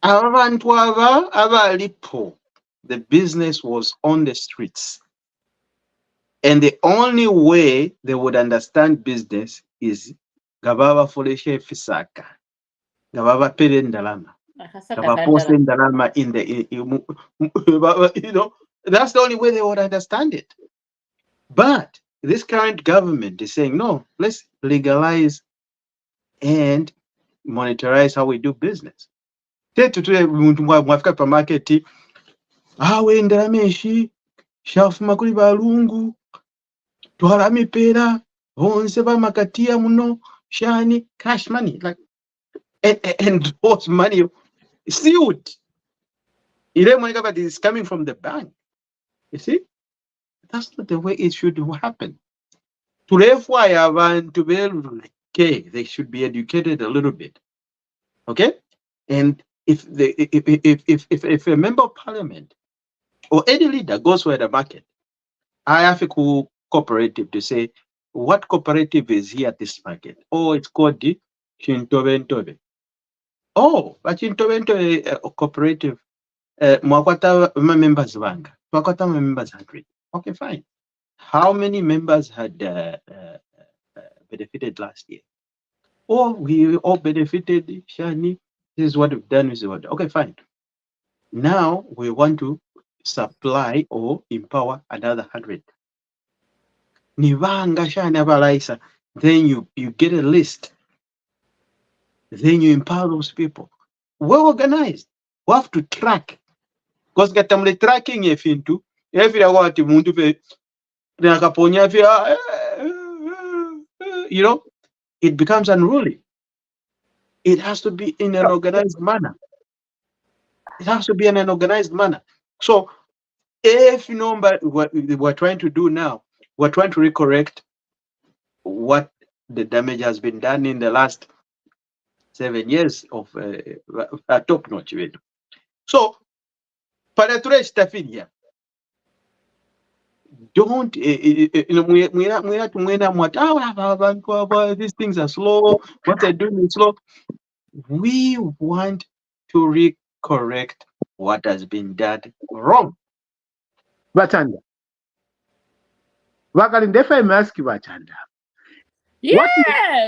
Speaker 5: Abantu aba abalipo. The business was on the streets. And the only way they would understand business is Gababa Foleshe Fisaka. Gababa Perendalama. Gababa Posendalama in the that's the only way they would understand it. But this current government is saying, no, let's legalize and monetize how we do business. Mwafika pa market, wenda meshi, shafuma kuli balungu, twala mipera, bonse bamakatia muno, shani, cash money, like, and those money sealed. Ile money that is coming from the bank. You see, that's not the way it should happen. They should be educated a little bit. Okay, and if a member of parliament or any leader goes for the market, I have a cooperative to say, what cooperative is here at this market? Oh, it's called the Chintobe. Oh, but Chintobe cooperative, Mwakwata members banga. Mwakwata members 100. Okay, fine. How many members had benefited last year? Oh, we all benefited, Shani. This is what we've done. Okay, fine. Now we want to supply or empower another 100. Nivanga Shani Abalaisa. Then you get a list. Then you empower those people. Well organized. We have to track. Because gatamle tracking if into every hour muntu it becomes unruly. It has to be in an organized manner. It has to be in an organized manner. So if but what we're trying to do now, we're trying to recorrect what the damage has been done in the last 7 years of top notch. So Panature Stafinia. Don't these things are slow. What they're doing is slow. We want to recorrect what has been done wrong.
Speaker 7: Bachanda. If I ask you, Bachanda.
Speaker 1: Yes,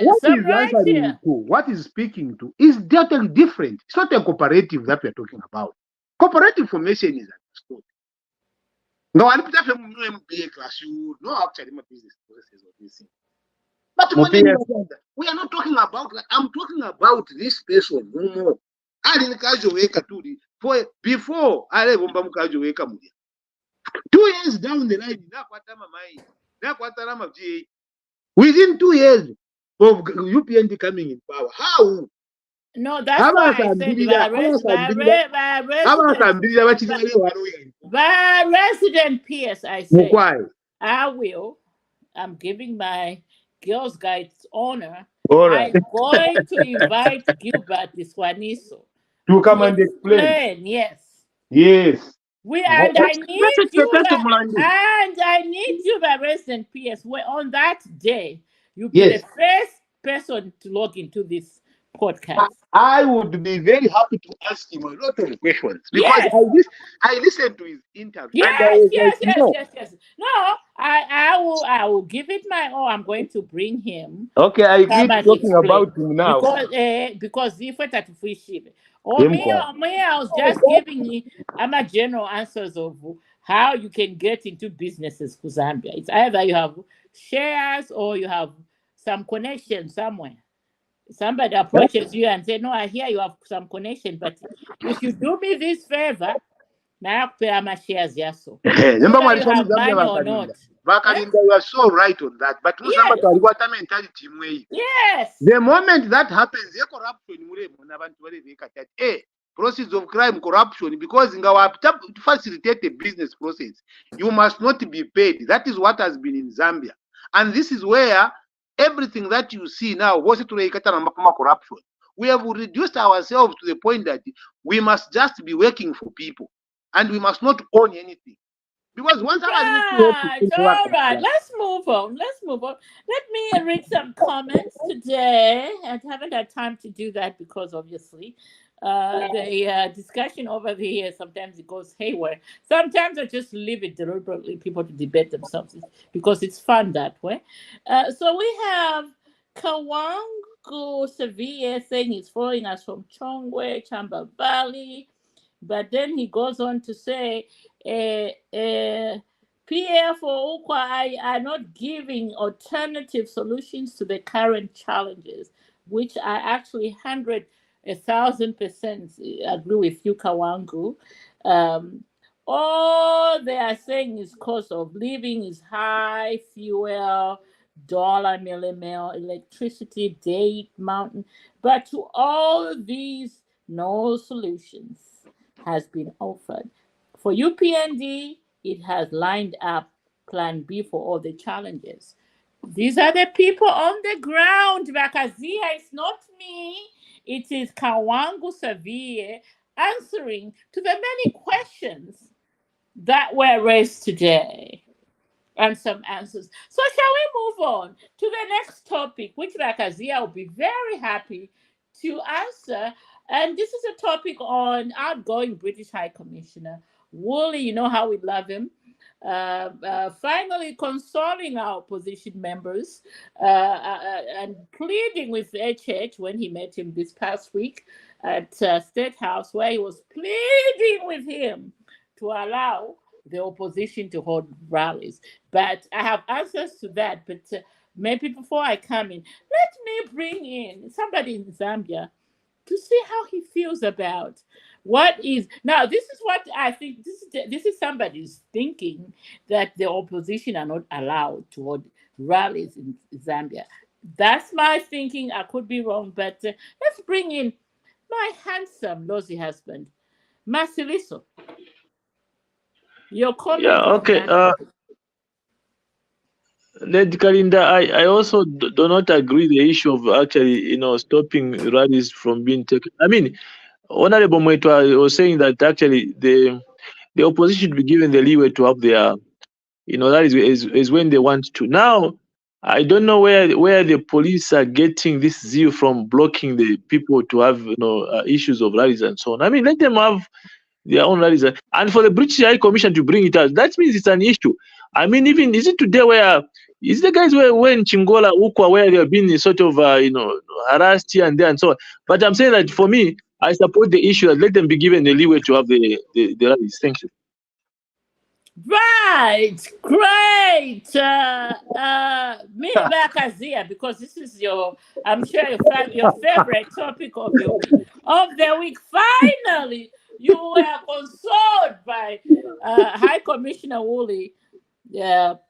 Speaker 7: what
Speaker 1: I'm
Speaker 7: is
Speaker 1: right
Speaker 7: answering
Speaker 1: here.
Speaker 7: to? What is speaking to? Is totally different. It's not a cooperative that we're talking about. Cooperative formation is understood. No, I put up a MBA class. You know, actually, my business processes of this thing. But we are not talking about. Like, I'm talking about this person. No more. I didn't catch your wake before I remember mukajo weka mudia. 2 years down the line, within 2 years of UPND coming in power, how?
Speaker 1: No, that's why I said by resident peers, I said I'm giving my Girls Guides honor.
Speaker 7: All right.
Speaker 1: I'm going to invite Gilbert Iswaniso
Speaker 7: to come and explain.
Speaker 1: Yes.
Speaker 7: Yes.
Speaker 1: And I need you, by resident PS. Where on that day you'll be the first person to log into this podcast.
Speaker 7: I would be very happy to ask him a lot of questions because I listened to his interview.
Speaker 1: Yes. No, I will give it my all. I'm going to bring him
Speaker 7: Okay, I
Speaker 1: to come
Speaker 7: keep
Speaker 1: and
Speaker 7: talking
Speaker 1: explain
Speaker 7: about him now.
Speaker 1: because different at free ship. Or me,
Speaker 7: Himkwa.
Speaker 1: I was just giving you a general answers of how you can get into businesses for Zambia. It's either you have shares or you have some connection somewhere. Somebody approaches you and say, "No, I hear you have some connection, but if you do me this favor, now pay my shares, yes, so
Speaker 7: Remember
Speaker 1: whether
Speaker 7: when
Speaker 1: you
Speaker 7: some
Speaker 1: have
Speaker 7: Zambia
Speaker 1: money or
Speaker 7: Vakalinda?
Speaker 1: not." Eh?
Speaker 7: Vakalinda, you are so right on that. But no
Speaker 1: Yes,
Speaker 7: Zambia Kaliwata mentality mwe.
Speaker 1: yes.
Speaker 7: The moment that happens, the corruption mure muna bantu wale vekatati. Proceeds of crime, corruption, because in our to facilitate the business process, you must not be paid. That is what has been in Zambia. And this is where everything that you see now, corruption. We have reduced ourselves to the point that we must just be working for people and we must not own anything. Because once someone needs to help
Speaker 1: Right,
Speaker 7: people,
Speaker 1: all right. Let's move on. Let's move on. Let me read some comments today. I haven't had time to do that because obviously the discussion over here sometimes it goes haywire. Sometimes I just leave it deliberately people to debate themselves because it's fun that way. So we have Kawangu Sevilla saying he's following us from Chongwe, Chamba Valley. But then he goes on to say, PF or Ukwa are not giving alternative solutions to the current challenges, which I actually 1,000% agree with you, Kawangu. All they are saying is cost of living is high, fuel, dollar, millimil, electricity, date, mountain. But to all of these, no solutions has been offered. For UPND, it has lined up Plan B for all the challenges. These are the people on the ground, Bakazia. It's not me. It is Kawangu Savie answering to the many questions that were raised today and some answers. So shall we move on to the next topic, which Bakazia will be very happy to answer. And this is a topic on outgoing British High Commissioner Woolley. You know how we love him. Finally consoling our opposition members and pleading with HH when he met him this past week at State House, where he was pleading with him to allow the opposition to hold rallies. But I have answers to that. But maybe before I come in, let me bring in somebody in Zambia to see how he feels about what is now. This is what I think. This is somebody's thinking that the opposition are not allowed to hold rallies in Zambia. That's my thinking. I could be wrong, but let's bring in my handsome Lozi husband, Masiliso. Your comment
Speaker 2: Yeah,
Speaker 1: on
Speaker 2: okay.
Speaker 1: that topic.
Speaker 2: Lady Kalinda, I also do not agree the issue of actually, stopping rallies from being taken. I mean, Honorable Mwetwa was saying that actually the opposition should be given the leeway to have their, that is when they want to. Now, I don't know where the police are getting this zeal from, blocking the people to have issues of rallies and so on. I mean, let them have their own rallies. And for the British High Commission to bring it out, that means it's an issue. I mean, even is it today where is the guys where in Chingola, Ukwa, where they have been sort of harassed here and there and so on. But I'm saying that for me, I support the issue that let them be given the leeway to have the rallies. Thank you.
Speaker 1: Right, great. Me Bakazia, because this is I'm sure your favorite topic of the week. Finally, you were consoled by High Commissioner Woolley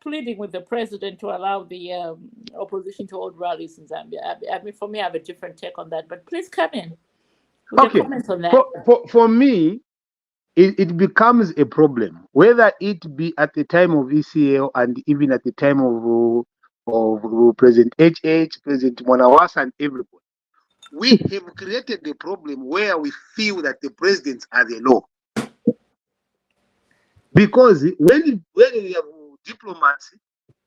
Speaker 1: pleading with the president to allow the opposition to hold rallies in Zambia. I mean, for me, I have a different take on that, but please come in with
Speaker 7: Okay.
Speaker 1: your comments on that.
Speaker 7: For me, it becomes a problem, whether it be at the time of ECL and even at the time of President HH, President Mwanawasa, and everybody. We have created the problem where we feel that the presidents are the law. Because when we have diplomacy,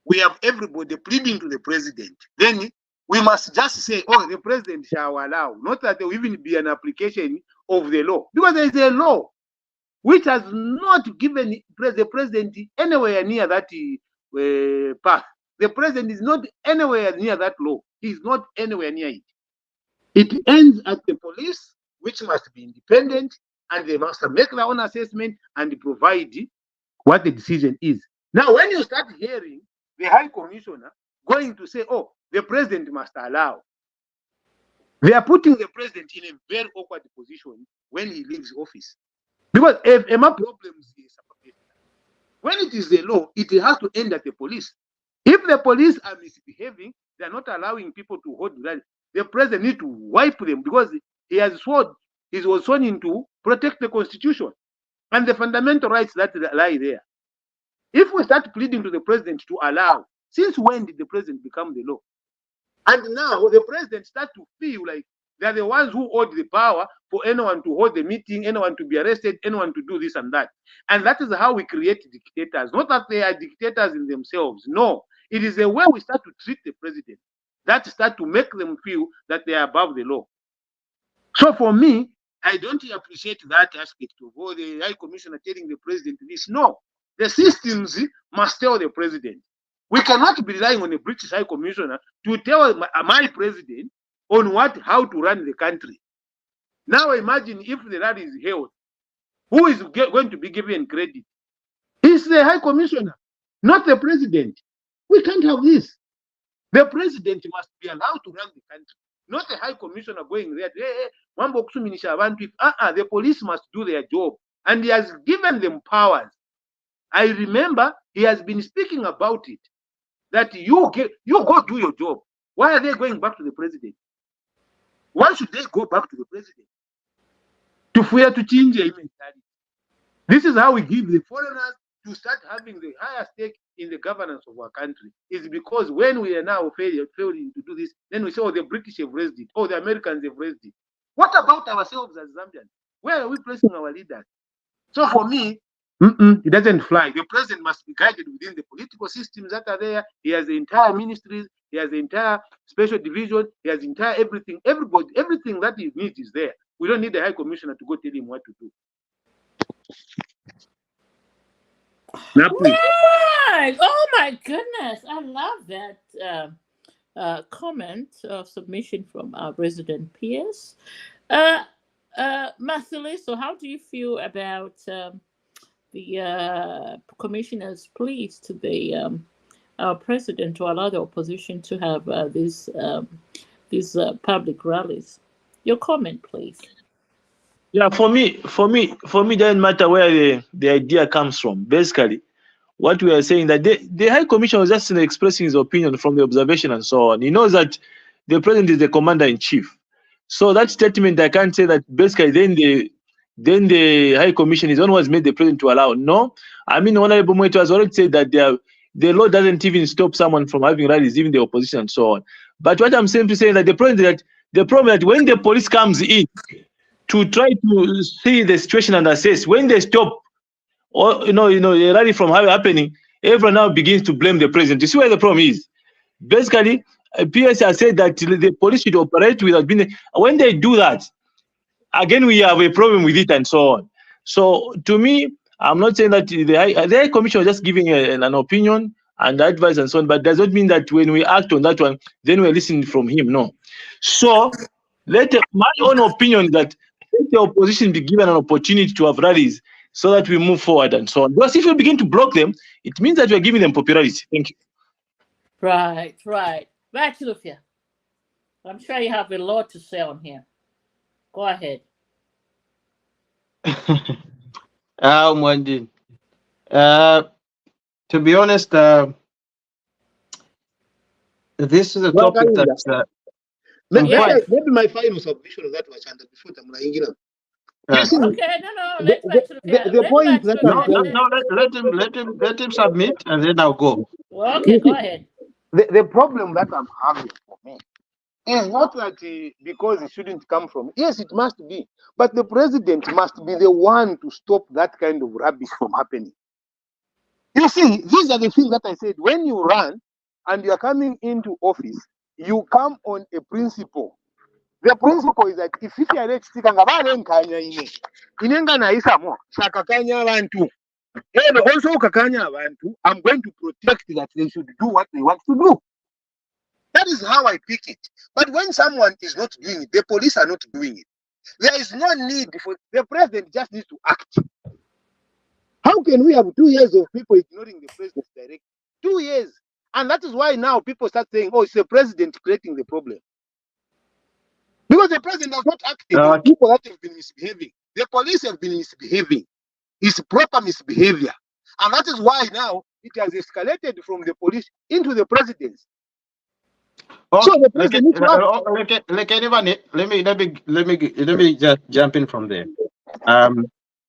Speaker 7: we have everybody pleading to the president. Then we must just say, oh, the president shall allow. Not that there will even be an application of the law. Because there is a law. which has not given the president anywhere near that path. The president is not anywhere near that law. He's not anywhere near it. It ends at the police, which must be independent, and they must make their own assessment and provide what the decision is. Now, when you start hearing the High Commissioner going to say, oh, the president must allow, they are putting the president in a very awkward position when he leaves office. Because if Emma problems is, when it is the law, it has to end at the police. If the police are misbehaving, they are not allowing people to hold rally, the president needs to wipe them, because he was sworn in to protect the constitution and the fundamental rights that lie there. If we start pleading to the president to allow, since when did the president become the law? And now the president starts to feel like they are the ones who hold the power for anyone to hold the meeting, anyone to be arrested, anyone to do this and that. And that is how we create dictators. Not that they are dictators in themselves. No, it is the way we start to treat the president that start to make them feel that they are above the law. So for me, I don't appreciate that aspect of the High Commissioner telling the president this. No, the systems must tell the president. We cannot be relying on a British High Commissioner to tell my president on how to run the country. Now imagine if the rally is held, who is going to be given credit? It's the High Commissioner, not the president. We can't have this. The president must be allowed to run the country, not the High Commissioner going there. The police must do their job, and he has given them powers. I remember he has been speaking about it, that you go do your job. Why are they going back to the president? Why should they go back to the president? To fear to change their mentality. This is how we give the foreigners to start having the higher stake in the governance of our country. It's because when we are now failing to do this, then we say, oh, the British have raised it, oh, the Americans have raised it. What about ourselves as Zambians? Where are we placing our leaders? So for me, it doesn't fly. The president must be guided within the political systems that are there. He has the entire ministries, he has the entire special division, he has the entire everything. Everybody, everything that he needs is there. We don't need the High Commissioner to go tell him what to do. Now, please.
Speaker 1: Right. Oh my goodness. I love that comment or submission from our resident peers. Mathili, so how do you feel about the commissioner's pleas to the our president to allow the opposition to have these public rallies? Your comment, please.
Speaker 2: Yeah, for me, doesn't matter where the idea comes from. Basically, what we are saying that the High Commissioner was just expressing his opinion from the observation and so on. He knows that the president is the commander in chief. So that statement, I can't say that basically then the High Commission is the one who has made the president to allow. No, I mean, Honorable Moito has already said that the law doesn't even stop someone from having rallies, even the opposition and so on. But what I'm simply saying that the problem that when the police comes in to try to see the situation and assess, when they stop, or the rally from happening, everyone now begins to blame the president. You see where the problem is? Basically, PS has said that the police should operate without being. When they do that, again we have a problem with it and so on. So to me, I'm not saying that the High Commission was just giving an opinion and advice and so on, but does not mean that when we act on that one, then we're listening from him. No. So my own opinion that let the opposition be given an opportunity to have rallies so that we move forward and so on. Because if we begin to block them, it means that we're giving them popularity. Thank you.
Speaker 1: Right. Right, Lufia. I'm sure you have a lot to say on here. Go ahead.
Speaker 5: Mwandi. To be honest, this is a topic that
Speaker 7: maybe my final submission of that was under before
Speaker 1: okay, no.
Speaker 7: The point that
Speaker 5: let him submit and then I'll go.
Speaker 1: Okay, go ahead.
Speaker 7: The problem that I'm having for me is not that because it shouldn't come from. Yes, it must be, but the president must be the one to stop that kind of rubbish from happening. You see, these are the things that I said. When you run and you are coming into office, you come on a principle The principle is that if you are kanya inenga na isamo shakakanya abantu. And also kakanya abantu, I'm going to protect that they should do what they want to do. That is how I pick it. But when someone is not doing it, the police are not doing it. There is no need for the president just needs to act. How can we have 2 years of people ignoring the president's direction? 2 years. And that is why now people start saying, oh, it's the president creating the problem. Because the president has not acted on people that have been misbehaving. The police have been misbehaving. It's proper misbehavior. And that is why now it has escalated from the police into the presidency. So the president
Speaker 5: let me just jump in from there.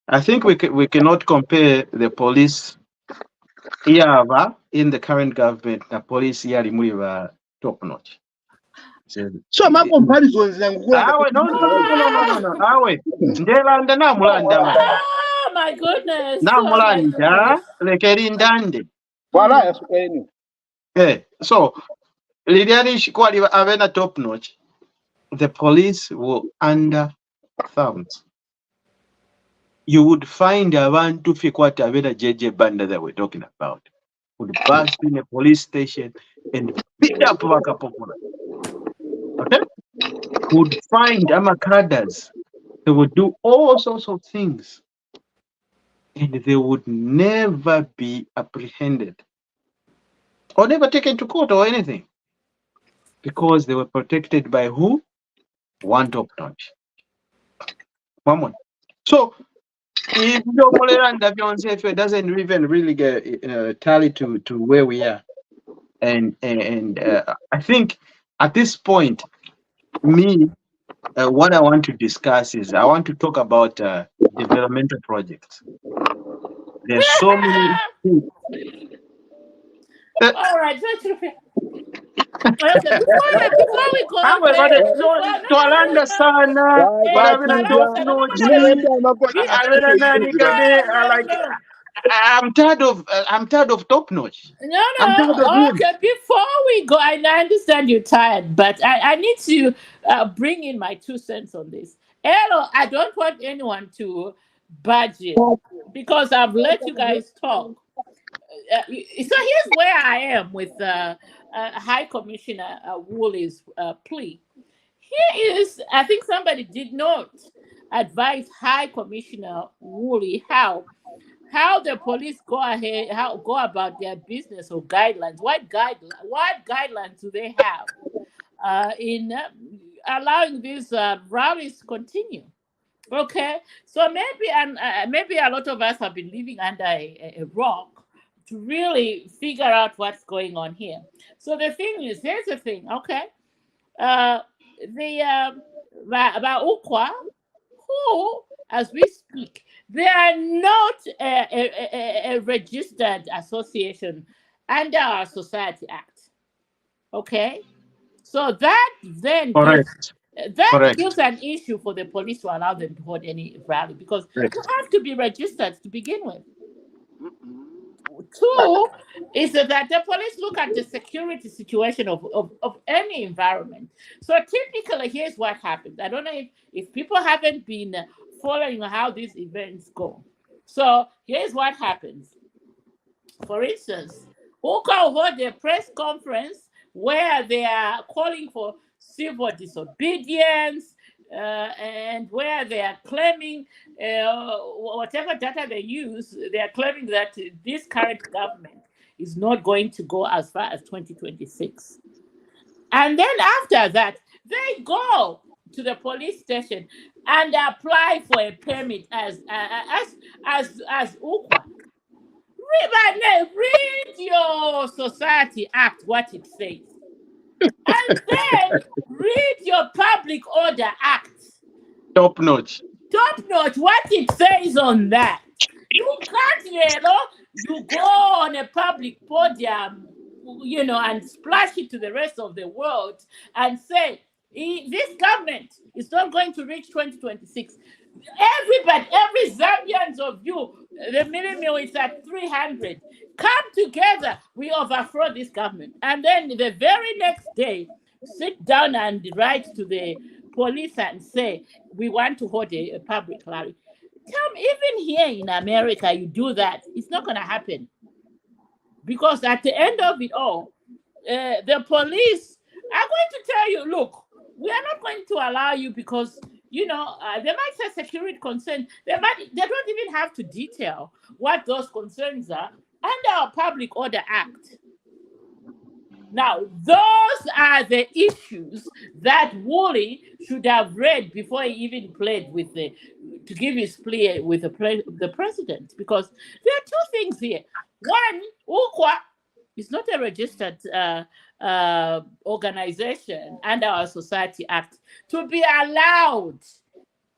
Speaker 5: I think we cannot compare the police here in the current government. The police here in top notch.
Speaker 7: So my comparisons
Speaker 5: no.
Speaker 1: Oh my goodness.
Speaker 5: Namulanda lekerindande. So Lidianish quality avena top notch. The police were under thumbs. You would find abantu fikwata avena JJ Banda that we're talking about. Would bust in a police station and beat up Waka Popular. Okay? Would find Amakadas. They would do all sorts of things. And they would never be apprehended. Or never taken to court or anything. Because they were protected by who? One top notch. So if it doesn't even really get tally to where we are, and I think at this point, what I want to discuss is I want to talk about developmental projects. There's so many things.
Speaker 1: All right, okay, before we go
Speaker 5: I'm tired of top notch.
Speaker 1: No. Okay, before we go, I understand you're tired, but I need to bring in my 2 cents on this. Hello, I don't want anyone to budget because I've let you guys talk. So here's where I am with High Commissioner Woolley's plea. Here is, I think somebody did not advise High Commissioner Woolley how the police go about their business or guidelines. What guidelines do they have in allowing these rallies to continue? Okay, so maybe a lot of us have been living under a rock to really figure out what's going on here. So the thing is, here's the thing, okay? The Ukwa, who, as we speak, they are not a registered association under our Society Act. Okay? So that then gives an issue for the police to allow them to hold any rally because you have to be registered to begin with. 2 is that the police look at the security situation of any environment. So typically, here's what happens. I don't know if people haven't been following how these events go. So here's what happens. For instance, Uka hold a press conference where they are calling for civil disobedience, and where they are claiming whatever data they use, they are claiming that this current government is not going to go as far as 2026. And then after that, they go to the police station and apply for a permit as Ukwa. Read your Society Act, what it says. And then read your Public Order Act.
Speaker 5: Top notch,
Speaker 1: what it says on that. You can't, you go on a public podium, and splash it to the rest of the world and say, this government is not going to reach 2026. Everybody, every Zambians of you, the minimum is at 300. Come together, we overthrow this government. And then the very next day, sit down and write to the police and say, we want to hold a public rally. Tell me, even here in America, you do that, it's not going to happen. Because at the end of it all, the police are going to tell you, look, we are not going to allow you because, they might say security concerns. They don't even have to detail what those concerns are under our Public Order Act. Now, those are the issues that Woolley should have read before he even played to give his plea with the president, because there are two things here. One, UKWA is not a registered organization under our Society Act to be allowed,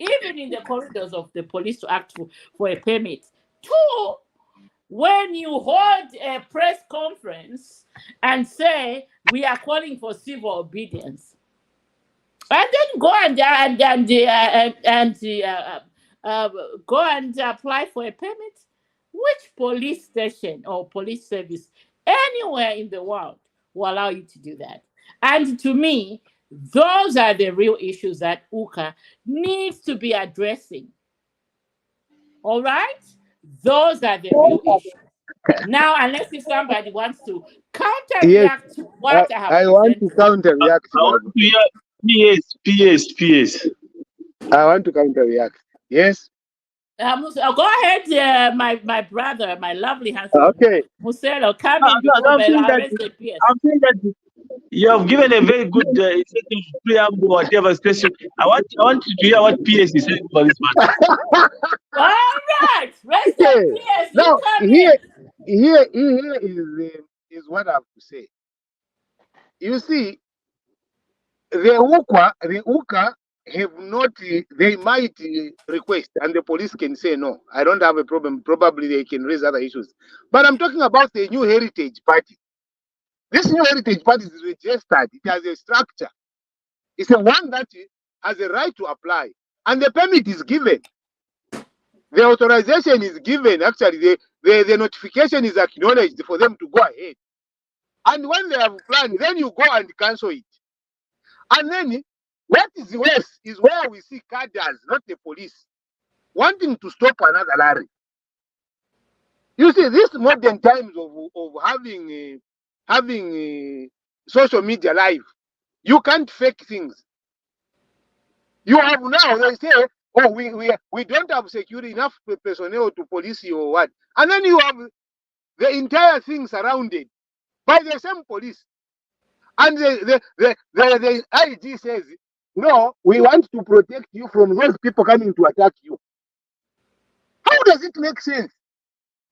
Speaker 1: even in the corridors of the police, to act for a permit. Two, when you hold a press conference and say we are calling for civil obedience, and then go and apply for a permit, which police station or police service anywhere in the world will allow you to do that? And to me, those are the real issues that UKA needs to be addressing. All right? Those are the real issues. Now, unless if somebody wants to counter-react to what I have
Speaker 7: I want to counter-react.
Speaker 2: I want to hear PS.
Speaker 7: I want to counter-react. Yes?
Speaker 1: Go ahead, my brother, my lovely husband.
Speaker 7: Okay.
Speaker 1: Muselo, come in before
Speaker 2: I'm saying that you have given a very good preamble, whatever station. I want you to hear what PS is saying for this matter.
Speaker 1: All right. Rest
Speaker 7: Okay.
Speaker 1: PS.
Speaker 7: Now, here is what I have to say. You see, the UKA have not, they might request, and the police can say no. I don't have a problem. Probably they can raise other issues. But I'm talking about the New Heritage Party. This New Heritage Party is registered. It has a structure. It's the one that has a right to apply. And the permit is given. The authorization is given. Actually, the notification is acknowledged for them to go ahead. And when they have planned, then you go and cancel it. And then what is worse is where we see cadres, not the police, wanting to stop another rally. You see, this modern times of having social media live, you can't fake things. You have now, they say, oh, we don't have security enough personnel to police you or what. And then you have the entire thing surrounded by the same police. And the IG says, no, we want to protect you from those people coming to attack you. How does it make sense?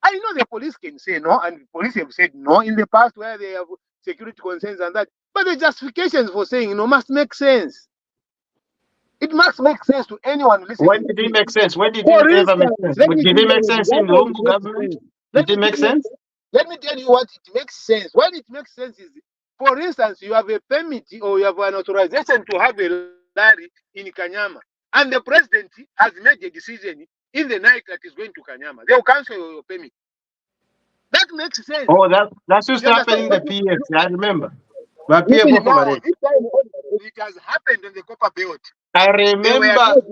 Speaker 7: I know the police can say no, and the police have said no in the past where they have security concerns and that. But the justifications for saying no must make sense. It must make sense to anyone listening.
Speaker 5: When did it make sense? When did it ever make sense? Did it make sense in the local government? Did it make sense?
Speaker 7: Let me tell you what it makes sense. When it makes sense is, for instance, you have a permit or you have an authorization to have a rally in Kanyama, and the president has made a decision in the night that is going to Kanyama. They will cancel your permit. That makes sense.
Speaker 5: Oh, that's just happening in the PS. I remember. But
Speaker 7: This time, it has happened in the Copper Belt.
Speaker 5: I remember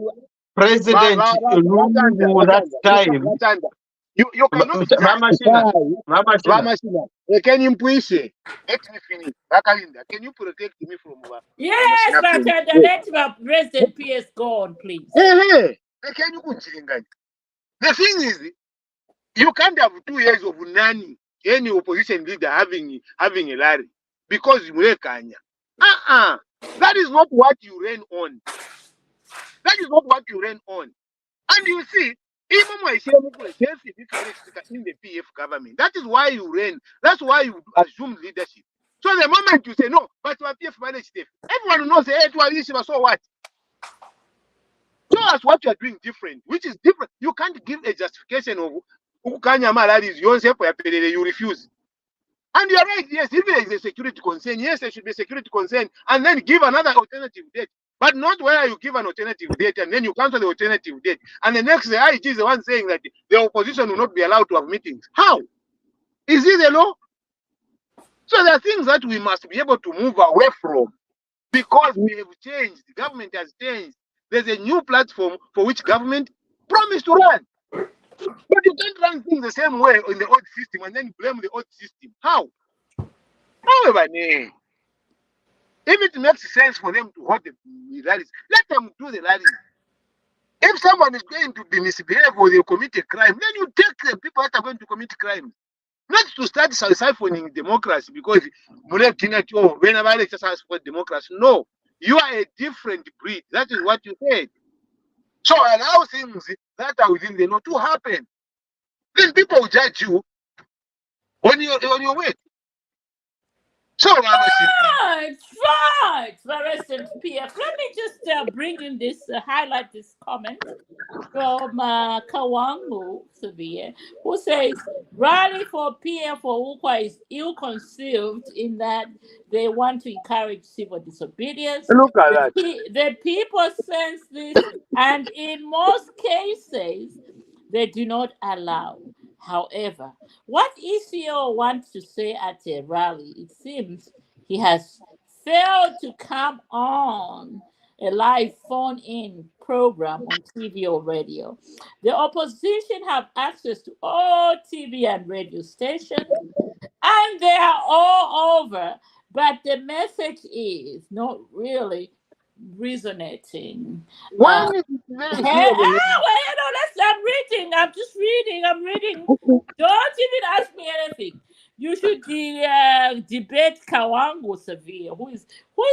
Speaker 5: President Lungu that time.
Speaker 7: You cannot Mama Shina. Can you push it? Let me finish. Rakalinda, can you protect me from
Speaker 1: yes, but let President PS go on, please.
Speaker 7: Can you the thing is, you can't have 2 years of any opposition leader having a rally because you Kanya. That is not what you ran on. That is not what you ran on. And you see, even in the PF government, that is why you ran. That's why you assume leadership. So the moment you say no, but you PF managed it, everyone knows so what? Show us what you are doing different, which is different. You can't give a justification of Ukanyama rallies, you refuse. And you're right, yes, if there is a security concern, yes, there should be a security concern, and then give another alternative date. But not where you give an alternative date and then you cancel the alternative date. And the next day, IG is the one saying that the opposition will not be allowed to have meetings. How? Is it the law? So there are things that we must be able to move away from. because we have changed. The government has changed. There's a new platform for which government promised to run. But you can't run things the same way in the old system and then blame the old system. How? However, if it makes sense for them to hold the rallies, let them do the rallies. If someone is going to be misbehave or they commit a crime, then you take the people that are going to commit crimes. Not to start siphoning democracy because whenever I exercise for democracy. No, you are a different breed. That is what you said. So allow things that are within the law to happen. Then people will judge you on your way. So,
Speaker 1: Right. Resident PF. Let me just bring in this, highlight this comment from Kawangu Severe, who says rally for PF for Ukwa is ill-conceived in that they want to encourage civil disobedience.
Speaker 7: look at that.
Speaker 1: The people sense this, and in most cases, they do not allow. However, what ECO wants to say at a rally, it seems he has failed to come on a live phone-in program on TV or radio. The opposition have access to all TV and radio stations, and they are all over, but the message is not really resonating.
Speaker 7: When it is very clear,
Speaker 1: I'm reading. I'm just reading. I'm reading. Don't even ask me anything. You should debate Kawangu Severe, who is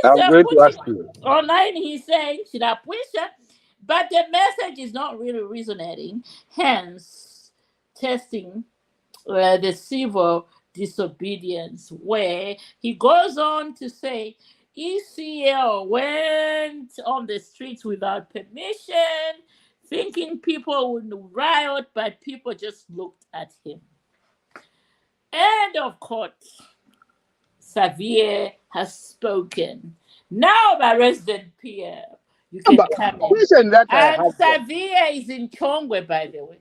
Speaker 7: I'm going to
Speaker 1: pushing
Speaker 7: ask you.
Speaker 1: online. He's saying should I push it, but the message is not really resonating. Hence, testing the civil disobedience, where he goes on to say ECL went on the streets without permission, thinking people would riot, but people just looked at him. End of court. Xavier has spoken. Now, my resident Pierre, you can come in.
Speaker 7: Question that I
Speaker 1: And
Speaker 7: have.
Speaker 1: Xavier is in Chongwe, by the way.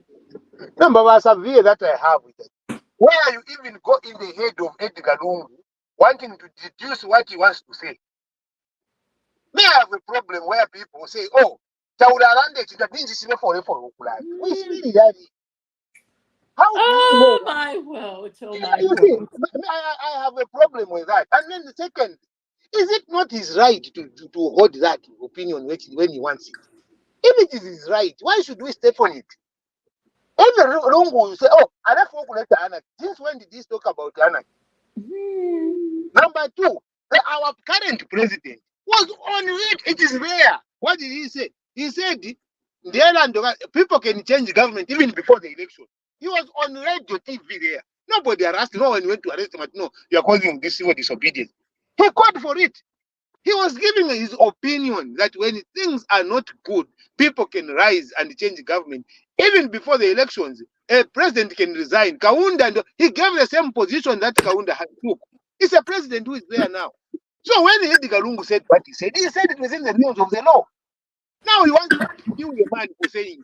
Speaker 7: Number Xavier that I have with it. Where you even go in the head of Edgar Lungu, wanting to deduce what he wants to say. May I have a problem where people say, oh, Taudarande, that means it's for Ukulan. We see that. How do you know?
Speaker 1: My word. Oh, my
Speaker 7: You
Speaker 1: God.
Speaker 7: see, I have a problem with that. And then the second, is it not his right to hold that opinion when he wants it? If it is his right, why should we step on it? If the Lungu will say, oh, I don't let anarchy. Since when did this talk about anarchy? Number two, our current president was on it. It is there. What did he say? He said the island people can change the government even before the election. He was on radio TV there. Nobody harassed him. No one went to arrest him. No, you are causing this civil disobedience. He called for it. He was giving his opinion that when things are not good, people can rise and change the government. Even before the elections, a president can resign. Kaunda, he gave the same position that Kaunda had took. It's a president who is there now. So when Edgar Lungu said what he said it within the realms of the law. Now he wants to kill the man for saying,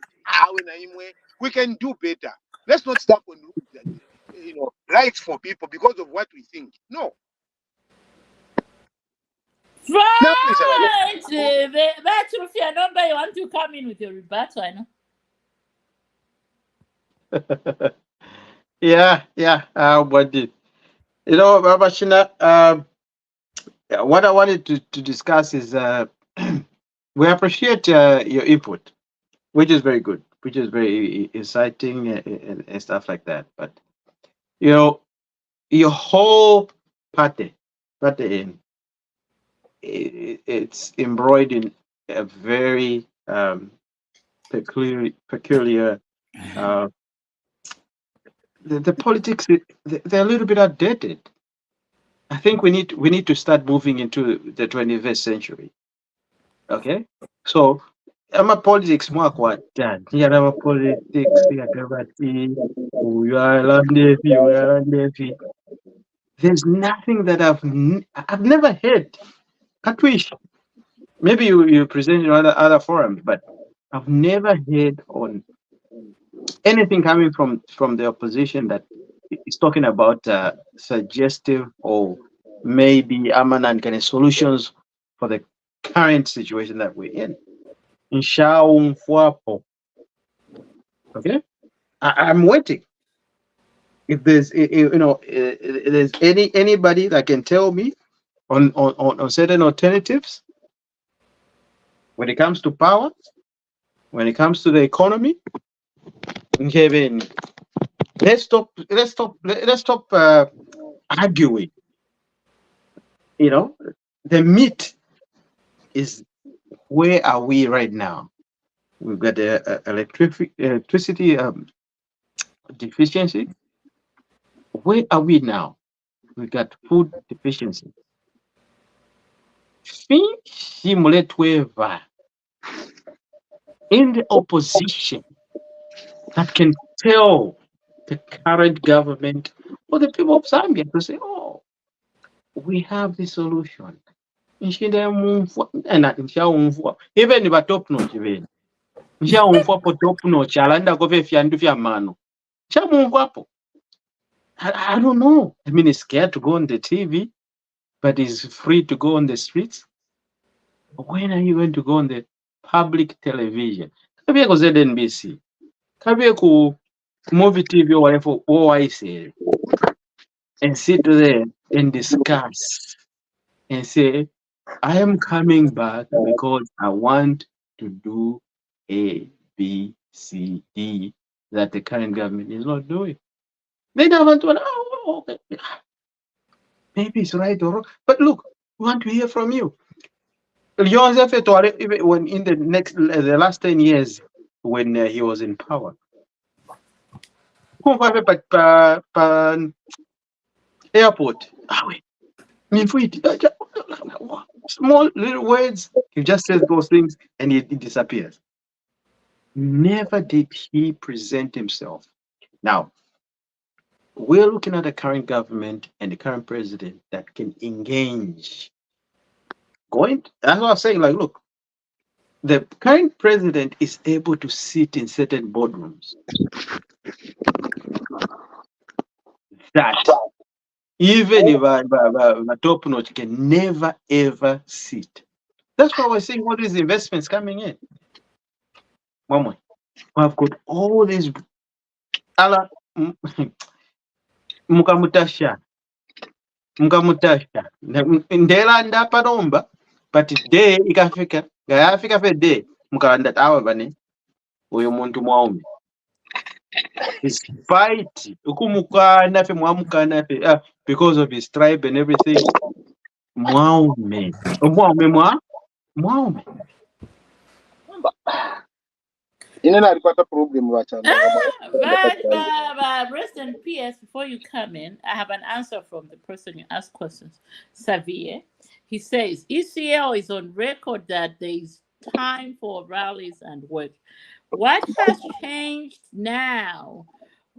Speaker 7: we can do better. Let's not stop on rights for people because of what we think. No.
Speaker 1: Right. That's your number. You want to come in with your rebuttal, I know.
Speaker 5: Yeah. But Babashina, what I wanted to discuss is we appreciate your input, which is very good, which is very exciting and stuff like that. But your whole party, it's embroidered in a very peculiar. The politics, they're a little bit outdated. I think we need to start moving into the 21st century. Okay, so I'm a politics more done. Here I'm a politics. There's nothing that I've never heard. Katwish. Maybe you present in other forums, but I've never heard on anything coming from the opposition that is talking about suggestive or maybe and kind of solutions for the current situation that we're in. Nshaumfuapo. Okay, I'm waiting. If there's if there's anybody that can tell me on certain alternatives when it comes to power, when it comes to the economy, let's stop arguing. The meat is, where are we right now? We've got the electricity deficiency. Where are we now? We got food deficiency. In the opposition that can tell the current government or the people of Zambia to say, oh, we have the solution. Even if top notch, even top notch, I don't know. I mean, he's scared to go on the TV, but he's free to go on the streets. When are you going to go on the public television? Kabye ku ZNBC, kabye ku movie TV or whatever, OIC, and sit there and discuss and say, I am coming back because I want to do A, B, C, D that the current government is not doing. They don't want to, okay. Maybe it's right or wrong. But look, we want to hear from you. Joseph Eto'o, even when in the last 10 years when he was in power, airport, small little words, he just says those things and it disappears. Never did he present himself. Now, we're looking at the current government and the current president that can engage. That's what I'm saying. Like, look, the current president is able to sit in certain boardrooms that even if a top notch can never ever sit. That's why we're seeing all these investments coming in. Mama, we've got all these mukamutasha ndelanda palomba but day ikafika ngayafika fe day mukalanda tawa bane uyo muntu mwaume despite ukumukana fe mwamukana fe because of his tribe and everything mwaume
Speaker 7: Inena alipata problem
Speaker 1: But rest in peace. Before you come in, I have an answer from the person you asked questions, Xavier. He says ECL is on record that there is time for rallies and work. What has changed now?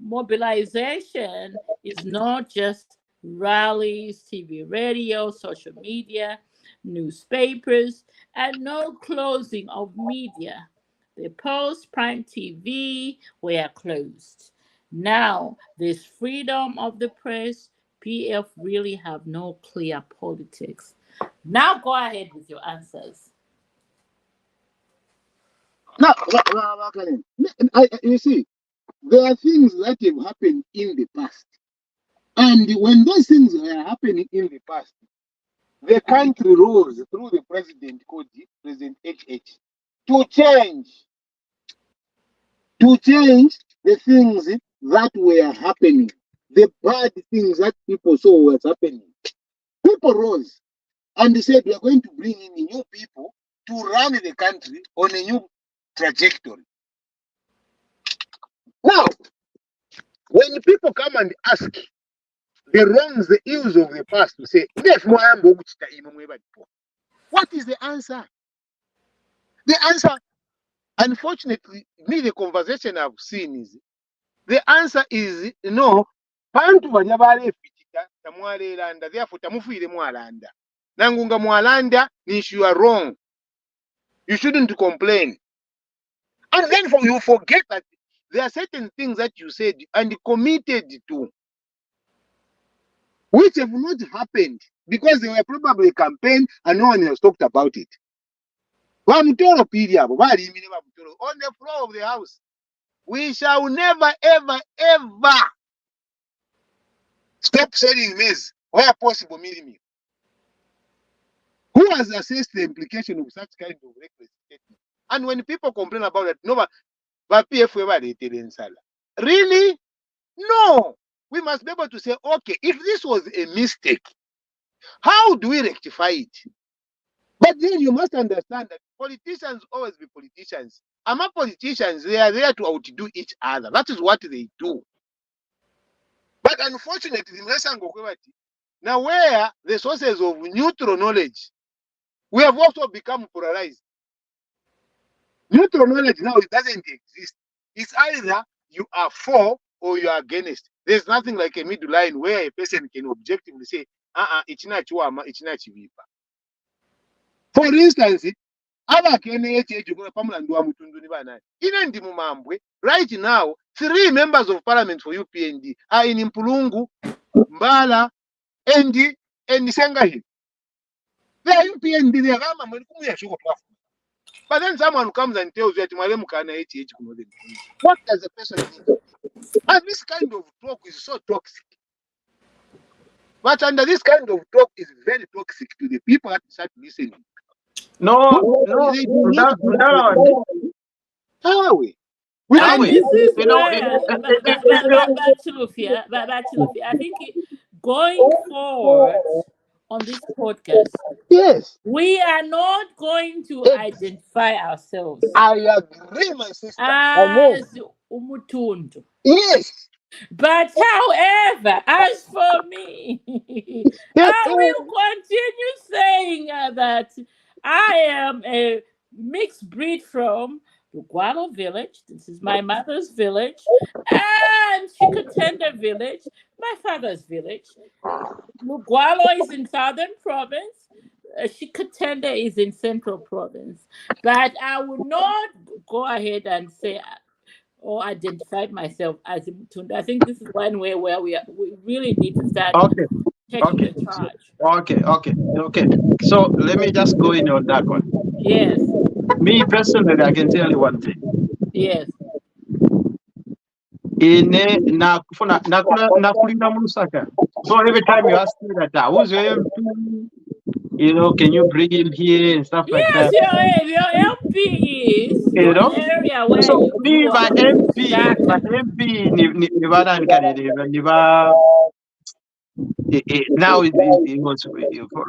Speaker 1: Mobilization is not just rallies, TV, radio, social media, newspapers, and no closing of media. The Post Prime TV were closed. Now there's freedom of the press. PF really have no clear politics. Now go ahead with your answers.
Speaker 7: Now, you see, there are things that have happened in the past. And when those things were happening in the past, the country rose through the president called President HH to change the things that were happening, the bad things that people saw was happening. People rose and they said, we are going to bring in new people to run the country on a new trajectory. Now, when people come and ask the wrongs, the ills of the past, to say, what is the answer? The answer, unfortunately, me, the conversation I've seen is, the answer is no. Pantu balyabalefitita tamwalelanda, therefore tamufiire mwalanda. Nangunga mwalanda means you are wrong. You shouldn't complain. And then you forget that there are certain things that you said and committed to, which have not happened because they were probably campaign and no one has talked about it. On the floor of the house. We shall never, ever, ever stop selling maize where possible, minimum. Who has assessed the implication of such kind of reckless statement? And when people complain about it, no, but really? No. We must be able to say, okay, if this was a mistake, how do we rectify it? But then you must understand that politicians always be politicians. Among politicians, they are there to outdo each other. That is what they do. But unfortunately, now where the sources of neutral knowledge, we have also become polarized. Neutral knowledge now, it doesn't exist. It's either you are for or you are against. There's nothing like a middle line where a person can objectively say, it's not chiwama, it's not chivipa. For instance, right now, 3 members of parliament for UPND are in Mpulungu, Mbala, Endi, and Sengahi. They are UPND, they are but then someone comes and tells you that what does the person mean? And this kind of talk is so toxic. But under this kind of talk is very toxic to the people that start listening.
Speaker 5: No,
Speaker 7: How we?
Speaker 1: And this is where, I think going forward on this podcast,
Speaker 7: yes,
Speaker 1: we are not going to identify ourselves
Speaker 7: I agree, my sister.
Speaker 1: as Umutundu.
Speaker 7: Yes.
Speaker 1: But however, as for me, I will continue saying that I am a mixed breed from Lugwalo village. This is my mother's village. And Chikatenda village, my father's village. Lugwalo is in southern province. Chikatenda is in central province. But I will not go ahead and say or identified myself as a Mutunda. I think this is one way where we really need to start taking the charge.
Speaker 5: Okay. So let me just go in on that one.
Speaker 1: Yes.
Speaker 5: Me personally, I can tell you one thing.
Speaker 1: Yes.
Speaker 5: So every time you ask me that, who's your MP? You know, can you bring him here and stuff like that?
Speaker 1: Yes, your MP is
Speaker 5: you know?
Speaker 1: area where
Speaker 5: so
Speaker 1: you
Speaker 5: me,
Speaker 1: grew
Speaker 5: my
Speaker 1: up.
Speaker 5: MP, now it was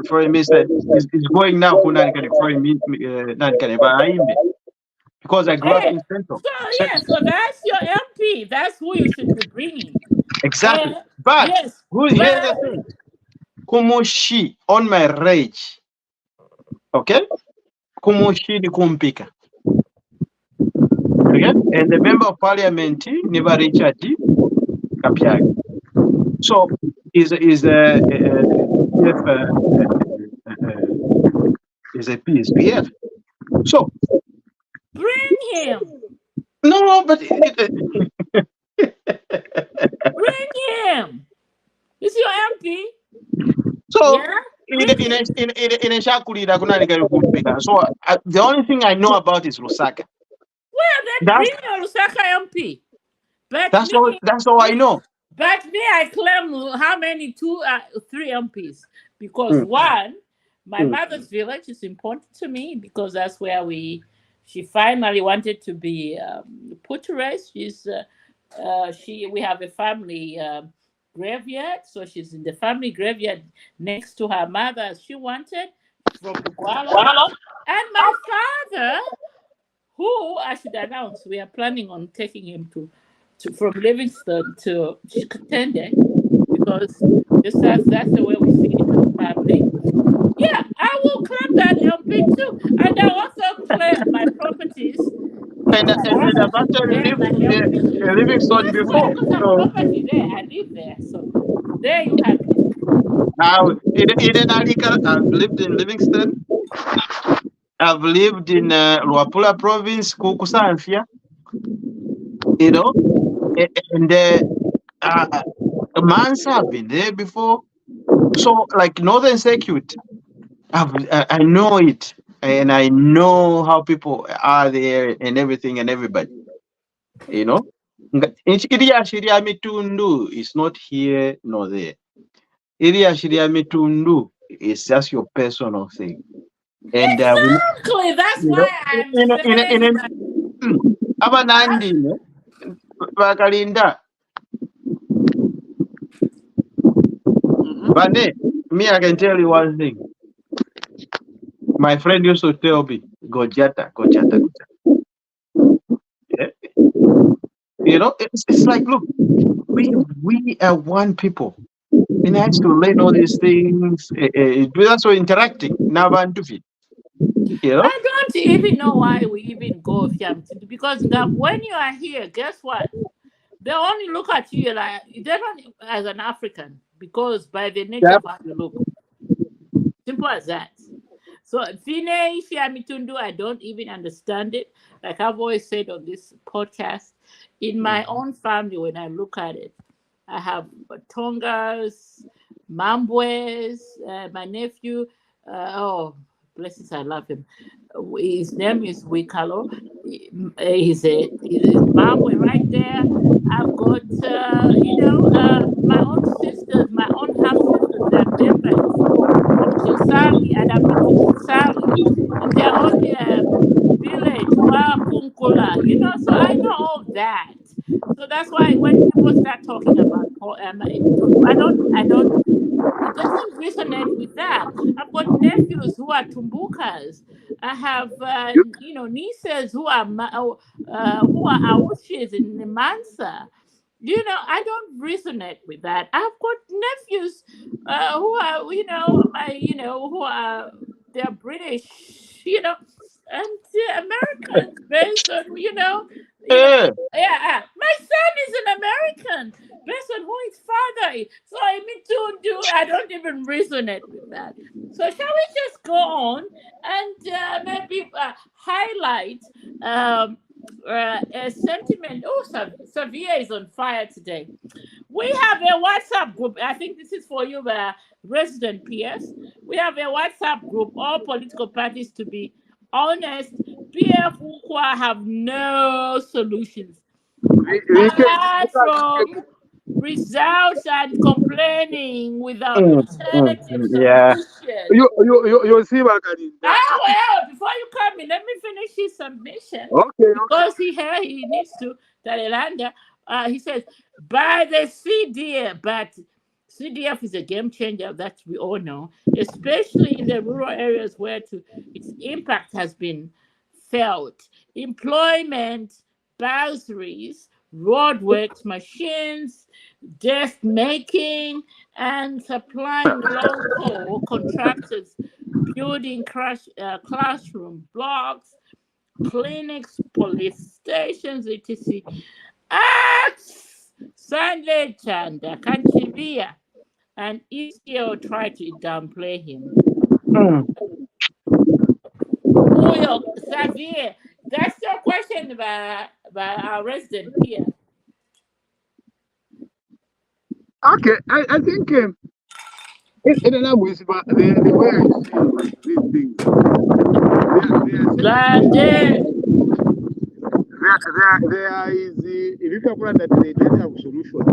Speaker 5: for me it's going now because I grew up in Central.
Speaker 1: So that's your MP. That's who you should be bringing.
Speaker 5: Exactly. But here's the thing. Kumushi on my rage. Okay? Kumushi ni kumpika. Okay? And the member of parliament, Niba Richard Kapiagi. So is a PSPF. So
Speaker 1: bring him.
Speaker 5: No, but
Speaker 1: bring him. Is your MP?
Speaker 5: So so the only thing I know about is Lusaka.
Speaker 1: Well, then bring your Lusaka MP. But
Speaker 5: that's all I know.
Speaker 1: But me, I claim how many? 3 MPs. Because one, my mother's village is important to me because that's where she finally wanted to be put to rest. We have a family graveyard, so she's in the family graveyard next to her mother as she wanted from Lugwalo. And my father, who I should announce, we are planning on taking him from Livingston to Chikatende because that's the way we see it in the family. Yeah, I will claim that MP too. And I also claim my properties.
Speaker 5: And I've actually lived in Livingston before.
Speaker 1: Property there, I live there. So there you have it.
Speaker 5: Now, I've lived in Livingston. I've lived in Luapula province, Kukusanfia. You know, and months have been there before. So, like Northern Circuit, I know it, and I know how people are there and everything and everybody. You know, iriya Shiria Mitundu is not here nor there. Iriya Shiria Mitundu is just your personal thing, and
Speaker 1: Exactly. That's
Speaker 5: you know,
Speaker 1: why I'm saying that.
Speaker 5: Abanandi, Bakalinda, Bane, me, I can tell you one thing. My friend used to tell me, Gojata, Gojata, Gojata. Yeah? You know, it's like, look, we are one people. And I used to learn all these things. We're also interacting. Now, you know?
Speaker 1: I don't even know why we even go because when you are here, guess what? They only look at you like they don't as an African because by the nature
Speaker 7: Yep.
Speaker 1: of how you look. Simple as that. So Fine Fiamitundu, I don't even understand it. Like I've always said on this podcast, in my own family, when I look at it, I have Tongas, Mambwes, my nephew. Oh, blessings, I love him. His name is Wikalo. He's Mambwe right there. I've got, my own sisters, my own half sisters. They're members from Chinsali, and I've been to Chinsali in their own village, Wa Kunkula, so I know all that. So that's why when people start talking about Imitundu, it doesn't resonate with that. I've got nephews who are Tumbukas. I have, nieces who are Aushis in Mansa. I don't resonate with that. I've got nephews who are, who are they're British, and Americans based on,
Speaker 5: Yeah.
Speaker 1: my son is an American based on who his father is. So I don't even resonate with that. So shall we just go on and maybe highlight a sentiment? Oh, Savia is on fire today. We have a WhatsApp group. I think this is for you, resident peers. We have a WhatsApp group, all political parties to be honest. PF who have no solutions apart from results and complaining without alternative
Speaker 5: Yeah.
Speaker 1: solutions.
Speaker 7: You see, Bakalinda.
Speaker 1: Well, before you come in, let me finish his submission
Speaker 7: Okay.
Speaker 1: because he needs to Talilanda. He says, by the CDF, but CDF is a game changer that we all know, especially in the rural areas where its impact has been felt. Employment, bursaries, roadworks, machines, desk making, and supplying local contractors, building classroom blocks, clinics, police stations, etc. Acts Sunday Chanda Kanchivia and Israel tried to downplay him. Uyo Xavier, that's your question by our resident here.
Speaker 7: Okay, I think in another way, the way I see these things,
Speaker 1: Blande.
Speaker 7: there is if you can put that they don't have solutions.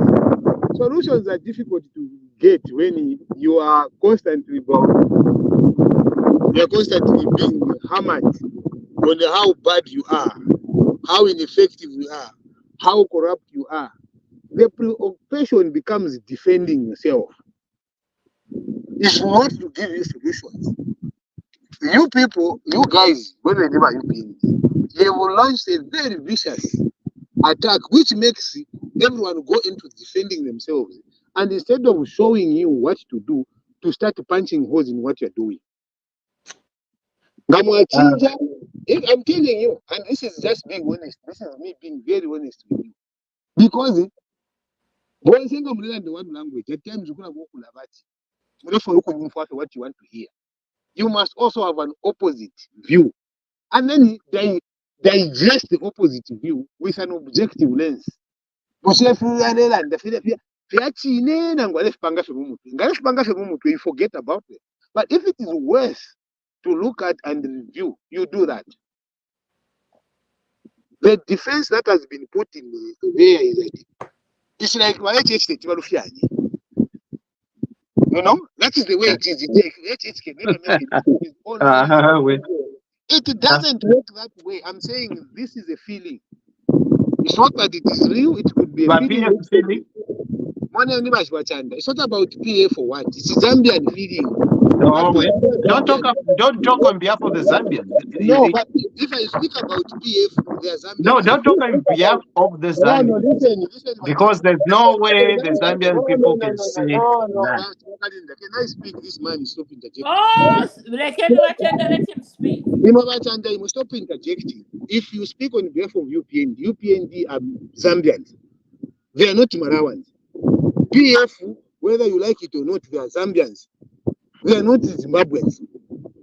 Speaker 7: Solutions are difficult to get when you are constantly being hammered on how bad you are, how ineffective you are, how corrupt you are. The preoccupation becomes defending yourself. It's not to give you solutions. You people, you guys, whenever you been, they will launch a very vicious attack, which makes everyone go into defending themselves. And instead of showing you what to do, to start punching holes in what you're doing. I'm telling you, and this is just being honest. This is me being very honest with you. Because when you learn the one language, at times you're going to go what you want to hear. You must also have an opposite view. And then they digest the opposite view with an objective lens. Fyachinena ngwalefipanga femumutwe. Ngalefipanga femumutwe, you forget about it. But if it is worth to look at and review, you do that. The defense that has been put in there is like, it's like my HH Tibalufyani. You know, that is the way it is. HH can never make it his own
Speaker 5: Wait.
Speaker 7: It doesn't work that way. I'm saying this is a feeling. It's not that it is real, it could be a
Speaker 5: But
Speaker 7: feeling.
Speaker 5: feeling.
Speaker 7: It's not about PA for what? It's a Zambian feeling.
Speaker 5: No, wait. Don't talk on behalf of the Zambians.
Speaker 7: No, but if I speak about PA for the Zambians.
Speaker 5: No, don't talk on behalf of the Zambians.
Speaker 7: No, listen,
Speaker 5: because there's no way the Zambian people can say that.
Speaker 7: Can I speak? This man is stop interjecting.
Speaker 1: Oh, let him speak.
Speaker 7: You must stop interjecting. If you speak on behalf of UPND are Zambians. They are not Marawans. PF, whether you like it or not, they are Zambians. They are not Zimbabweans.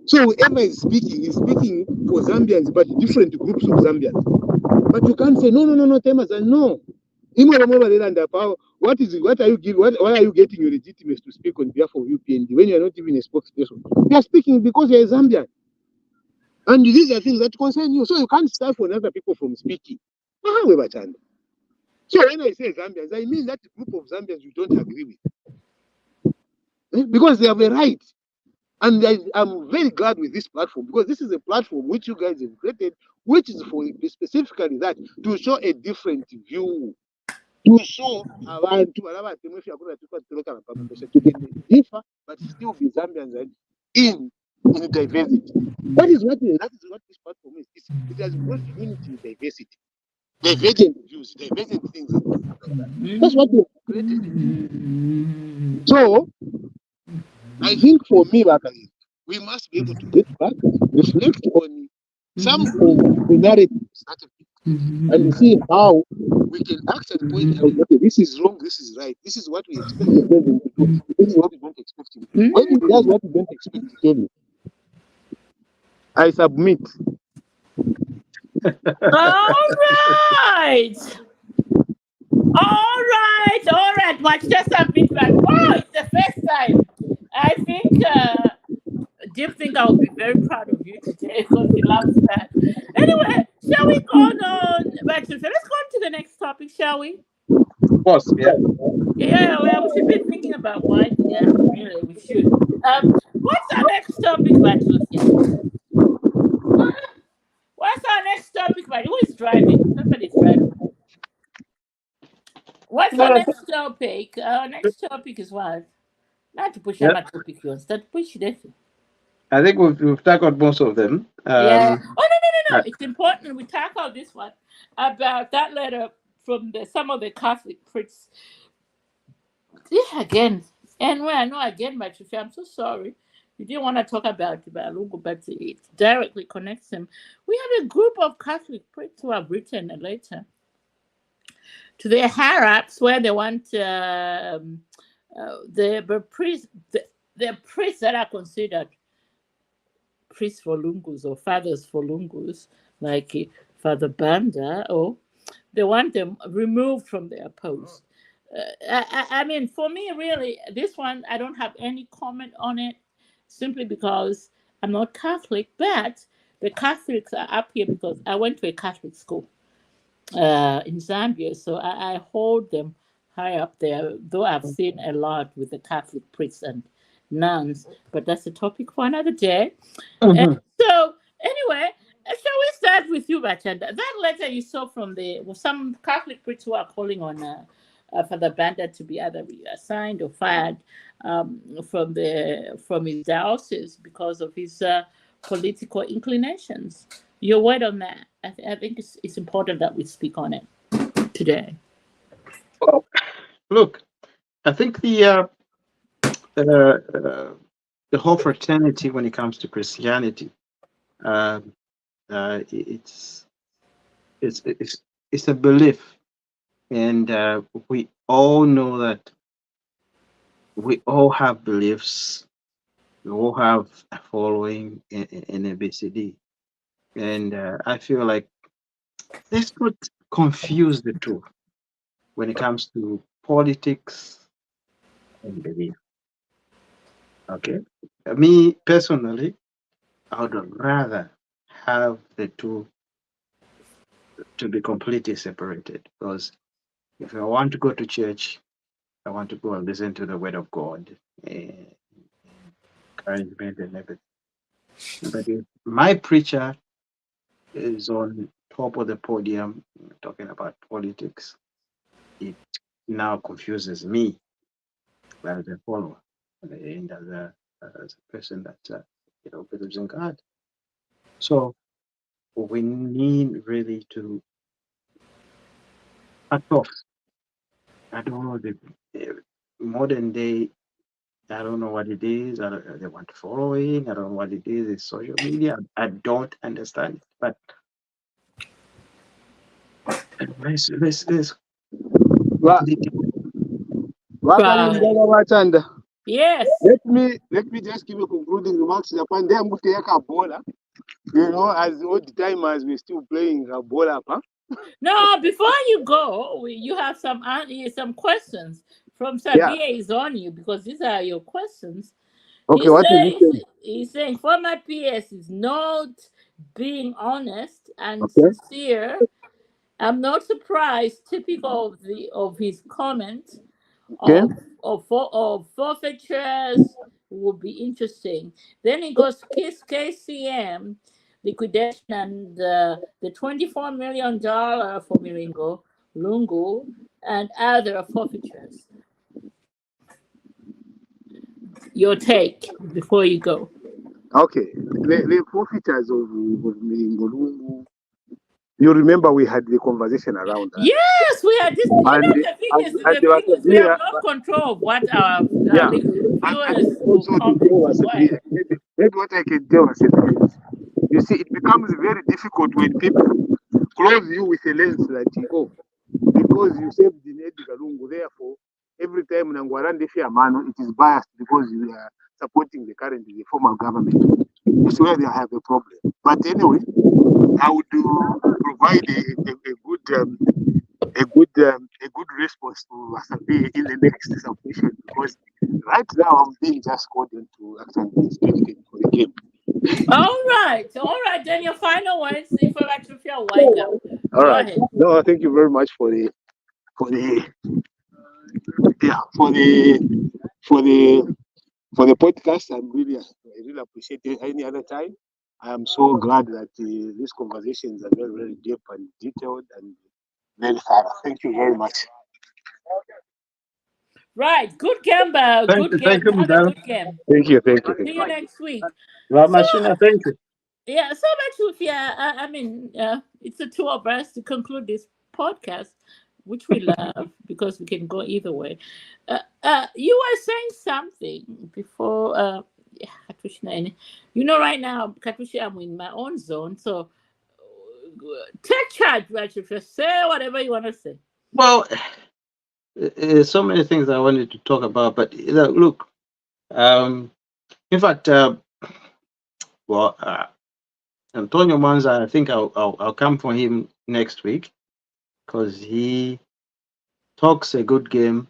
Speaker 7: So whoever is speaking for Zambians, but different groups of Zambians. But you can't say no, Temazan, no. What are you giving? Why are you getting your legitimacy to speak on behalf of UPND when you are not even a spokesperson? You are speaking because you are a Zambian. And these are things that concern you. So you can't stifle other people from speaking. So when I say Zambians, I mean that group of Zambians you don't agree with. Because they have a right. And I'm very glad with this platform because this is a platform which you guys have created, which is for specifically that, to show a different view. To show abantu to differ, but still be Zambians in diversity. That is what this platform is. It has brought unity in diversity. Divergent views, divergent things. That's what we have created. So, I think for me, we must be able to get back, reflect on some of the narratives that have been, and see how we can actually point out, okay, this is wrong, this is right, this is what we expect the president to do, this is what we don't expect him to do. When he does what we don't expect to tell me, I submit.
Speaker 1: All right. Watch just a bit back. Oh, it's the first time. I think Jim think I will be very proud of you today because he loves that. Anyway, shall we go on? Let's go on to the next topic, shall we?
Speaker 5: Of course, yeah.
Speaker 1: Yeah, well, we should be thinking about winding down. Really, we should. What's our next topic, Patricia? What's our next topic, buddy? Who is driving? Somebody's driving. What's our next topic? Our next topic is what? Not to push our topic, you want to push it.
Speaker 5: I think we've tackled most of them.
Speaker 1: Yeah. Oh, no. It's important we tackle this one about that letter from some of the Catholic priests. Yeah, again. And when I know again, Patricia, I'm so sorry. You didn't want to talk about Lungu, but it directly connects him. We have a group of Catholic priests who have written a letter to their higher-ups where they want the priests that are considered priests for Lungus or fathers for Lungus, like Father Banda, or they want them removed from their post. I mean, for me, really, this one, I don't have any comment on it, simply because I'm not Catholic, but the Catholics are up here because I went to a Catholic school in Zambia, so I hold them high up there, though I've seen a lot with the Catholic priests and nuns, but that's a topic for another day. And so, anyway, shall we start with you, Bachanda? That letter you saw from some Catholic priests who are calling on Father Banda to be either reassigned or fired from his diocese because of his political inclinations. Your word on that? I think it's important that we speak on it today.
Speaker 5: Well, look, I think the whole fraternity, when it comes to Christianity, it's a belief, and we all know that we all have beliefs. We all have a following in ABCD, and I feel like let's not confuse the two when it comes to politics and belief. Okay. Me personally, I would rather have the two to be completely separated, because if I want to go to church, I want to go and listen to the word of God, encouragement and everything. But if my preacher is on top of the podium talking about politics, it now confuses me as a follower and as a person that believes in God. So we need really to cut off. I don't know the modern day. I don't know what it is. They want following. I don't know what it is. It's social media. I don't understand. But let's
Speaker 7: Wa-
Speaker 5: completely.
Speaker 7: Wakalini
Speaker 1: Right.
Speaker 7: baba Wachanda.
Speaker 1: Yes.
Speaker 7: Let me just give you concluding remarks. Japan they muteyaka bola. You know, as all the time as we're still playing a bola, huh?
Speaker 1: No, before you go, you have some questions from
Speaker 7: Yeah.
Speaker 1: Sabia is on you, because these are your questions.
Speaker 7: Okay, what is it saying?
Speaker 1: He's saying former PS is not being honest and
Speaker 7: Okay.
Speaker 1: sincere. I'm not surprised, typical of his comment
Speaker 7: Okay.
Speaker 1: of forfeitures would be interesting. Then he goes KCM liquidation and the $24 million for Miringo, Lungu, and other forfeitures. Your take before you go.
Speaker 7: Okay. The forfeitures of Ngolungu. You remember we had the conversation around that.
Speaker 1: Yes, we are just. You know,
Speaker 7: And
Speaker 1: the
Speaker 7: they were
Speaker 1: thing is, we have
Speaker 7: clear.
Speaker 1: no control of what our
Speaker 7: Yeah.
Speaker 1: viewers
Speaker 7: And
Speaker 1: will
Speaker 7: also the
Speaker 1: comment
Speaker 7: day
Speaker 1: or
Speaker 7: was
Speaker 1: whatever.
Speaker 7: clear. Maybe what I can tell us is, you see, it becomes very difficult when people close you with a lens like, oh, because you saved the Edgar Lungu, therefore, every time Nangwarande Fiamano, it is biased because you are supporting the current, the former government. It's where they have a problem. But anyway, I would provide a good response to Wasabi in the next submission, because right now I'm being just called into actually speaking for the game.
Speaker 1: All right, then your final words if I actually feel wind up.
Speaker 7: All
Speaker 1: Go
Speaker 7: right.
Speaker 1: ahead.
Speaker 7: No, thank you very much for the yeah for the podcast. I really appreciate it. Any other time, I am so glad that these conversations are very, very deep and detailed and very thorough. Thank you very much.
Speaker 1: Right, good game,
Speaker 5: Thank you,
Speaker 1: Have a
Speaker 5: Madam
Speaker 1: good game.
Speaker 7: Thank you. Thank you. Thank
Speaker 1: See
Speaker 7: you.
Speaker 1: you next week. So
Speaker 5: Ramashina, thank you.
Speaker 1: yeah, so much with I mean, it's the two of us to conclude this podcast, which we love because we can go either way. You were saying something before, yeah, Katrina. You know, right now, Katrina, I'm in my own zone, so take charge, Rachel. Just say whatever you want to say.
Speaker 5: Well, so many things I wanted to talk about, but look, in fact, well, Antonio Manza, I think I'll come for him next week because he talks a good game,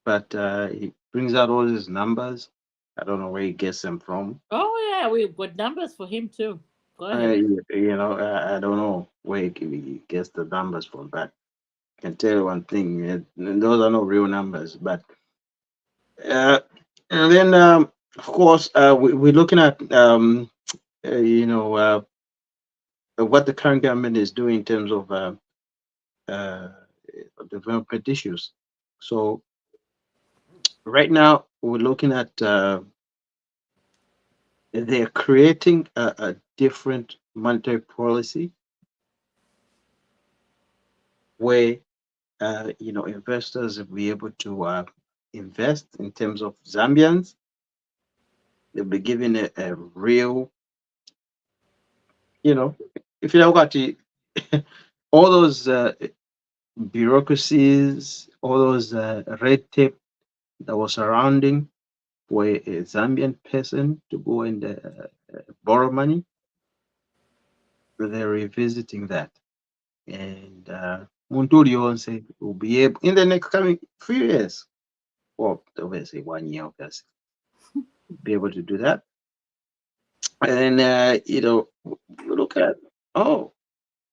Speaker 5: but he brings out all his numbers. I don't know where he gets them from.
Speaker 1: Oh yeah, we've got numbers for him too. Go ahead.
Speaker 5: I don't know where he gets the numbers from, but I can tell you one thing: those are not real numbers. But uh, and then, of course, we're looking at what the current government is doing in terms of uh, development issues. So right now we're looking at they're creating a different monetary policy where investors will be able to invest in terms of Zambians. They'll be given a real, if you look at it, all those bureaucracies, all those red tape that was surrounding for a Zambian person to go and borrow money, they're revisiting that. And muntu ulionse will be able in the next coming few years, well, obviously 1 year, obviously, be able to do that. And you know, look at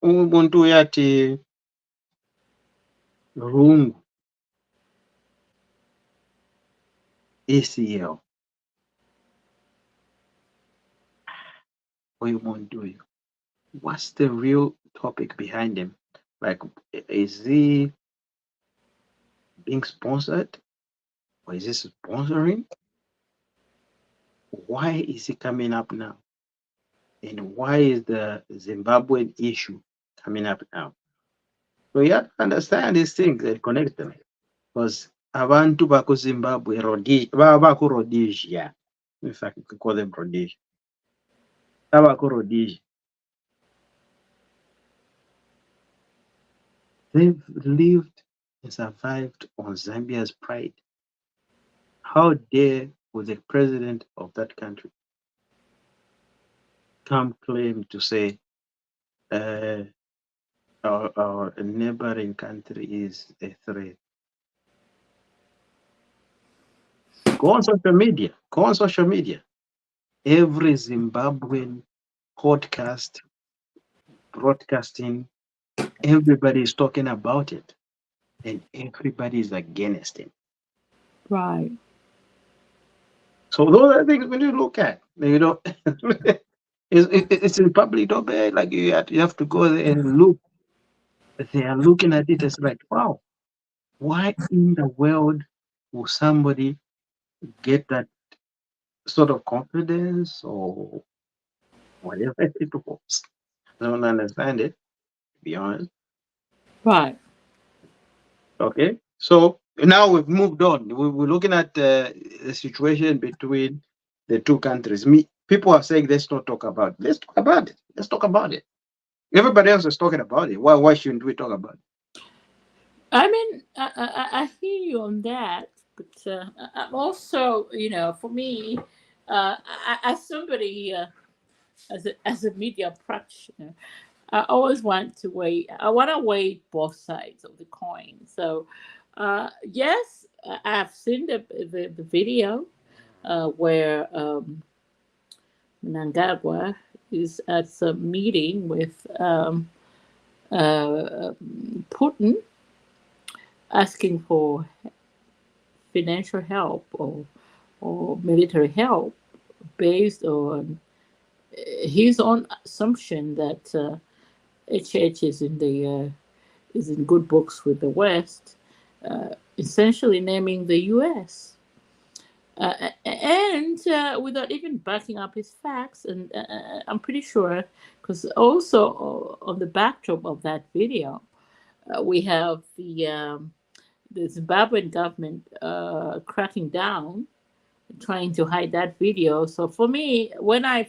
Speaker 5: umuntu yathi rungu ACL oyo muntu oyo. What's the real topic behind him? Like, is he being sponsored, or is he sponsoring? Why is he coming up now? And why is the Zimbabwean issue coming up now? So you have to understand these things and connect them. Because abantu baku Zimbabwe, baku Rhodesia, in fact, you could call them Rhodesia. Baku Rhodesia. They've lived and survived on Zambia's pride. How dare would the president of that country come claim to say our neighboring country is a threat? Go on social media. Go on social media. Every Zimbabwean podcast, broadcasting, everybody is talking about it, and everybody is against it.
Speaker 1: Right.
Speaker 5: So those are things we need to look at. You know, it's in public domain. Like you have to go there and look. They are looking at it as like, wow, why in the world will somebody get that sort of confidence or whatever it was? I don't understand it, to be honest.
Speaker 1: Right.
Speaker 5: Okay, so now we've moved on. We're looking at the situation between the two countries. People are saying let's not talk about it. Let's talk about it. Let's talk about it. Everybody else is talking about it. Why shouldn't we talk about it?
Speaker 1: I mean, I hear you on that, but I'm also, for me, as somebody, as a media practitioner, I always want to weigh. I want to weigh both sides of the coin. So, yes, I've seen the video where Mnangagwa is at some meeting with Putin, asking for financial help or military help based on his own assumption that HH is in good books with the West, essentially naming the U.S. And without even backing up his facts, and I'm pretty sure, because also on the backdrop of that video, we have the Zimbabwean government cracking down, trying to hide that video. So for me, when my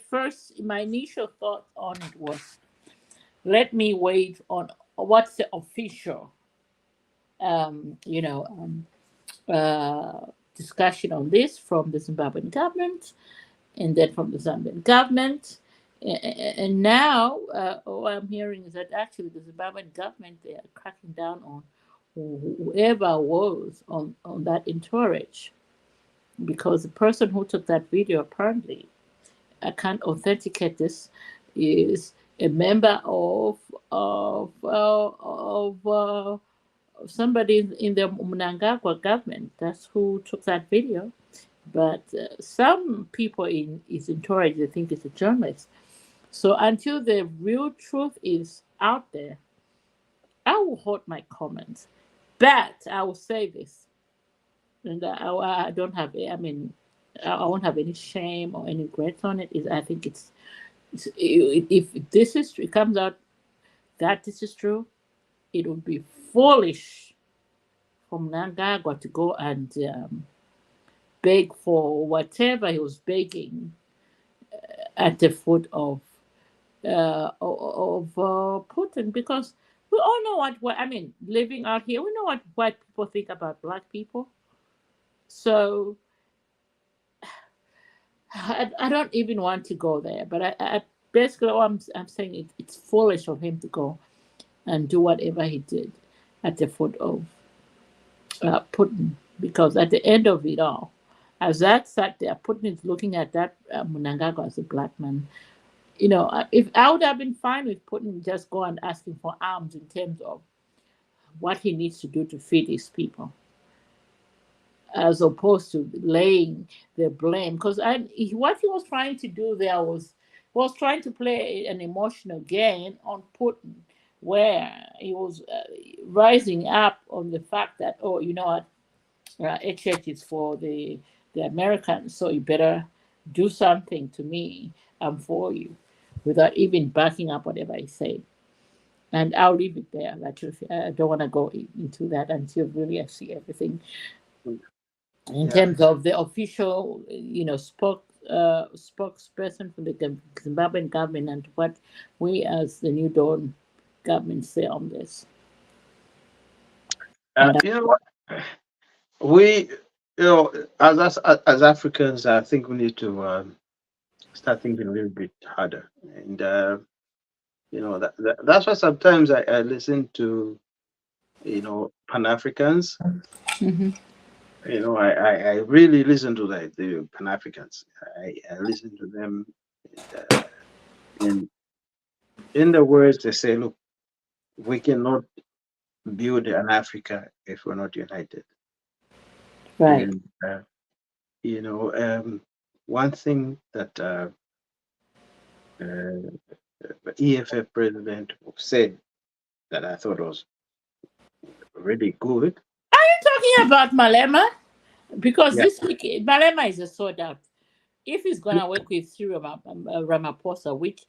Speaker 1: initial thought on it was, let me wait on what's the official, um, you know, um, discussion on this from the Zimbabwean government, and then from the Zambian government. And now, what I'm hearing is that actually the Zimbabwean government, they are cracking down on whoever was on that entourage, because the person who took that video, apparently, I can't authenticate this, is a member of somebody in the Mnangagwa government. That's who took that video. But some people in his entourage, they think it's a journalist. So until the real truth is out there, I will hold my comments. But I will say this, and I don't have. I mean, I won't have any shame or any regret on it. I think if this is it comes out that this is true, it would be foolish from Nangagwa to go and beg for whatever he was begging at the foot of Putin, because we all know what I mean. Living out here, we know what white people think about black people. So I don't even want to go there. But I basically, I'm saying it's foolish of him to go and do whatever he did. at the foot of Putin, because at the end of it all, as that sat there, Putin is looking at that Mnangagwa as a black man. If I would have been fine with Putin just go and asking for arms in terms of what he needs to do to feed his people, as opposed to laying the blame. Because what he was trying to do there was trying to play an emotional game on Putin, where he was rising up on the fact that, oh, you know what, HH is for the Americans, so you better do something to me. I'm for you, without even backing up whatever I say. And I'll leave it there. I don't want to go into that until really I see everything in terms of the official, spokesperson for the Zimbabwean government and what we as the New Dawn government say on this.
Speaker 5: We, as Africans, I think we need to start thinking a little bit harder. And, that's why sometimes I listen to, Pan-Africans.
Speaker 1: Mm-hmm.
Speaker 5: I really listen to the Pan-Africans. I listen to them. And in the words, they say, look, we cannot build an Africa if we're not united.
Speaker 1: Right.
Speaker 5: And, one thing that EFF president said that I thought was really good.
Speaker 1: Are you talking about Malema? Because
Speaker 5: Yeah.
Speaker 1: this week, Malema is a sold out. If he's going to work with Cyril Ramaphosa, which,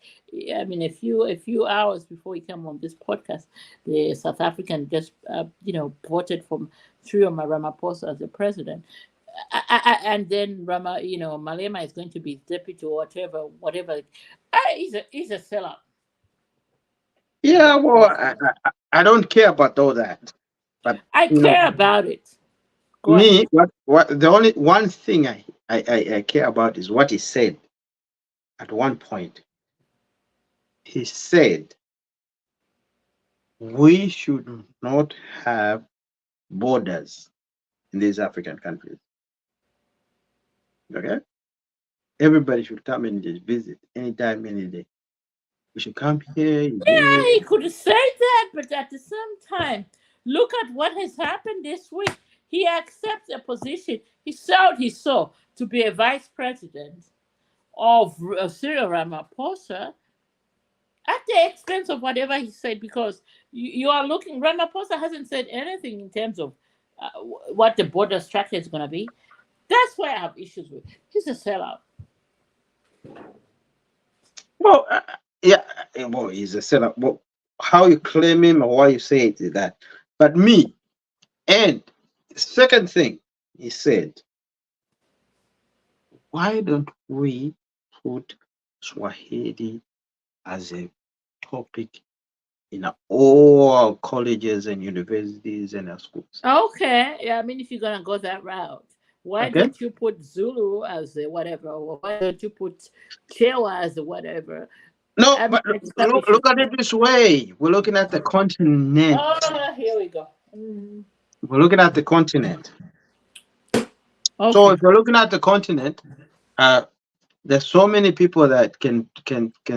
Speaker 1: I mean, a few hours before he came on this podcast, the South African just, voted for Cyril Ramaphosa as the president. And then Malema is going to be deputy or whatever. He's a sellout.
Speaker 5: Yeah, well, I don't care about all that, but
Speaker 1: I care about it. Go
Speaker 5: me,
Speaker 1: ahead.
Speaker 5: what the only one thing I care about is what he said at one point. He said we should not have borders in these African countries. Okay? Everybody should come and just visit anytime, any day. We should come here.
Speaker 1: Yeah, he could say that, but at the same time, look at what has happened this week. He accepts a position he sold his soul to be a vice president of Cyril Ramaphosa at the expense of whatever he said, because you are looking, Ramaphosa hasn't said anything in terms of what the border structure is going to be. That's why I have issues with. He's a sellout.
Speaker 5: Well, well, he's a sellout. Well, how you claim him or why you say it is that. But me, and the second thing he said, why don't we put Swahili as a topic in all colleges and universities and schools?
Speaker 1: Okay, yeah, I mean, if you're gonna go that route, why
Speaker 5: Okay.
Speaker 1: don't you put Zulu as the whatever, or why don't you put Chewa as the whatever?
Speaker 5: No,
Speaker 1: I mean,
Speaker 5: but look at it this way. We're looking at the continent.
Speaker 1: Oh, here we go. Mm.
Speaker 5: We're looking at the continent.
Speaker 1: Okay.
Speaker 5: So if we're looking at the continent, there's so many people that can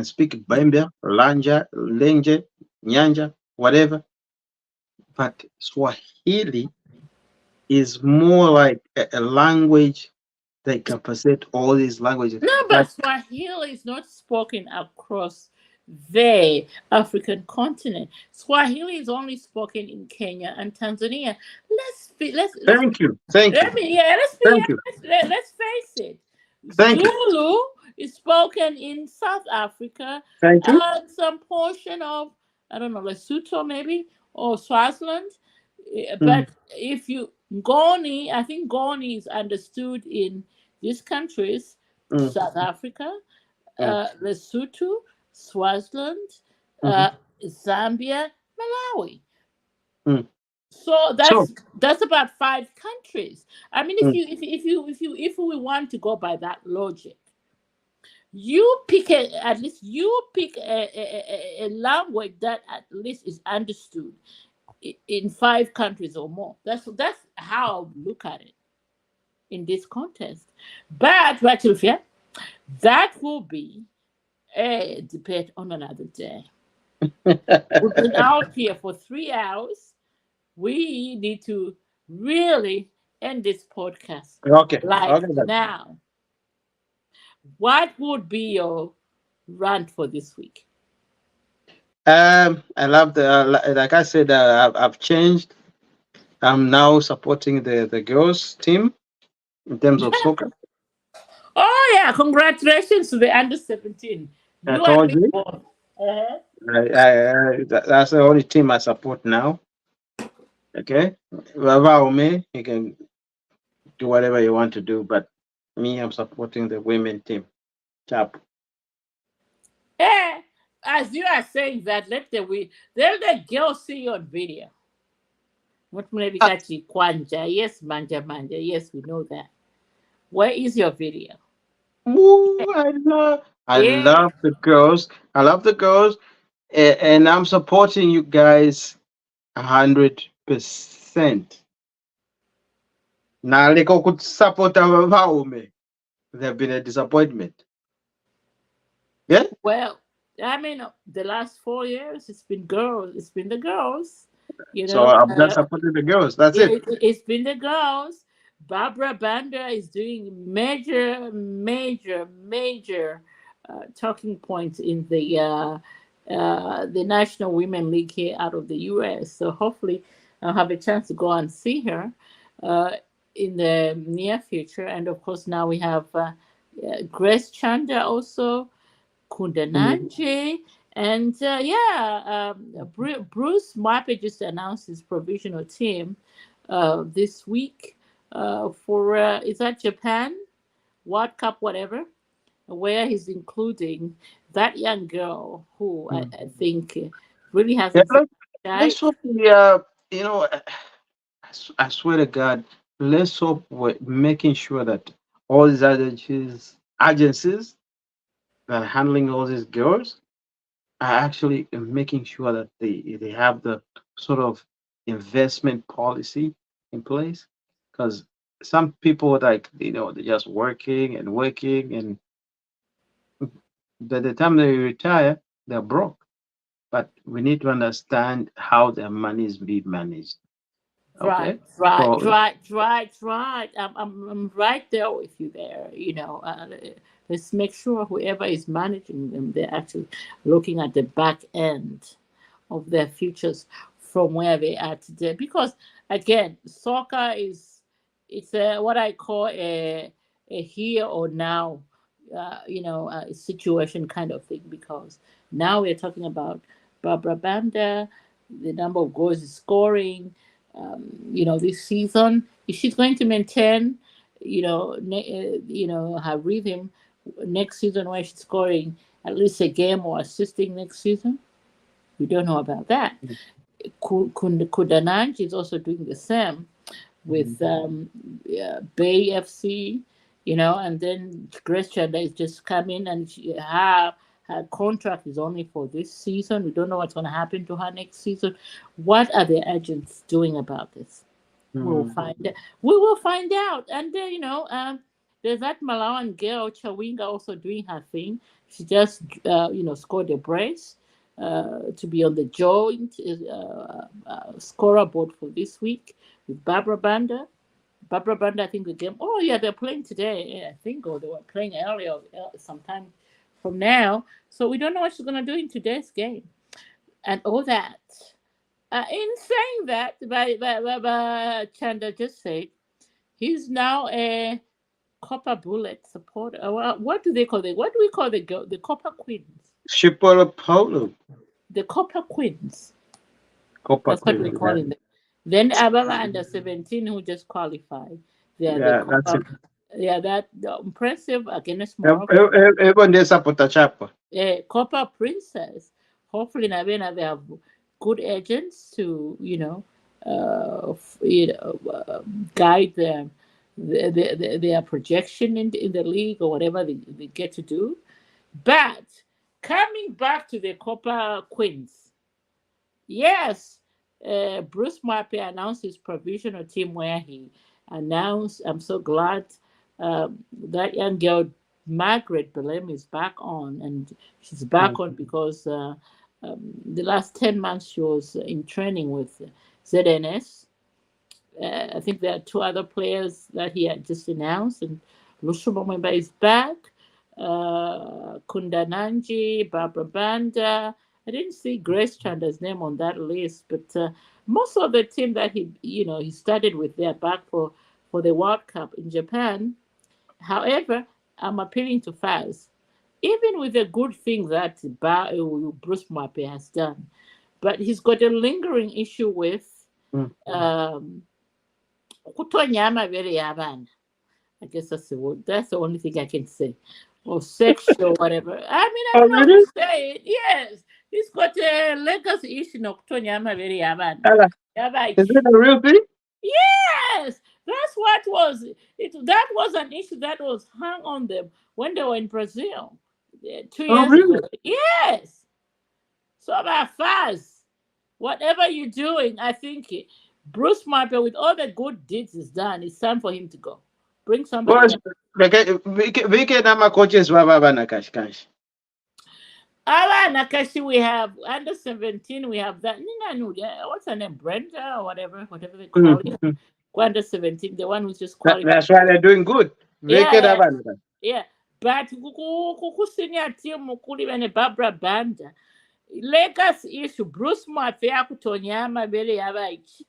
Speaker 5: speak Bembe, Lanja, Lenje, Nyanja, whatever. But Swahili is more like a language that can possess all these languages.
Speaker 1: No, but Swahili is not spoken across the African continent. Swahili is only spoken in Kenya and Tanzania.
Speaker 5: Thank you.
Speaker 1: Let's face it. Zulu is spoken in South Africa.
Speaker 5: Thank you.
Speaker 1: And some portion of, I don't know, Lesotho maybe, or Swaziland. But if you Ngoni, I think Ngoni is understood in these countries: South Africa, Lesotho, Swaziland, Zambia, Malawi. So that's about 5 countries. I mean, if we want to go by that logic, you pick a language that at least is understood in 5 countries or more. That's how I look at it in this contest. But Rachel, that will be a debate on another day. We've been out here for 3 hours. We need to really end this podcast
Speaker 5: Okay.
Speaker 1: like
Speaker 5: Okay. Then.
Speaker 1: now. What would be your rant for this week?
Speaker 5: I love like I said, I've changed. I'm now supporting the girls team in terms of soccer.
Speaker 1: Oh yeah, congratulations to the under 17.
Speaker 5: I
Speaker 1: You and
Speaker 5: told
Speaker 1: me
Speaker 5: you.
Speaker 1: both. Uh-huh.
Speaker 5: That's the only team I support now. Okay, whoever me, you can do whatever you want to do, but me, I'm supporting the women team. Chap.
Speaker 1: Yeah, as you are saying that, let the girls see you on video. What maybe
Speaker 5: Ah,
Speaker 1: kachi kwanja? Yes, manja manja. Yes, we know that. Where is your video?
Speaker 5: woo, I
Speaker 1: Yeah.
Speaker 5: love the girls. I love the girls, and I'm supporting you guys 100%. Now, like, could support me. They've been a disappointment. Yeah.
Speaker 1: Well, I mean, the last 4 years, it's been girls. It's been the girls. You
Speaker 5: So
Speaker 1: know,
Speaker 5: I'm just supporting the girls. That's it.
Speaker 1: it's been the girls. Barbara Banda is doing major, major, major talking points in the National Women League here out of the U.S. So hopefully, I'll have a chance to go and see her uh, in the near future. And of course, now we have Grace Chanda also,
Speaker 5: Mhm.
Speaker 1: Kundananje, and Bruce Marpe just announced his provisional team this week for is that Japan World Cup, whatever, where he's including that young girl who I think really
Speaker 5: Yeah,
Speaker 1: hasn't seen
Speaker 5: let's
Speaker 1: shy.
Speaker 5: hope you know, I swear to God, let's hope we're making sure that all these agencies that are handling all these girls are actually making sure that they have the sort of investment policy in place. Because some people, like, they're just working and working, and by the time they retire, they're broke. But we need to understand how their money is being managed.
Speaker 1: Right,
Speaker 5: Okay.
Speaker 1: right,
Speaker 5: So
Speaker 1: right, right, right. I'm right there with you there. Let's make sure whoever is managing them, they're actually looking at the back end of their futures from where they are today. Because again, soccer is it's what I call a here or now, situation kind of thing. Because now we're talking about Barbara Banda, the number of goals he's scoring. This season, if she's going to maintain, her rhythm next season, where she's scoring at least a game or assisting next season, we don't know about that. Kudananj is also doing the same with
Speaker 5: mhm.
Speaker 1: Bay FC, and then Grace Chanda is just coming, and her contract is only for this season. We don't know what's going to happen to her next season. What are the agents doing about this? We'll
Speaker 5: Hmm.
Speaker 1: find we will find out. And then there's that Malawan girl Chawinga also doing her thing. She just scored a brace to be on the joint scoreboard for this week with Barbara Banda. Barbara Banda, I think the game. Oh yeah, they're playing today. Yeah, I think, or they were playing earlier, sometime from now. So we don't know what she's gonna do in today's game and all that. In saying that, Chanda just said he's now a Copper Bullet supporter. What do they call it? What do we call the girl? The Copper Queens.
Speaker 5: Shipolo
Speaker 1: The Copper Queens.
Speaker 5: Copa
Speaker 1: That's what
Speaker 5: Queen.
Speaker 1: we're calling them. Then Ababa under 17 who just qualified. They are the
Speaker 5: Yeah, that's it.
Speaker 1: Copper. Yeah, that the impressive against Morocco.
Speaker 5: Everyone there support a chapa.
Speaker 1: Copper Princess. Hopefully, Navena, they have good agents to guide them their projection in the league or whatever they get to do. But coming back to the Copper Queens, yes, Bruce Marpe announced his provisional team where he announced, I'm so glad that young girl, Margaret Belem, is back on. And she's back on because the last 10 months she was in training with ZNS. I think there are two other players that he had just announced, and Lushuba Mwemba is back. Kundananji, Barbara Banda. I didn't see Grace Chanda's name on that list, but most of the team that he started with, they're back for the World Cup in Japan. However, I'm appealing to Faz, even with the good thing that Bruce Mape has done, but he's got a lingering issue with kutonyama vele yabana. I guess that's the word. That's the only thing I can say. Or sexual, whatever. I mean, I don't know how to say it. Yes. He's got a legacy issue no kutonyama vele yabana.
Speaker 5: Is it a real thing?
Speaker 1: Yes. That's what was it. That was an issue that was hung on them when they were in Brazil 2 years ago. Yes. So about Faz, whatever you're doing, I think Bruce Marpe, with all the good deeds he's done, it's time for him to go. Bring somebody else.
Speaker 5: Vike nama coaches wababa na kash.
Speaker 1: Nakashi, we have under 17, we have that. What's her name? Brenda or whatever they call it. Under 17, the one who's just qualified.
Speaker 5: That's why they're doing good.
Speaker 1: Yeah. But kuku senior team mukuli bene Barbara Banda. Legacy issue. Bruce Marpe akutonyama bele yabaiki.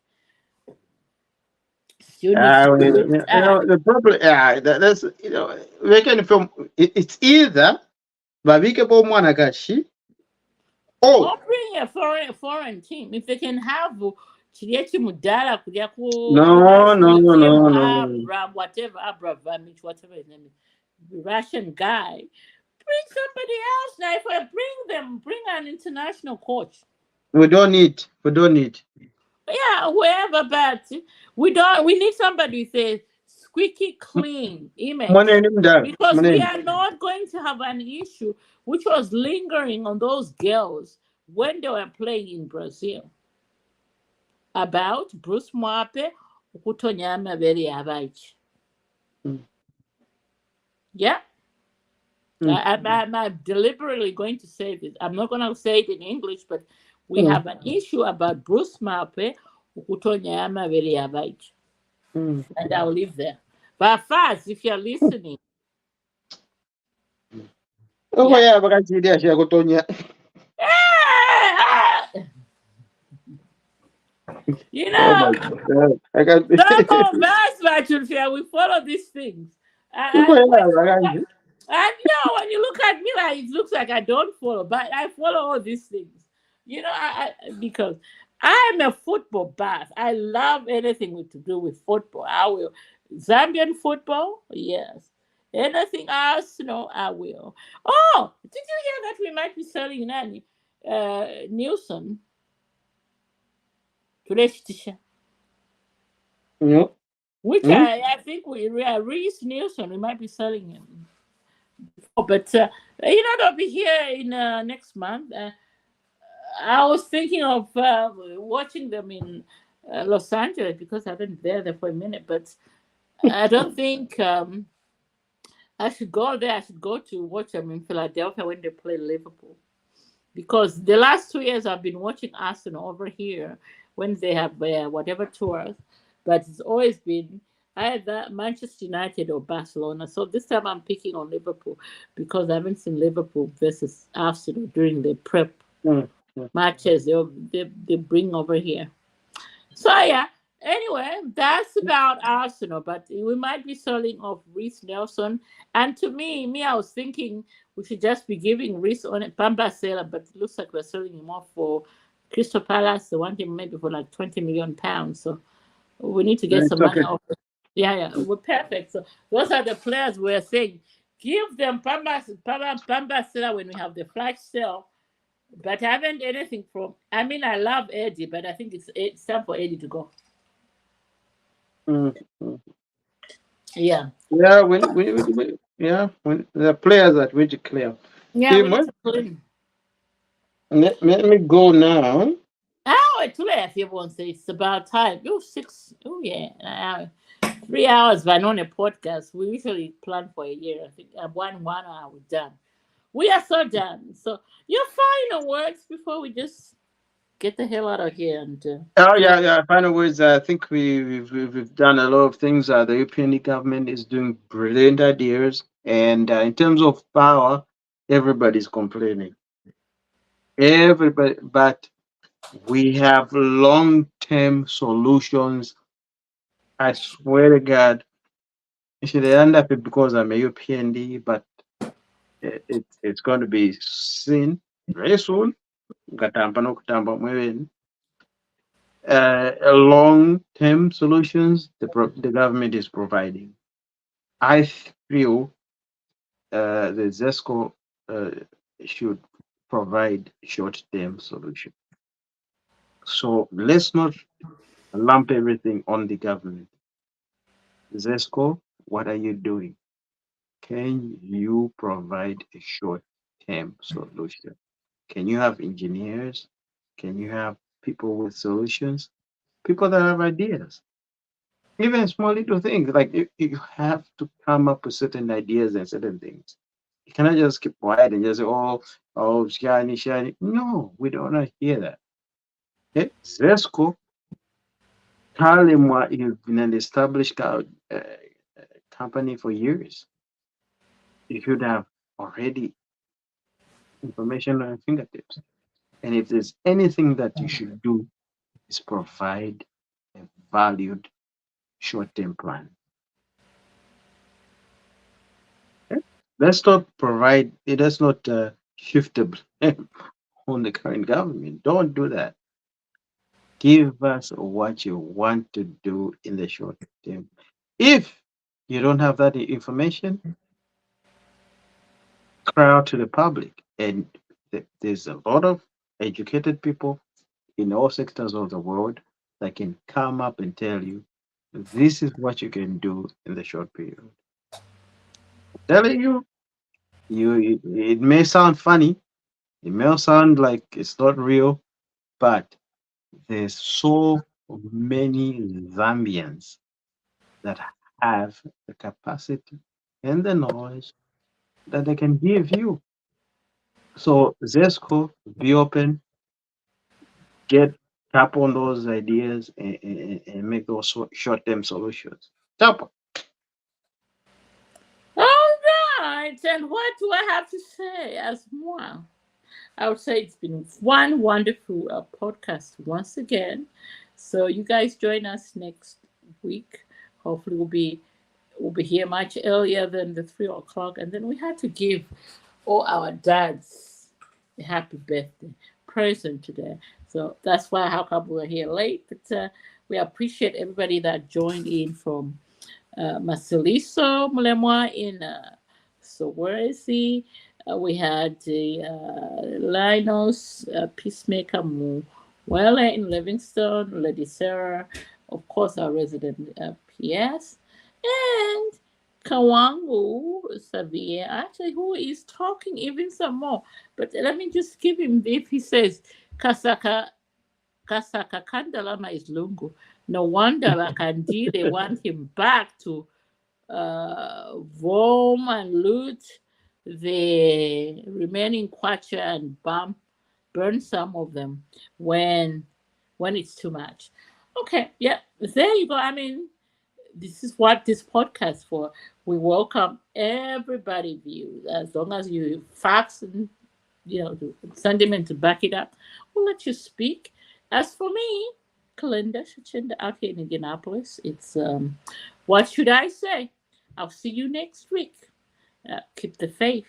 Speaker 5: The problem, that's we can film. It's either Babike Bomwanagashi
Speaker 1: or bring a foreign team if they can have Chiechi Mudala, whatever Abramich, whatever his name is, Russian guy. Bring somebody else now. If I bring an international coach.
Speaker 5: We don't need.
Speaker 1: Yeah, whoever, but we need somebody with a squeaky clean image. Because we are not going to have an issue which was lingering on those girls when they were playing in Brazil. About Bruce Mwape, ukutonyama veri abaichi. Yeah. I'm deliberately going to say this. I'm not going to say it in English, but we have an issue about Bruce Mape ukutonyama veri abaichi. And I'll leave there. But Faz, if you're listening. You know, we follow these things. And when you look at me, it looks like I don't follow, but I follow all these things. You know, because I'm a football buff. I love anything to do with football. I will. Zambian football, yes. Anything else, no, I will. Oh, did you hear that we might be selling Nani Nielsen?
Speaker 5: No.
Speaker 1: Which I think Reese Nielsen, we might be selling him. But they'll be here in next month. I was thinking of watching them in Los Angeles because I've been there for a minute, but I don't think I should go there. I should go to watch them in Philadelphia when they play Liverpool. Because the last 2 years I've been watching Arsenal over here when they have whatever tours, but it's always been either Manchester United or Barcelona. So this time I'm picking on Liverpool because I haven't seen Liverpool versus Arsenal during the prep matches they bring over here. So yeah, anyway, that's about Arsenal, but we might be selling off Reece Nelson. And to me, I was thinking we should just be giving Reece on a Pamba seller, but it looks like we're selling him off for Crystal Palace. They want him maybe for like £20 million. So we need to get some money off. Yeah, we're perfect. So those are the players we're saying. Give them Pamba seller when we have the flash sale. But I haven't anything from. I mean, I love Eddie, but I think it's time for Eddie to go. Yeah.
Speaker 5: Yeah, when the players that we declare.
Speaker 1: Yeah,
Speaker 5: let me go now.
Speaker 1: Oh, it's left. Everyone says it's about time. Oh, 6. Oh, yeah. 3 hours, but on a podcast. We usually plan for a year. I think 1 hour we're done. We are so done. So, your final words before we just get the hell out of here and.
Speaker 5: Oh yeah. Final words. I think we've done a lot of things. The European government is doing brilliant ideas, and in terms of power, everybody's complaining. Everybody, but we have long-term solutions. I swear to God, it should end up because I'm a UPND, but it's going to be seen very soon. Ngatamba nokutamba mweweni. Long-term solutions the government is providing. I feel the ZESCO should provide short-term solution. So let's not lump everything on the government. ZESCO, what are you doing? Can you provide a short-term solution? Can you have engineers? Can you have people with solutions? People that have ideas? Even small little things, like you have to come up with certain ideas and certain things. You cannot just keep quiet and just say, oh, shiny, shiny. No, we don't want to hear that. Okay? ZESCO, Kalimwa, you've been an established company for years. You should have already information on your fingertips. And if there's anything that you should do, is provide a valued short-term plan. Okay? Let's not provide, let's not shift the blame on the current government. Don't do that. Give us what you want to do in the short term. If you don't have that information, cry out to the public. And there's a lot of educated people in all sectors of the world that can come up and tell you this is what you can do in the short period. I'm telling you, it may sound funny, it may sound like it's not real, but there's so many Zambians that have the capacity and the knowledge that they can give you. So ZESCO, be open, get tap on those ideas and make those short-term solutions. Tap.
Speaker 1: All right. And what do I have to say as well? I would say it's been one wonderful podcast once again. So you guys join us next week. Hopefully we'll be here much earlier than the 3 o'clock. And then we had to give all our dads a happy birthday present today. So that's why how come we're here late. But we appreciate everybody that joined in from Masiliso Mulemwa in Sowerezi. We had the Linus Peacemaker Muwele in Livingstone, Lady Sarah, of course, our resident PS, and Kawangu Savia, actually, who is talking even some more. But let me just give him, if he says, Kasaka Kandalama is Lungu. No wonder Lakandi, they want him back to roam and loot the remaining kwacha and burn some of them when it's too much. Okay, yeah, there you go. I mean, this is what this podcast for. We welcome everybody views as long as you facts and sentiment to back it up. We'll let you speak. As for me, Kalinda Shachinda out here in Indianapolis, it's what should I say? I'll see you next week. Keep the faith.